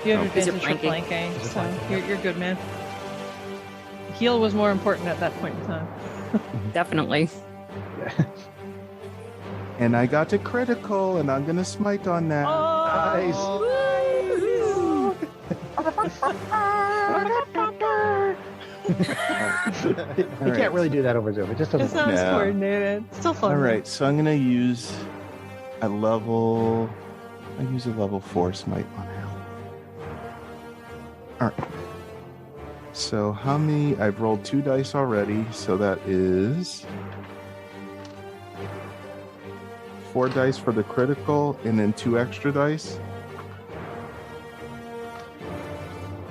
You have Is it advantage for flanking? flanking, Is it so flanking? you're good, man. Heal was more important at that point in time. Definitely. And I got to critical, and I'm going to smite on that. You can't really do that over Zoom. It just doesn't It's work. not as No. coordinated. Still fun. All right, so I'm gonna use a level. I use a level 4 smite on him. All right. So how many? I've rolled 2 dice already, so that is 4 dice for the critical, and then 2 extra dice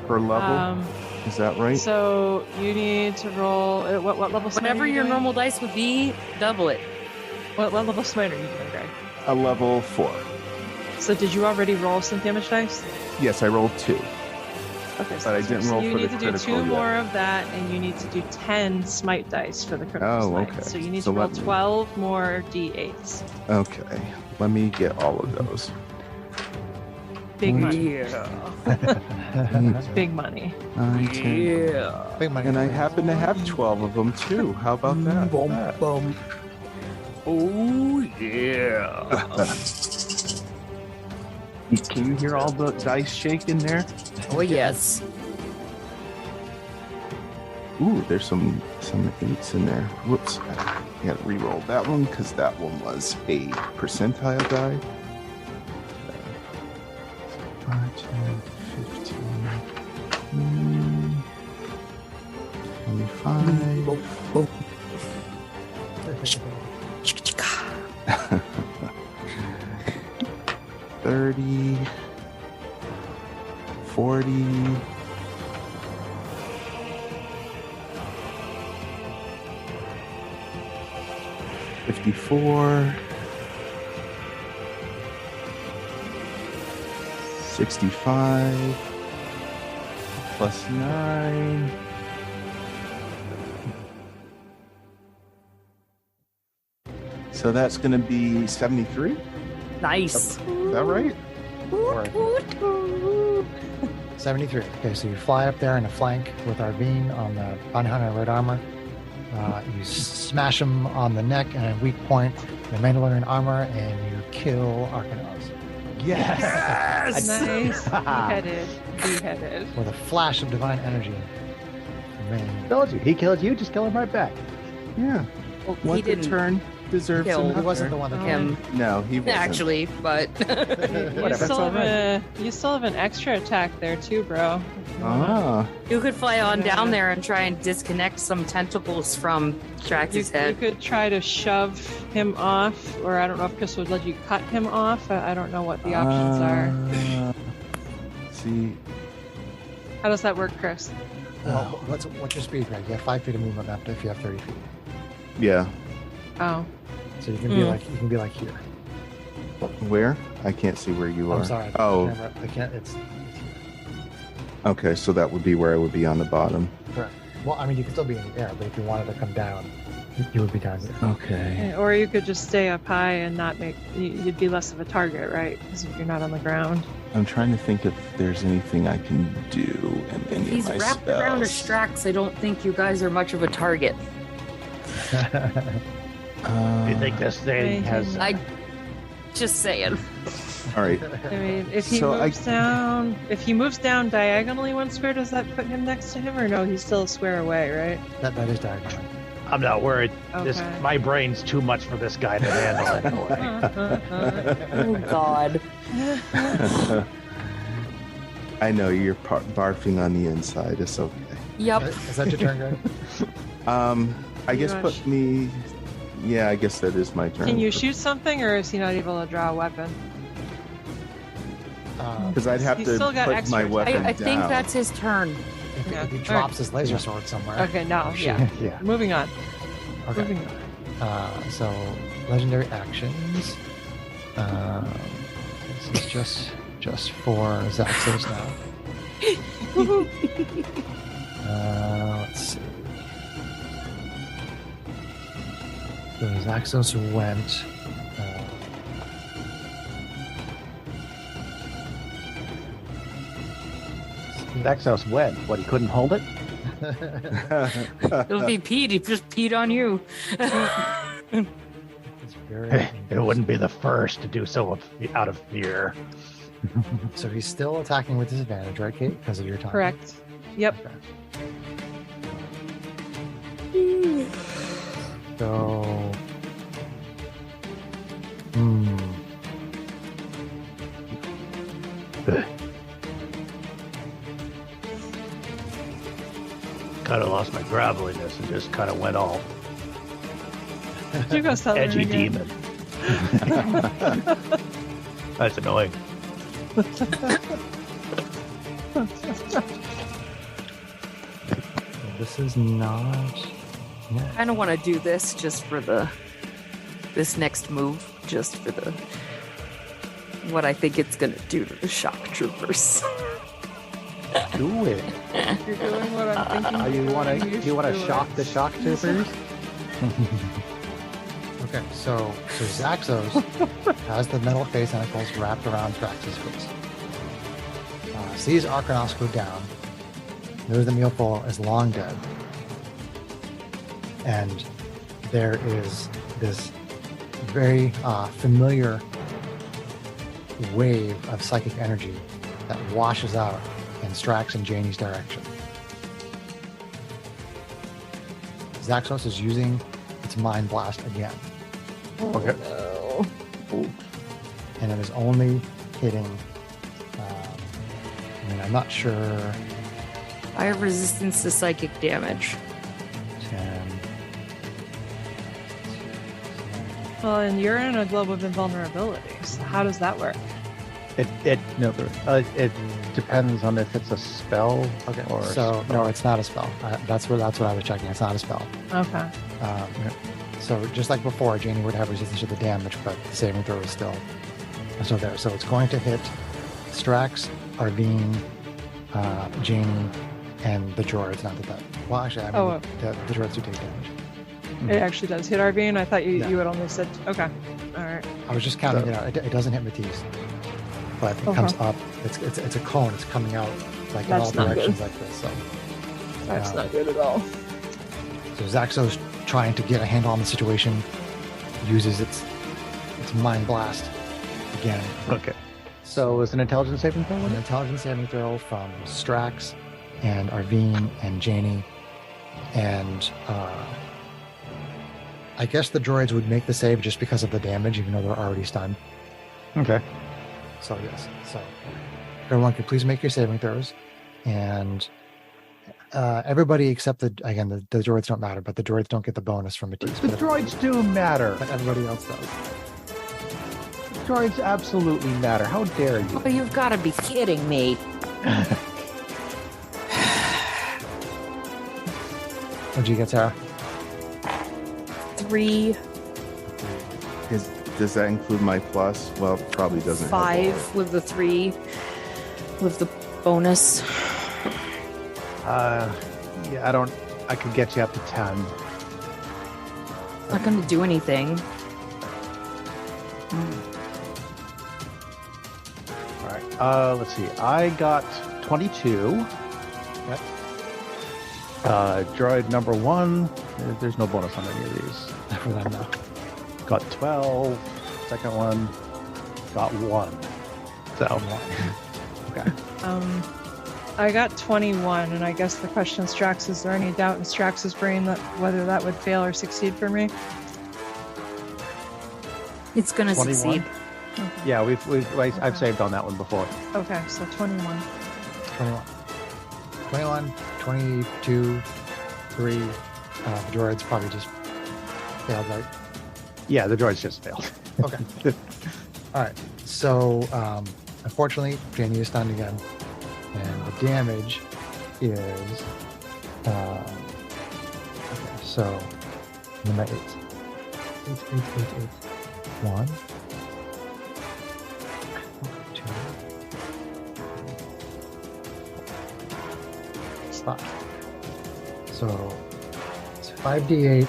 per level. Is that right? So you need to roll what level? smite Whatever are you your doing? normal dice would be, double it. What level smite are you doing, Greg? A level 4. So did you already roll some damage dice? Yes, I rolled 2. Okay, But I didn't roll you for need the to do critical 2 yet. more of that, and you need to do 10 smite dice for the critical Oh, smite. okay. So you need So to roll let me- 12 more d8s. Okay, let me get all of those. Big money. Yeah. Big money. 9, 10. Yeah. Big money. And I happen to have 12 of them too. How about that? Boom. Oh, yeah. Can you hear all the dice shaking there? Oh, yes. Ooh, there's some 8s in there. Whoops. I got to re-roll that one because that one was a percentile die. 5, 10, 15, 25. 30, 40, 54, 65, plus 9. So that's going to be 73? Is Nice. that right? Woot, 73. Okay, so you fly up there in a flank with Arvine on the bounty hunter red armor. You smash him on the neck and a weak point, the Mandalorian armor, and you kill Arcanos Yes. Nice. Beheaded. with a flash of divine energy. Man, Told you. He killed you. Just kill him right back. Yeah. He What the didn't turn deserves kill he another. wasn't the one that him, No, he wasn't. actually, but You Whatever. still have an extra attack there too, bro. Ah, you could fly on Yeah. down there and try and disconnect some tentacles from You, Trax's you head. could try to shove him off, or I don't know if Chris would let you cut him off. I don't know what the options are. See, How does that work, Chris? well, what's your speed, Greg? You have 5 feet of movement up if you have 30 feet. yeah. Oh, So you can be like here. Where? I can't see where you are. I'm sorry. Oh, I can't. It's here. okay. So that would be where I would be on the bottom. Correct. Well, I mean, you could still be in the air, but if you wanted to come down, you would be down here. Okay. or you could just stay up high and not make. You'd be less of a target, right? Because if you're not on the ground. I'm trying to think if there's anything I can do in any If he's of my wrapped around a spells. Strax, I don't think you guys are much of a target. Do you think this thing has? I just saying. All right. I mean, if he So moves down diagonally one square, does that put him next to him, or no? He's still a square away, right? that is diagonal. I'm not worried. This Okay. my brain's too much for this guy to handle anyway. Oh, God. I know you're barfing on the inside. It's okay. Yep. Is that your turn, Greg? I guess Pretty put me. Yeah, I guess that is my turn. Can you shoot something, or is he not able to draw a weapon? Because I'd have He's to still got put extra my attack. weapon I think down. that's his turn. If, Yeah. if he All drops his laser sword somewhere. Okay, no, shoot. yeah. Yeah. Moving on. Okay. Moving on. So legendary actions. This is just for Zaxos now. Let's see. So Zaxos went. Exos went. What? He couldn't hold it. It'll be Pete. He just peed on you. It's very It wouldn't be the first to do so out of fear. So he's still attacking with disadvantage, right, Kate? Because of your time. Correct. Yep. Okay. So, Kind of lost my graveliness and just kind of went all You go Southern edgy again. demon. That's annoying. this is not. Yeah. I kind of want to do this just for this next move, just for what I think it's gonna do to the shock troopers. Do it. You're doing what I'm thinking. You want You to should do shock it. the shock troopers? Okay, so Zaxos has the metal face tentacles wrapped around Thrax's face. Sees Arcanos go down, knows the Mealful is long dead, and there is this very familiar wave of psychic energy that washes out in Strax and Janie's direction. Zaxos is using its Mind Blast again. Okay. No. And it is only hitting. I'm not sure. I have resistance to psychic damage. 10. Well, and you're in a globe of invulnerability. So how does that work? It depends on if it's a spell. Okay. Or So no, it's not a spell. That's what I was checking. It's not a spell. Okay. So just like before, Janie would have resistance to the damage, but the saving throw is still there. So it's going to hit Strax, Arvine, Janie, and the droids. Not that. Well, actually, I mean, the droids do take damage. It actually does hit Arvine. I thought you had only said okay. All right. I was just counting it out. It doesn't hit Matisse, but it comes up. It's a cone. It's coming out like That's in all not directions good. like this. So That's not good at all. So Zaxos trying to get a handle on the situation, uses its Mind Blast again. Okay. So it's an intelligence saving throw? An intelligence saving throw from Strax and Arvine and Janie, and I guess the droids would make the save just because of the damage, even though they're already stunned. Okay. So yes. So everyone can please make your saving throws, and everybody except the droids don't matter, but the droids don't get the bonus from Matisse. The droids do matter. But everybody else does. Droids absolutely matter. How dare you? Oh, you've got to be kidding me. What'd you get, Sarah? 3, Does that include my plus? Well, it probably doesn't. 5 with the 3 with the bonus. Yeah, I could get you up to 10. Not going to do anything. All right. Let's see. I got 22. Yep. Droid number 1. There's no bonus on any of these. For them now. Got 12. Second one. Got 1. So. Okay. I got 21, and I guess the question, Strax, is there any doubt in Strax's brain that whether that would fail or succeed for me? It's going to 21? succeed. Okay. Yeah, I've saved on that one before. Okay, so 21. 21, 22, 3. The droids probably just failed, right? Yeah, the droids just failed. Okay. All right. So, unfortunately, Janie is stunned again. And the damage is... okay, so... Number 8. 8. 1. 2. 5. So, it's 5d8.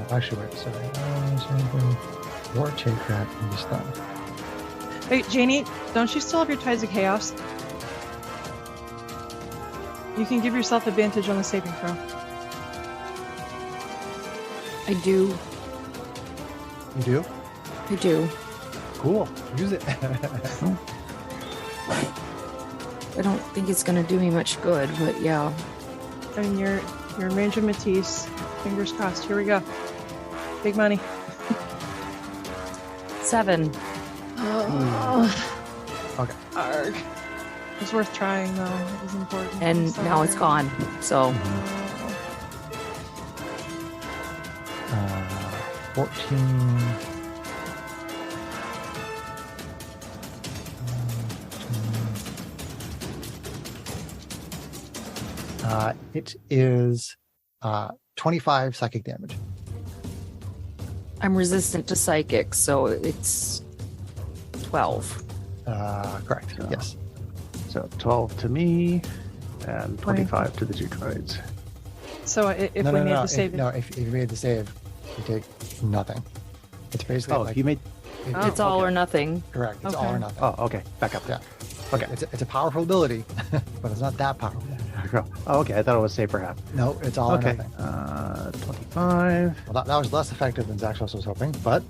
Actually, wait, sorry. War take that and be stunned. Wait, Janie, don't you still have your Tides of Chaos? You can give yourself advantage on the saving throw. I do. You do? I do. Cool. Use it. I don't think it's gonna do me much good, but yeah. I mean, you're in range of Matisse. Fingers crossed. Here we go. Big money. 7. Okay. Arg. It was worth trying, though. It was important. And So now it's gone. So 14. It is 25 psychic damage. I'm resistant to psychic, so it's 12. Correct. So- Yes. So 12 to me and 25 to the 2 droids. So if no, we no, made no. the save, If you made the save, you take nothing. It's basically Oh, like you made. It's all or nothing. correct. It's all Okay. or nothing. Oh, okay. Back up. Yeah. Okay. It's a powerful ability, but it's not that powerful. Oh, okay. I thought it was save for half. No, it's all or Okay. nothing. 25. Well, that was less effective than Zaxos was hoping, but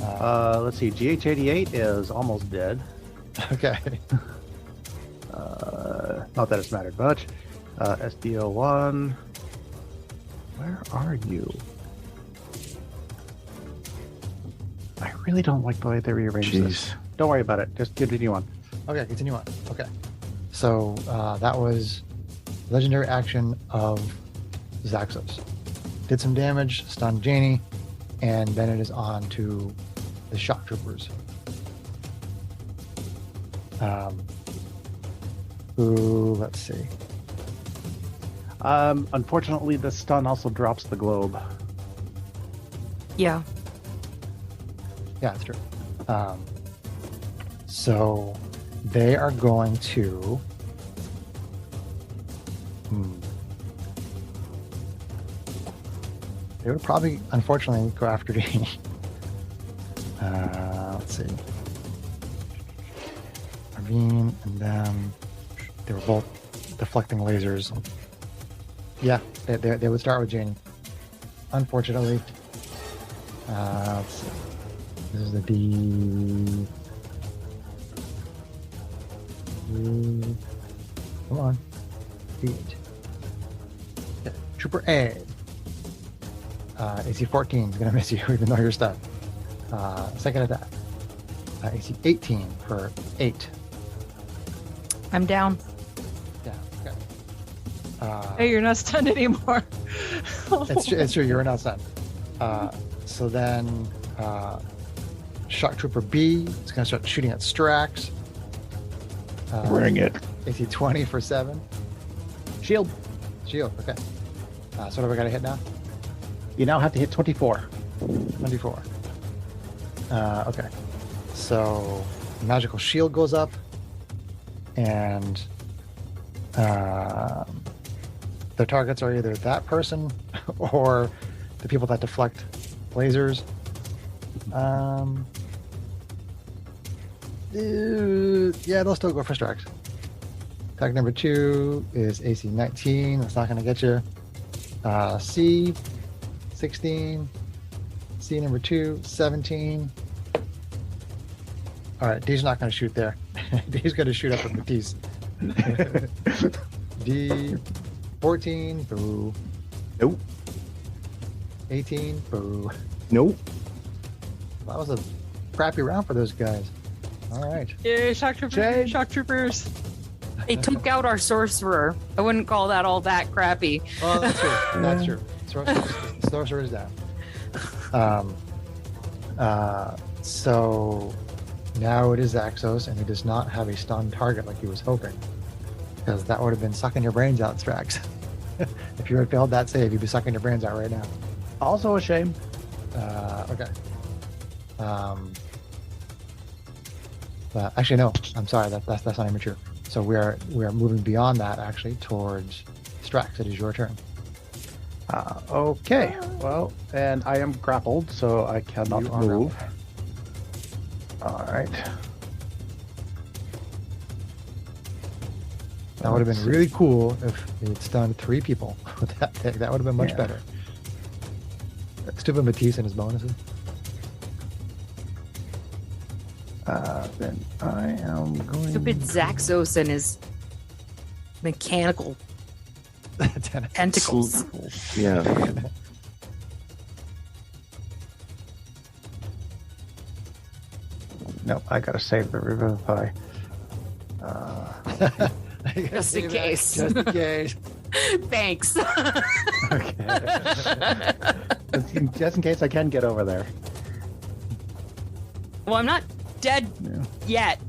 Let's see. GH88 is almost dead. okay. Not that it's mattered much. SDO1. Where are you? I really don't like the way they rearranged this. Don't worry about it. Just continue on. Okay, continue on. Okay. So that was legendary action of Zaxos. Did some damage, stunned Janie, and then it is on to the shock troopers. Who, let's see. Unfortunately, the stun also drops the globe. Yeah. Yeah, that's true. So they are going to. They would probably, unfortunately, go after Janie. Let's see. Arvine and them. They were both deflecting lasers. Yeah, they would start with Janie. Unfortunately. Let's see. This is the D. Come on. D8. Yeah. Trooper A. AC 14 is going to miss you, even though you're stunned. Second attack. AC 18 for 8. I'm down. Yeah, okay. hey, you're not stunned anymore. It's true, you're not stunned. So then, Shock Trooper B is going to start shooting at Strax. Bring it. AC 20 for 7. Shield. Shield, okay. So what have I got to hit now? You now have to hit 24. 24. Okay. So magical shield goes up, and the targets are either that person or the people that deflect lasers. Yeah, they'll still go for Strax. Attack number 2 is AC 19. That's not going to get you. C 16. C number 2, 17. All right, D's not going to shoot there. D's going to shoot up at Matisse. D 14, boo. Nope. 18, boo. Nope. That was a crappy round for those guys. All right. Yay, shock troopers! Jade. Shock troopers! They took out our sorcerer. I wouldn't call that all that crappy. Oh, that's true. That's true. Sorcerer is down. So now it is Axos, and he does not have a stunned target like he was hoping, because that would have been sucking your brains out, Strax. If you had failed that save, you'd be sucking your brains out right now. Also a shame. Okay. But actually, no. I'm sorry. That's not even true. So we are moving beyond that actually towards Strax. It is your turn. Okay. Well, and I am grappled, so I cannot You are move. All right. That would have been really cool if it stunned 3 people with that thing. That would have been much Yeah. better. Stupid Matisse and his bonuses. Then I am going. Stupid Zaxos and his mechanical tentacles. Yeah. Nope, I gotta save the Revivify. Just in case. Just in case. Thanks. Okay. Just in case I can get over there. Well, I'm not dead yet.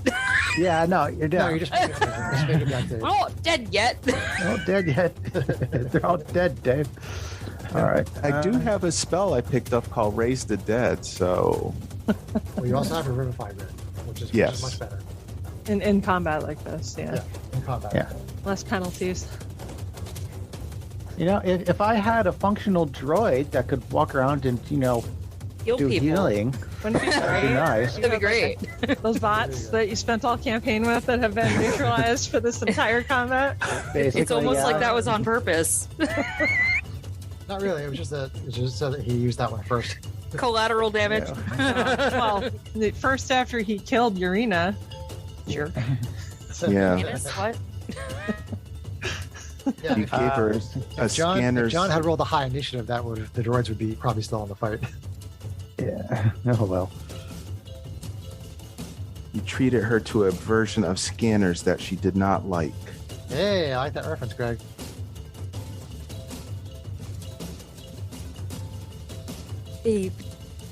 Yeah, no, you're dead. No, you're just making it back there. I'm not dead yet. Not dead yet. They're all dead, Dave. All right. I do have a spell I picked up called Raise the Dead, so... Well, you also have a Revivify Grid, which is much better. In combat like this, Yeah, in combat. Yeah. less penalties. You know, if I had a functional droid that could walk around and, Heal do people. healing, Wouldn't it be that'd be great? nice. That'd be great. Those bots that you spent all campaign with that have been neutralized for this entire combat. Basically, It's almost like that was on purpose. Not really. It was just so that he used that one first. Collateral damage. Well, first after he killed Urina. Sure. Yeah. Guinness, what? Yeah, You gave her a if John scanner's... had rolled a high initiative, the droids would be probably still in the fight. Yeah. Oh, well. You treated her to a version of scanners that she did not like. Hey, I like that reference, Greg.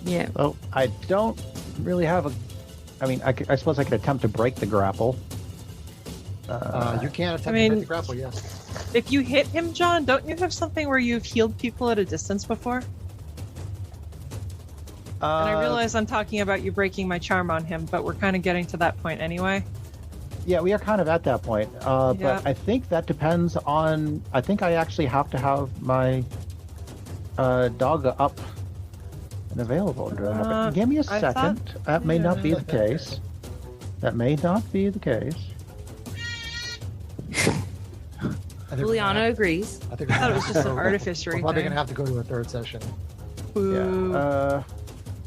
Yeah. Well, I don't really have a... I mean, I suppose I could attempt to break the grapple. You can attempt to mean- break the grapple, yes. If you hit him, John, don't you have something where you've healed people at a distance before? And I realize I'm talking about you breaking my charm on him, but we're kind of getting to that point anyway. Yeah, we are kind of at that point. Yeah. But I think that depends on... I think I actually have to have my dog up and available. Give me a I second. That may not be Yeah. the case. That may not be the case. I think Juliana agrees. I think I thought it was just an we're artificery probably thing. going to have to go to a third session. Boo. Yeah.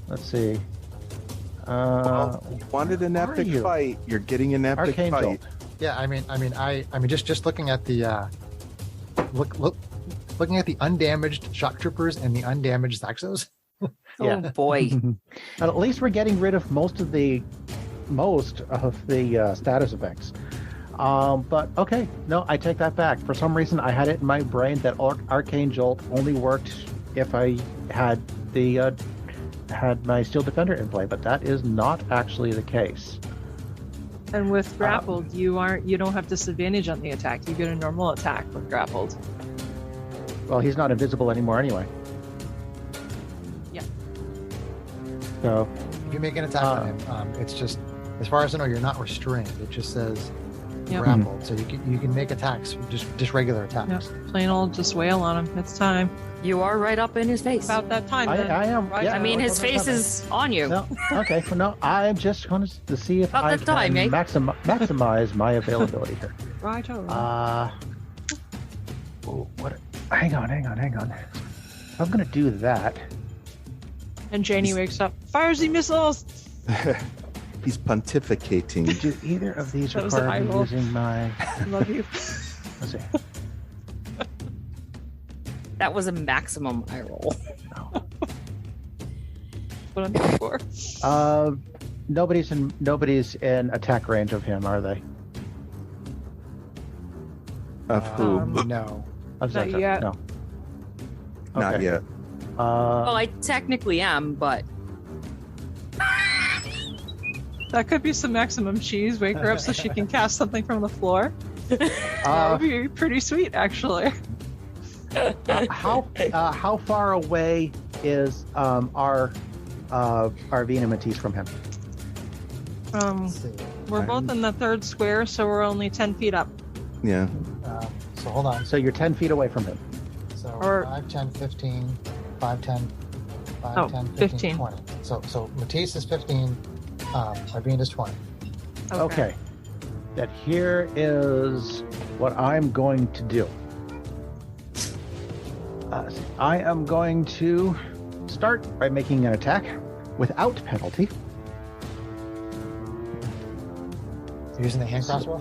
Let's see. Well, you wanted an are epic you? fight. You're getting an epic Arcane fight. Jolt. Yeah, I mean, just looking at the looking at the undamaged shock troopers and the undamaged Zaxos. Yeah. Oh boy. At least we're getting rid of most of the status effects. But okay, no, I take that back. For some reason, I had it in my brain that Arcane Jolt only worked if I had had my Steel Defender in play, but that is not actually the case. And with grappled, you don't have disadvantage on the attack. You get a normal attack with grappled. Well, he's not invisible anymore anyway. Yeah. So If you make an attack on him, it's just, as far as I know, you're not restrained. It just says Yep. grappled, so you can make attacks, just regular attacks. Yep. Plain old, just wail on him. It's time. You are right up in his face. About that time. I then. am. Right Yeah, I mean, his okay, face okay. is on you. No, okay. Well, no, I'm just going to see if About I that time, can eh? maximize my availability here. Right over. What? Hang on. If I'm going to do that. And Janie wakes up. Fires the missiles! He's pontificating. Do either of these That was an require me eye roll. using my... I love you. Let's see. That was a maximum eye roll. What I'm here for. Nobody's in attack range of him, are they? Of who? No. Of Not Zeta? yet. No. Not Okay. yet. Well, I technically am, but That could be some maximum cheese. Wake her up so she can cast something from the floor. That would be pretty sweet, actually. How far away is our Vina Matisse from him? Let's see. We're both in the third square, so we're only 10 feet up. Yeah. So hold on. So you're 10 feet away from him. So Or- 5, 10, 15, 5, 10, 5, Oh, 10, 15, 15. 20. So Matisse is 15, Arvine is 20. Okay. That here is what I'm going to do. I am going to start by making an attack without penalty. You're using the hand crossbow?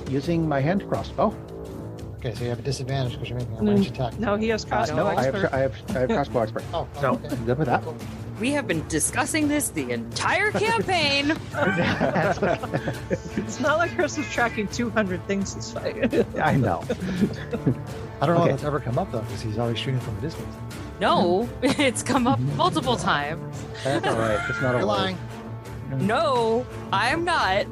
Using my hand crossbow. Okay, so you have a disadvantage because you're making a ranged attack. No, he has crossbow No, I expert. have crossbow expert. Oh, So, okay. good with that. We have been discussing this the entire campaign. It's not like Chris was tracking 200 things this fight. I know. I don't know Okay. if that's ever come up though, because he's always shooting from a distance. No, it's come up multiple times. That's all right. It's not a You're worry. lying. No, I'm not.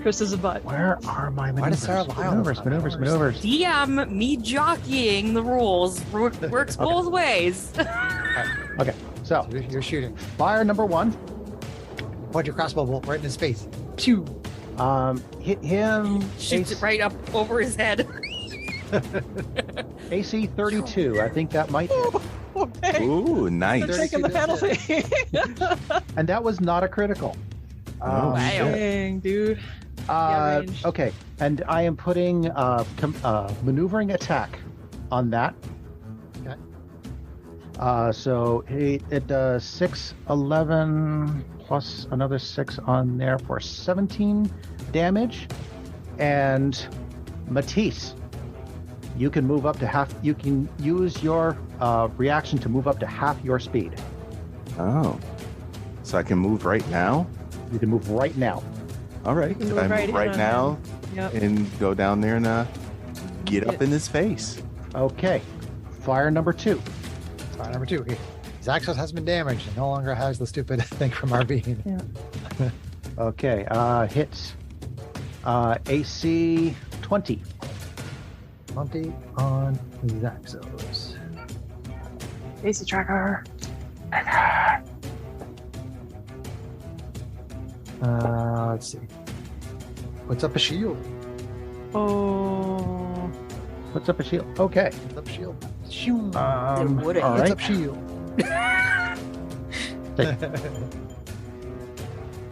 Chris is a butt. Where are my Why does Sarah lie all the maneuvers? time? Maneuvers. DM, me jockeying the rules works both ways. Okay, so You're shooting. fire number 1. Point your crossbow bolt right in his face. Pew! Hit him. Shoots it right up over his head. AC 32. I think that might hit. Okay. Ooh, nice. They're taking the 32 penalty. And that was not a critical. Oh, wow. Dang, dude. Yeah, ranged. Okay, and I am putting maneuvering attack on that. Okay. So it does 6, 11 plus another 6 on there for 17 damage. And Matisse, you can move up to half. You can use your reaction to move up to half your speed. Oh. So I can move right now? You can move right now. All right. can Can move I right move in right on now Yep. and go down there and get up in his face? Okay, fire number 2. Fire number 2. Okay. His access has been damaged and no longer has the stupid thing from RV. Okay, hits AC 20. 20 on Zaxos. AC tracker. Let's see. What's up a shield? Oh. What's up a shield? Okay. What's up shield? Shoo. All would've What's right. up shield?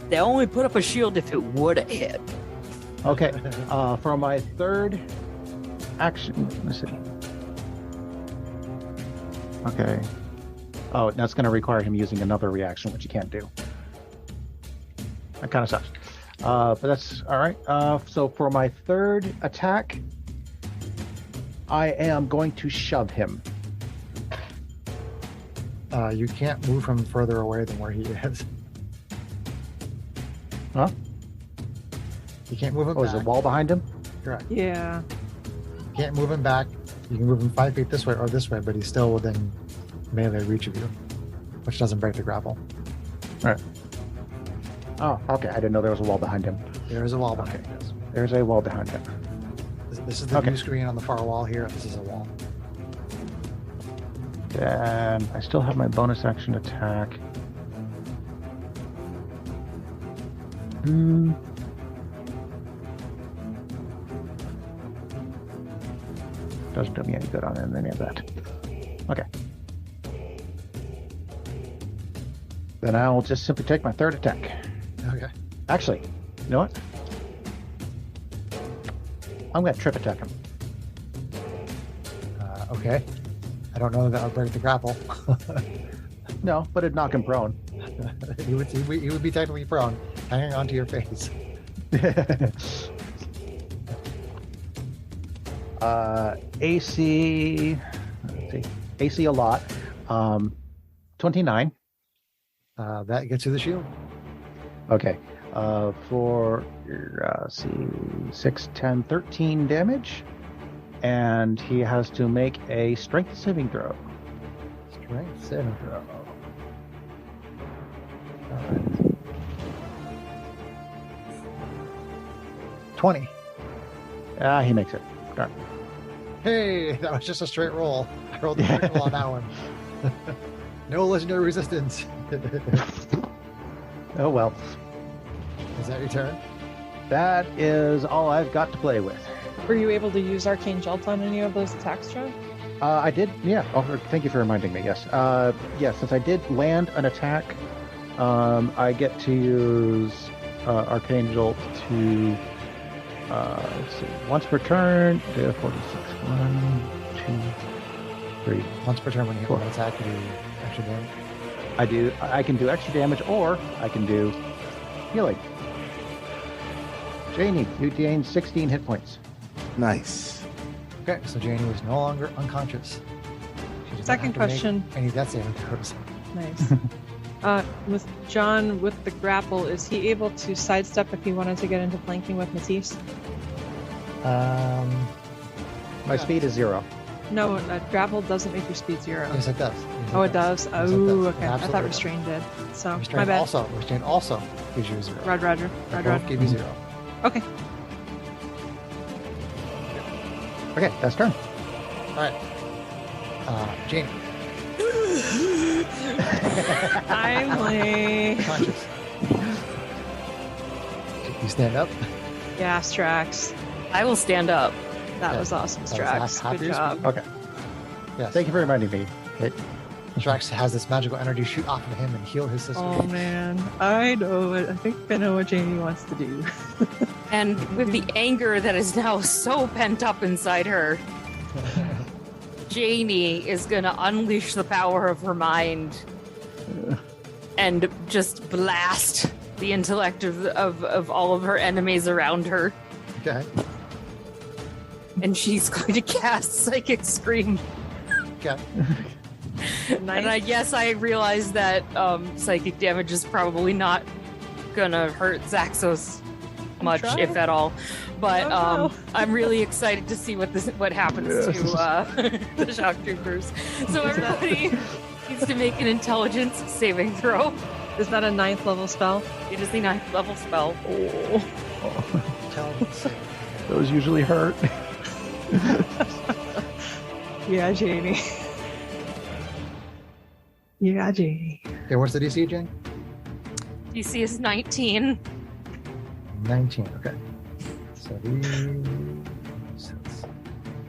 They only put up a shield if it would have hit. Okay. For my third action, let's see. Okay. Oh, that's going to require him using another reaction, which he can't do. That kind of sucks. But that's all right. So for my third attack, I am going to shove him. You can't move him further away than where he is. Huh? You can't move him Oh, back. is there a wall behind him? Correct. Yeah. You can't move him back. You can move him 5 feet this way or this way, but he's still within melee reach of you, which doesn't break the grapple. All right. Oh, okay. I didn't know there was a wall behind him. There is a wall behind us. There's a wall behind him. This is the Okay. view screen on the far wall here. This is a wall. Then I still have my bonus action attack. Doesn't do me any good on any of that. Okay. Then I'll just simply take my third attack. Okay. Actually, you know what? I'm going to trip attack him. Okay. I don't know that would break the grapple. No, but it'd knock him prone. he would be technically prone, hanging onto your face. AC, let's see, AC a lot. 29. That gets you the shield. Okay. For let's see, 6, 10, 13 damage. And he has to make a strength saving throw. Strength saving throw. All right. 20. He makes it. Darn. Hey, that was just a straight roll. I rolled a straight roll on that one. No legendary resistance. Oh well. Is that your turn? That is all I've got to play with. Were you able to use Arcane Jolt on any of those attacks, John? I did, yeah. Oh, thank you for reminding me. Yes. Yeah, since I did land an attack, I get to use Arcane Jolt to, let's see, once per turn, 46. 1, 2, 3. Once per turn when you hit Four. one attack, you do extra damage. I can do extra damage, or I can do healing. Janie, you gain 16 hit points. Nice. Okay, so Janie is no longer unconscious. She does not Second have to make question. any death saving throws. Nice. With John with the grapple, is he able to sidestep if he wanted to get into flanking with Matisse? My speed is 0. No, grapple doesn't make your speed 0. Yes, it does. Oh, it does? Yes, Oh, it does. okay. I Absolutely thought does. restrained did. So, my Restraint bad. also gives you a 0. Roger. They both give you 0. Okay. Okay, that's turn. All right. Janie, Finally. conscious. You stand up. Yeah, Strax. I will stand up. That Yeah, was awesome, that was Strax. half Good your job. Okay. Yes. Thank you for reminding me. Okay. Strax has this magical energy shoot off of him and heal his sister. Oh, man. I know it. I think I know what Jamie wants to do. And with the anger that is now so pent up inside her, Janie is going to unleash the power of her mind and just blast the intellect of all of her enemies around her. Okay. And she's going to cast Psychic Scream. Okay. And I guess I realize that psychic damage is probably not going to hurt Zaxos much, try. if at all. But Oh, no. I'm really excited to see what happens to the shock troopers. So everybody needs to make an intelligence saving throw. Is that a 9th level spell? It is the 9th level spell. Intelligence. Those usually hurt. Yeah, Jamie. Yeah, Jamie. Okay, what's the DC, Jane? DC is 19. 19. Okay. So these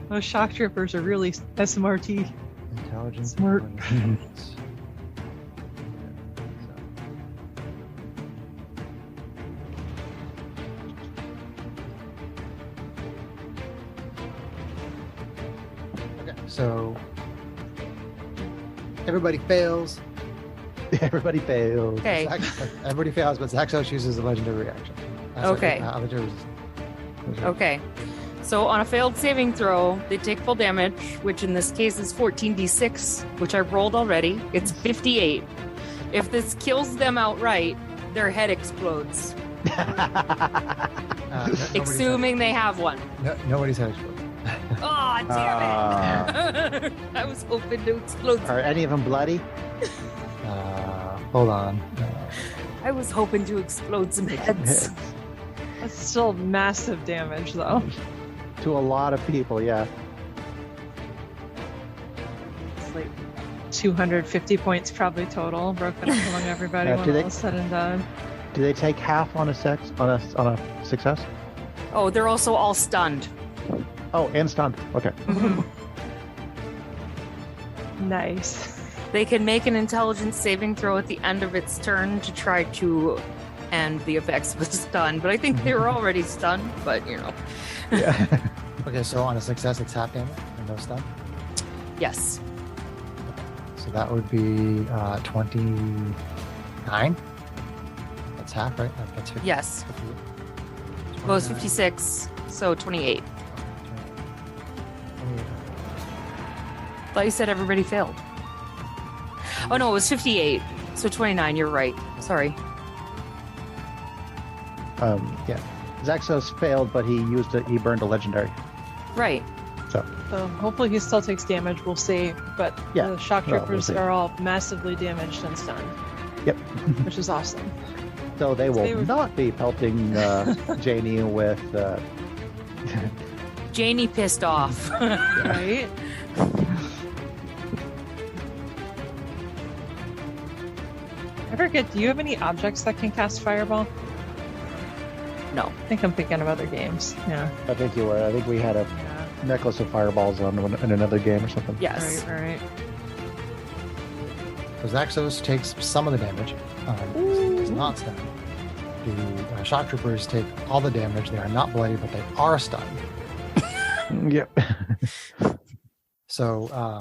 Those shock troopers are really SMRT. intelligence. Smart. intelligence. Okay, so everybody fails. Everybody fails. Okay. Everybody fails, but Zaxos uses a legendary reaction. Okay. Okay. So on a failed saving throw, they take full damage, which in this case is 14d6, which I rolled already. It's 58. If this kills them outright, their head explodes, assuming they have one. Nobody's head explodes. Oh, damn it! I was hoping to explode. Are any of them bloody? Hold on. I was hoping to explode some heads. That's still massive damage, though. To a lot of people, yeah. It's like 250 points probably total, broken up among everybody when do they- all is said and done. Do they take half on a success? Oh, they're also all stunned. Oh, and stunned. Okay. Nice. They can make an intelligence saving throw at the end of its turn to try to end the effects of the stun. But I think they were already stunned, but you know. Yeah. Okay, so on a success, it's half damage and no stun. Yes. So that would be 29. That's half, right? That's 50. Yes. 58. Well, it's 29. 56, so 28. 28. Thought you said everybody failed. Oh no, it was 58. So 29, you're right. Sorry. Yeah. Zaxos failed, but he burned a legendary. Right. So hopefully he still takes damage, we'll see. But Yeah. the shock Well, we'll troopers see. are all massively damaged and stunned, Yep. which is awesome. So they will they were- not be pelting Janie with. Janie pissed off. Right? I forget, do you have any objects that can cast Fireball? No. I think I'm thinking of other games. Yeah. I think you were. I think we had a Yeah. necklace of fireballs in another game or something. Yes. Right. So Zaxos takes some of the damage. He does not stun. The shock troopers take all the damage. They are not bloody, but they are stunned. Yep. So,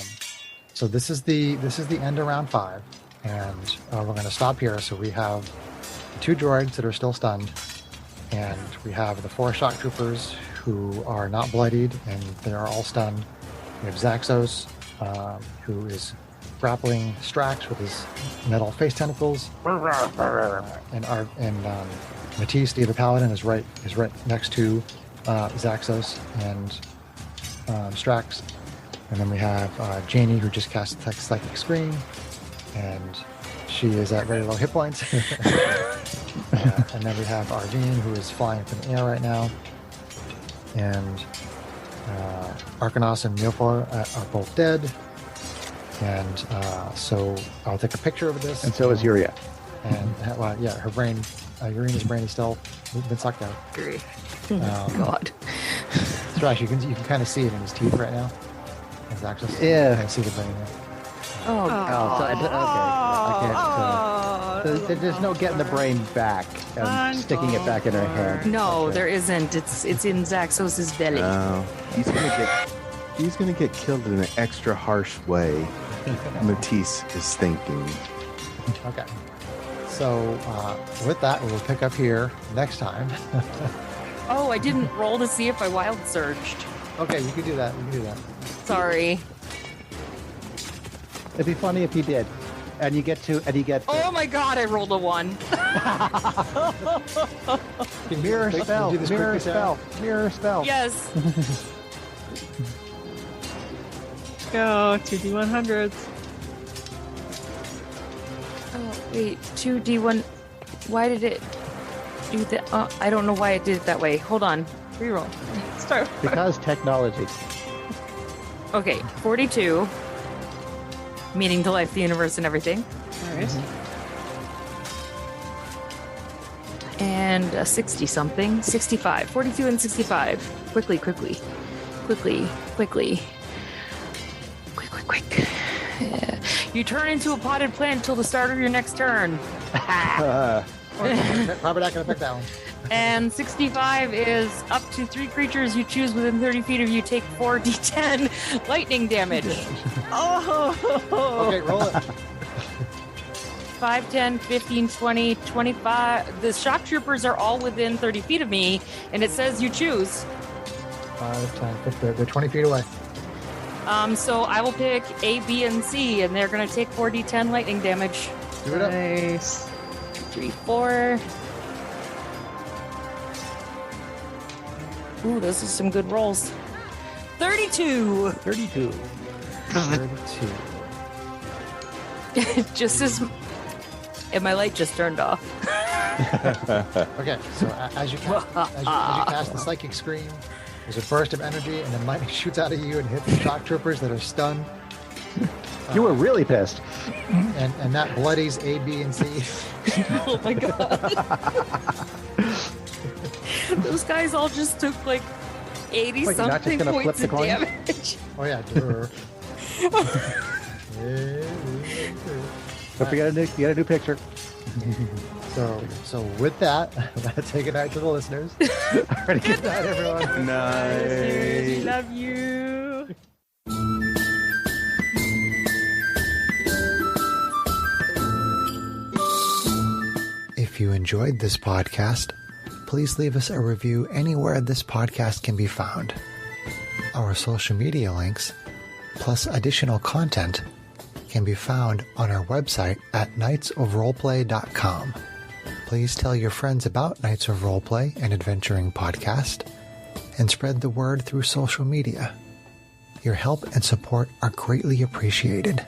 so this is the end of round 5, and we're going to stop here. So we have 2 droids that are still stunned, And we have the 4 shock troopers who are not bloodied and they are all stunned. We have Zaxos, who is grappling Strax with his metal face tentacles. And Matisse, the other paladin, is right next to Zaxos and Strax. And then we have Janie, who just cast Psychic Scream, and she is at very low hit points. And then we have Arvine, who is flying up in the air right now. And Arcanos and Milfor are both dead. And so I'll take a picture of this. And so is Yuria. And her brain, Urina's brain is still been sucked out. Great. God. Thrash, you can kind of see it in his teeth right now. It's actually I see the brain there. Oh, God. Okay. There's no getting the brain back and sticking it back in her head. No, there isn't. It's in Zaxos' belly. He's gonna get killed in an extra harsh way. Matisse is thinking. Okay. So with that, we'll pick up here next time. Oh, I didn't roll to see if I wild surged. Okay, you can do that. Sorry. It'd be funny if you did. And you get. Oh my God! I rolled a 1. Mirror spell. Mirror spell. Yes. Go 2d100s. Oh wait, 2d1. Why did it do that? I don't know why it did it that way. Hold on. Reroll. Start. Because technology. Okay, 42. Meaning to life, the universe, and everything. All right. And 60-something. 65. 42 and 65. Quick. You turn into a potted plant until the start of your next turn. Probably not going to pick that one. And 65 is up to 3 creatures you choose within 30 feet of you take 4d10 lightning damage. Okay, roll it. 5, 10, 15, 20, 25. The shock troopers are all within 30 feet of me, and it says you choose. 5, 10, 15. They're 20 feet away. So I will pick A, B, and C, and they're going to take 4d10 lightning damage. Do it up. Nice. 3, 4. Ooh, those are some good rolls. 32. 32. Just as... And my light just turned off. Okay, so as you cast the Psychic Scream, there's a burst of energy, and then lightning shoots out of you and hits the shock troopers that are stunned. You were really pissed. And that bloodies A, B, and C. Oh my God. Those guys all just took like 80-something points of damage. Oh, yeah. Don't forget you got a new picture. So with that, let's say goodnight to the listeners. Alrighty, good night, everyone. Nice. Love you. If you enjoyed this podcast, please leave us a review anywhere this podcast can be found. Our social media links, plus additional content, can be found on our website at knightsofroleplay.com. Please tell your friends about Knights of Roleplay and Adventuring Podcast, and spread the word through social media. Your help and support are greatly appreciated.